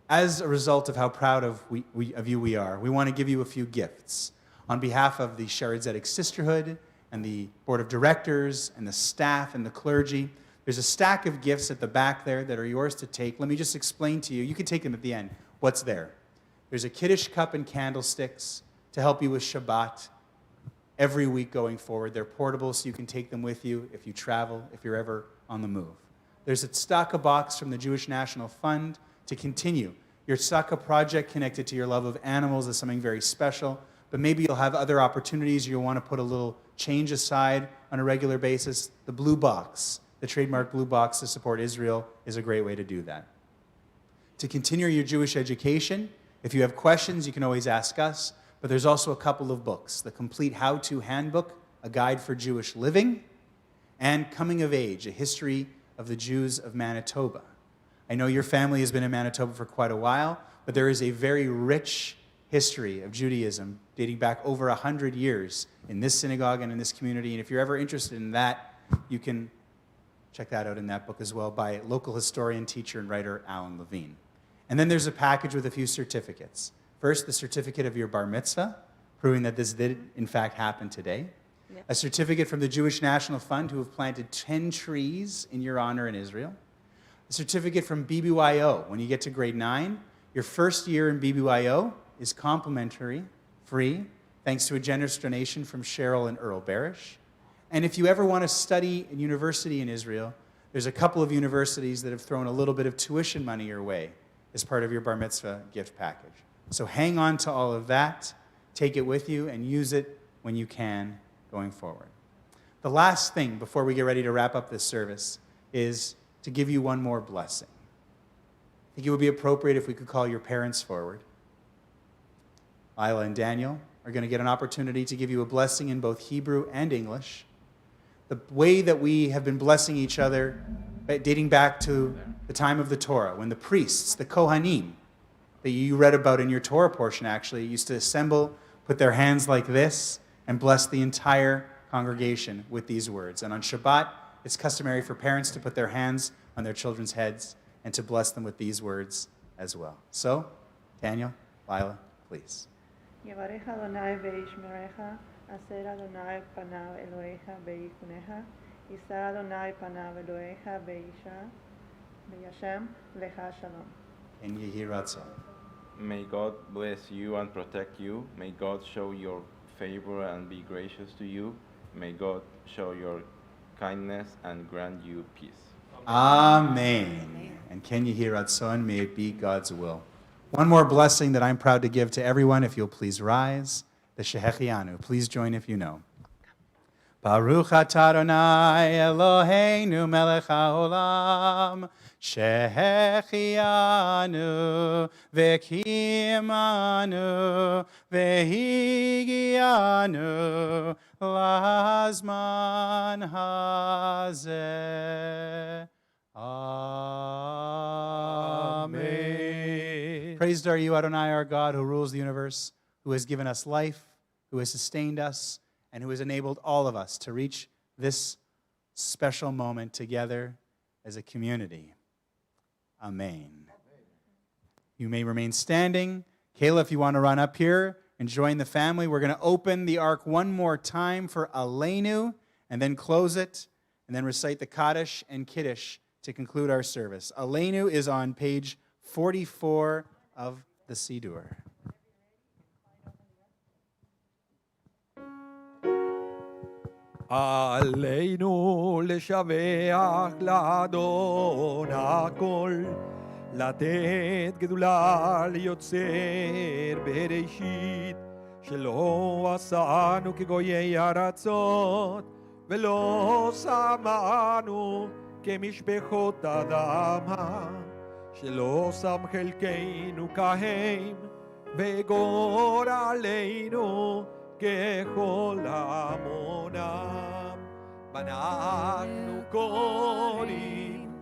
As a result of how proud of you we are, we want to give you a few gifts. On behalf of the Shared Zedek Sisterhood and the Board of Directors and the staff and the clergy, there's a stack of gifts at the back there that are yours to take. Let me just explain to you. You can take them at the end. What's there? There's a Kiddush cup and candlesticks to help you with Shabbat every week going forward. They're portable, so you can take them with you if you travel, if you're ever on the move. There's a tzedakah box from the Jewish National Fund to continue. Your tzedakah project connected to your love of animals is something very special, but maybe you'll have other opportunities. You'll want to put a little change aside on a regular basis. The blue box, the trademark blue box to support Israel, is a great way to do that. To continue your Jewish education, if you have questions, you can always ask us. But there's also a couple of books: the Complete How-To Handbook, A Guide for Jewish Living, and Coming of Age, A History of the Jews of Manitoba. I know your family has been in Manitoba for quite a while, but there is a very rich history of Judaism dating back over 100 years in this synagogue and in this community. And if you're ever interested in that, you can check that out in that book as well by local historian, teacher, and writer Alan Levine. And then there's a package with a few certificates. First, the certificate of your bar mitzvah, proving that this did, in fact, happen today. Yep. A certificate from the Jewish National Fund, who have planted 10 trees in your honor in Israel. A certificate from BBYO. When you get to grade 9, your first year in BBYO is complimentary free, thanks to a generous donation from Cheryl and Earl Barish. And if you ever want to study in university in Israel, there's a couple of universities that have thrown a little bit of tuition money your way as part of your bar mitzvah gift package. So hang on to all of that, take it with you, and use it when you can going forward. The last thing before we get ready to wrap up this service is to give you one more blessing. I think it would be appropriate if we could call your parents forward. Lila and Daniel are going to get an opportunity to give you a blessing in both Hebrew and English. The way that we have been blessing each other, dating back to the time of the Torah, when the priests, the Kohanim, that you read about in your Torah portion actually, used to assemble, put their hands like this, and bless the entire congregation with these words. And on Shabbat, it's customary for parents to put their hands on their children's heads and to bless them with these words as well. So, Daniel, Lila, please. יברך אדוני וישמרך, אשר אדוני פניו אלוהיך ויחונך, יישא אדוני פניו אלוהיך וישם לך שלום. And Yehi Ratzon. May God bless you and protect you. May God show your favor and be gracious to you. May God show your kindness and grant you peace. Amen. And Ken Yehi Ratzon, may it be God's will. One more blessing that I'm proud to give to everyone, if you'll please rise, the Shehechianu. Please join if you know. Baruch atah Adonai Eloheinu melech haolam, Shehechianu v'kimanu v'higianu lazman hazeh. Amen. Praised are you, Adonai, our God, who rules the universe, who has given us life, who has sustained us, and who has enabled all of us to reach this special moment together as a community. Amen. You may remain standing. Kayla, if you want to run up here and join the family, we're going to open the ark one more time for Aleinu, and then close it, and then recite the Kaddish and Kiddush to conclude our service. Aleinu is on page 44 of the Siddur. עלינו לשבח לאדון הכל, לתת גדולה ליוצר בראשית, שלא עשנו כגויי ארצות, ולא שמענו כמשפחות אדמה, שלא שם חלקנו כהם, וגורלנו ככל המונם. ואנחנו קוראים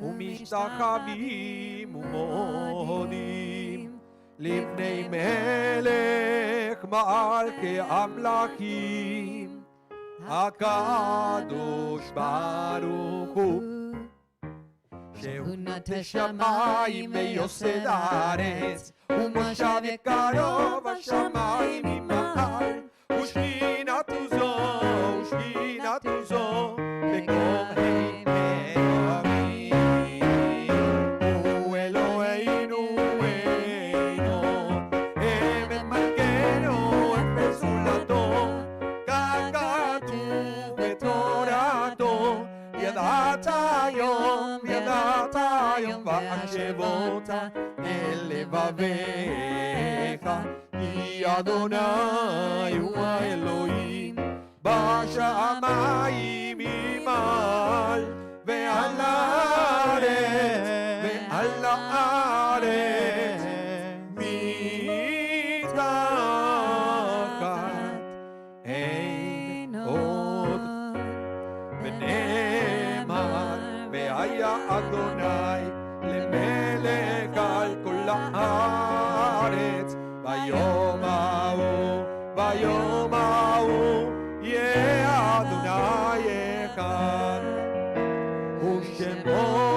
ומשתחווים ומודים לפני מלך מלכי המלכים, הקדוש ברוך הוא, שהוא נטע שמיים ויוסד הארץ, ומושב קרוב השמיים ממעל, ושכינתו זו, ושכינתו זו, בקומם מרמים. הוא אלוהינו, אינו, אבן מלכנו, את מזולתו, כך כתוב בתורתו, ידעת היום והחשבות אל לבביך, כי אדוני הוא האלוהים בשמיים ממעל, ועל הארץ מתחת אין עוד. ונאמר והיה אדוני למלך על כל הארץ, ביום ההוא יהיה אדוני אחד, ושמו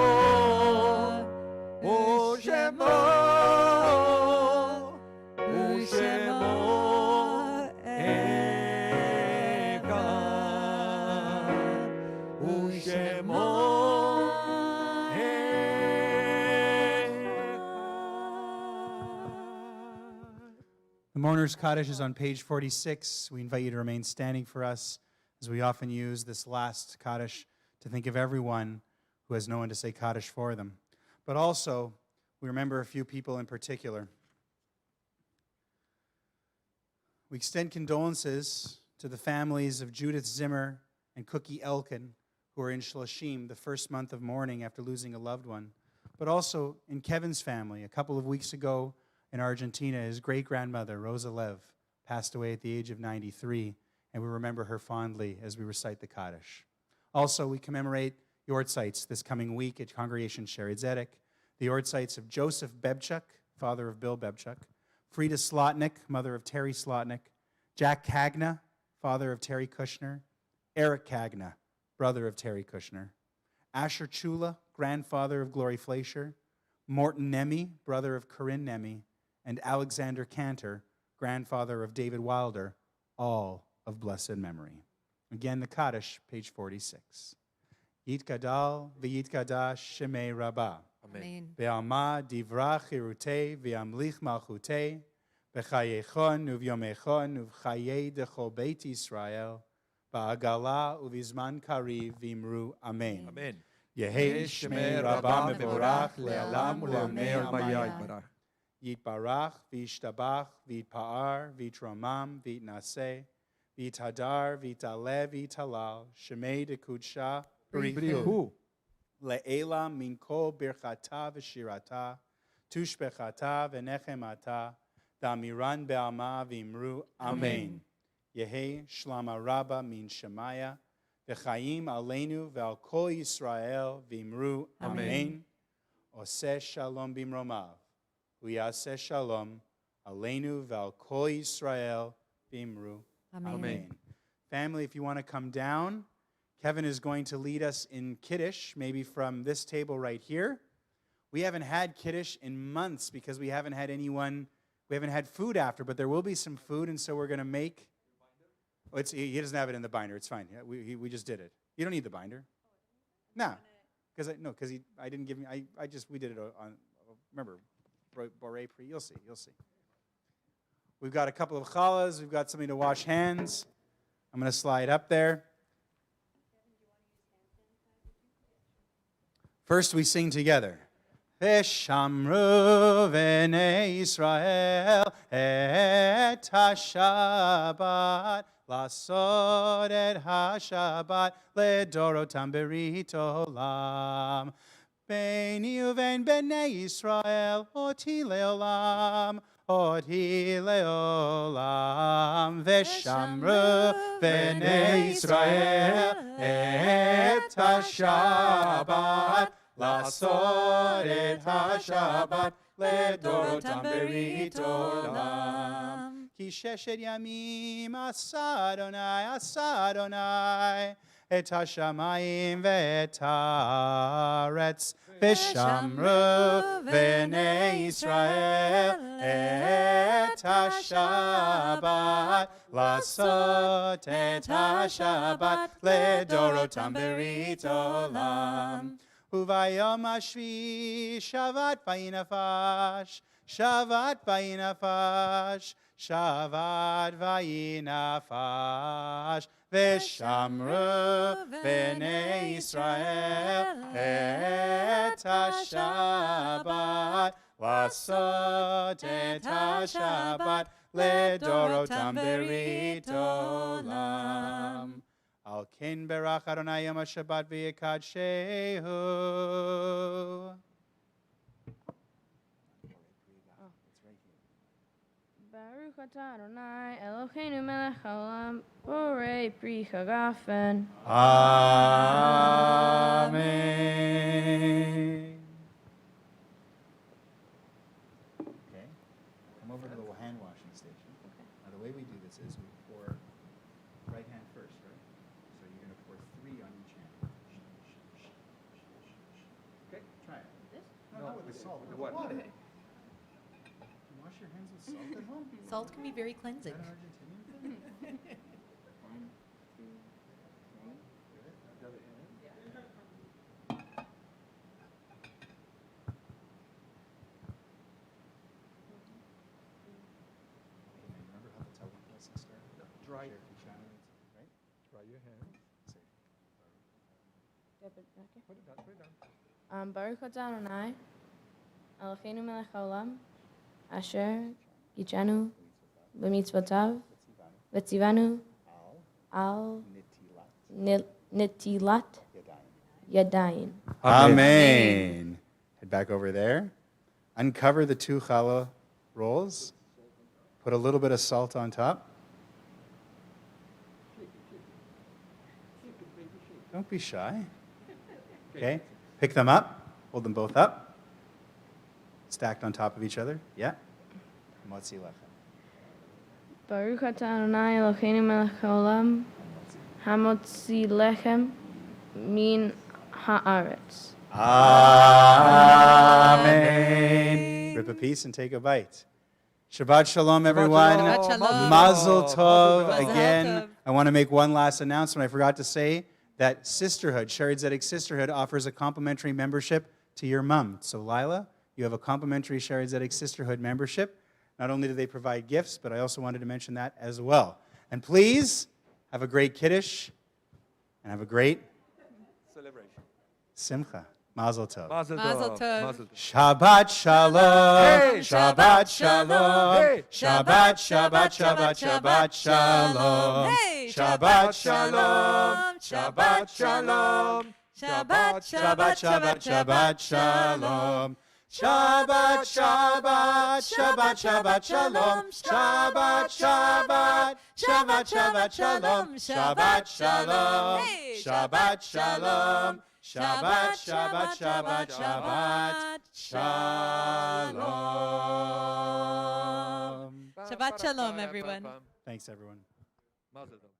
Mourner's Kaddish is on page 46. We invite you to remain standing for us, as we often use this last Kaddish to think of everyone who has no one to say Kaddish for them. But also, we remember a few people in particular. We extend condolences to the families of Judith Zimmer and Cookie Elkin, who are in Shloshim, the first month of mourning after losing a loved one. But also in Kevin's family. A couple of weeks ago in Argentina, his great-grandmother, Rosa Lev, passed away at the age of 93, and we remember her fondly as we recite the Kaddish. Also, we commemorate Yortzites this coming week at Congregation Sherry Zedek, the Yortzites of Joseph Bebchuk, father of Bill Bebchuk, Frida Slotnick, mother of Terry Slotnick, Jack Kagna, father of Terry Kushner, Eric Kagna, brother of Terry Kushner, Asher Chula, grandfather of Glory Fleischer, Morton Nemi, brother of Corinne Nemi, and Alexander Cantor, grandfather of David Wilder, all of blessed memory. Again, the Kaddish, page 46. Yitkadal v'yitkadash shemei Rabbah. Amen. Ve'alma divra chirutei ve'amlich malchutei v'chayechon uvyomechon uv'chayei dechol beit Yisrael ba'agala uvizman kariv v'imru Amen. Amen. Yehi shemei Rabbah mevorach le'alam u'le'amei almayad. Yitbarach v'yishtabach v'yitpa'ar v'yitramam v'yitnaseh v'yithadar v'yitalev v'yitalal shemei dekudsha b'richu le'ela min kol birchata v'shirata tushbechata v'nechemata da'amiran be'alma v'imru Amen. Yehi shlama rabba min shemaya v'chayim aleinu ve'al kol Yisrael v'imru Amen. Oseh shalom b'imromav Uyaseh shalom aleinu ve'al kol Yisrael v'imru Amen. Family, if you want to come down, Kevin is going to lead us in Kiddush, maybe from this table right here. We haven't had Kiddush in months because we haven't had food after, but there will be some food, and so we're going to make... Oh, he doesn't have it in the binder. It's fine. We just did it. You don't need the binder. No, because I didn't give me... we did it on... Remember, Borei Pri. You'll see. We've got a couple of challahs. We've got something to wash hands. I'm going to slide up there. First, we sing together. Veshamru v'nei Yisrael et ha-Shabbat lasod et ha-Shabbat ledorotam berit olam. Beini uven b'nei Yisrael oti leolam. Oti leolam veshamru v'nei Yisrael et ha-Shabbat lasod et ha-Shabbat ledorotam berit olam. Ki sheshet yamim asa Adonai et ha-shamayim ve'et haaretz v'shamru v'nei Yisrael et ha-Shabbat lasot et ha-Shabbat ledorotam berit olam. Uvayom hashvi shavat vayinafash shavat vayinafash shavat vayinafash v'shamru v'nei Yisrael et ha-Shabbat lasot et ha-Shabbat ledorotam berit olam. Al ken berach Adonai yom ha-Shabbat v'yikadshehu. Baruch atah Adonai Eloheinu melech haolam borei pri chagafen. Amen. Okay. Come over to the hand washing station. Okay. Now the way we do this is we pour right hand first, right? So you're going to pour 3 on each hand. Okay, try it. This? No, with the salt. With the water. Wash your hands with salt at home? Salt can be very cleansing. Is that an Argentinian thing? 1, 2, 3. Baruch atah Adonai, Eloheinu melech haolam, asher gichanu b'mitzvotav, v'tzivanu al netilat yadayim. Amen. Head back over there. Uncover the 2 challah rolls. Put a little bit of salt on top. Don't be shy. Okay. Pick them up. Hold them both up. Stacked on top of each other. Yeah. Motzi lechem. Baruch atah Adonai Eloheinu melech haolam, hamotzi lechem min haaretz. Amen. Rip a piece and take a bite. Shabbat shalom, everyone. Shabbat shalom. Mazel tov. Mazel Again, tov. I want to make one last announcement. I forgot to say that Sisterhood, Shared Zedek Sisterhood, offers a complimentary membership to your mom. So, Lila, you have a complimentary Shared Zedek Sisterhood membership. Not only do they provide gifts, but I also wanted to mention that as well. And please, have a great Kiddush and have a great Celebration. Simcha. Mazel tov. Mazel Mazel tov. tov. Mazel tov. Shabbat shalom. Hey. Shabbat shalom. Hey. Shabbat, Shabbat, Shabbat, Shabbat shalom. Hey. Shabbat shalom. Shabbat shalom. Shabbat, Shabbat, Shabbat, Shabbat shalom. Shabbat, Shabbat, Shabbat, Shabbat shalom. Shabbat, Shabbat, Shabbat, Shabbat shalom. Shabbat shalom. Hey. Shabbat shalom. Shabbat, Shabbat, Shabbat, Shabbat shalom. Shabbat shalom, everyone. Thanks, everyone. Mazel tov.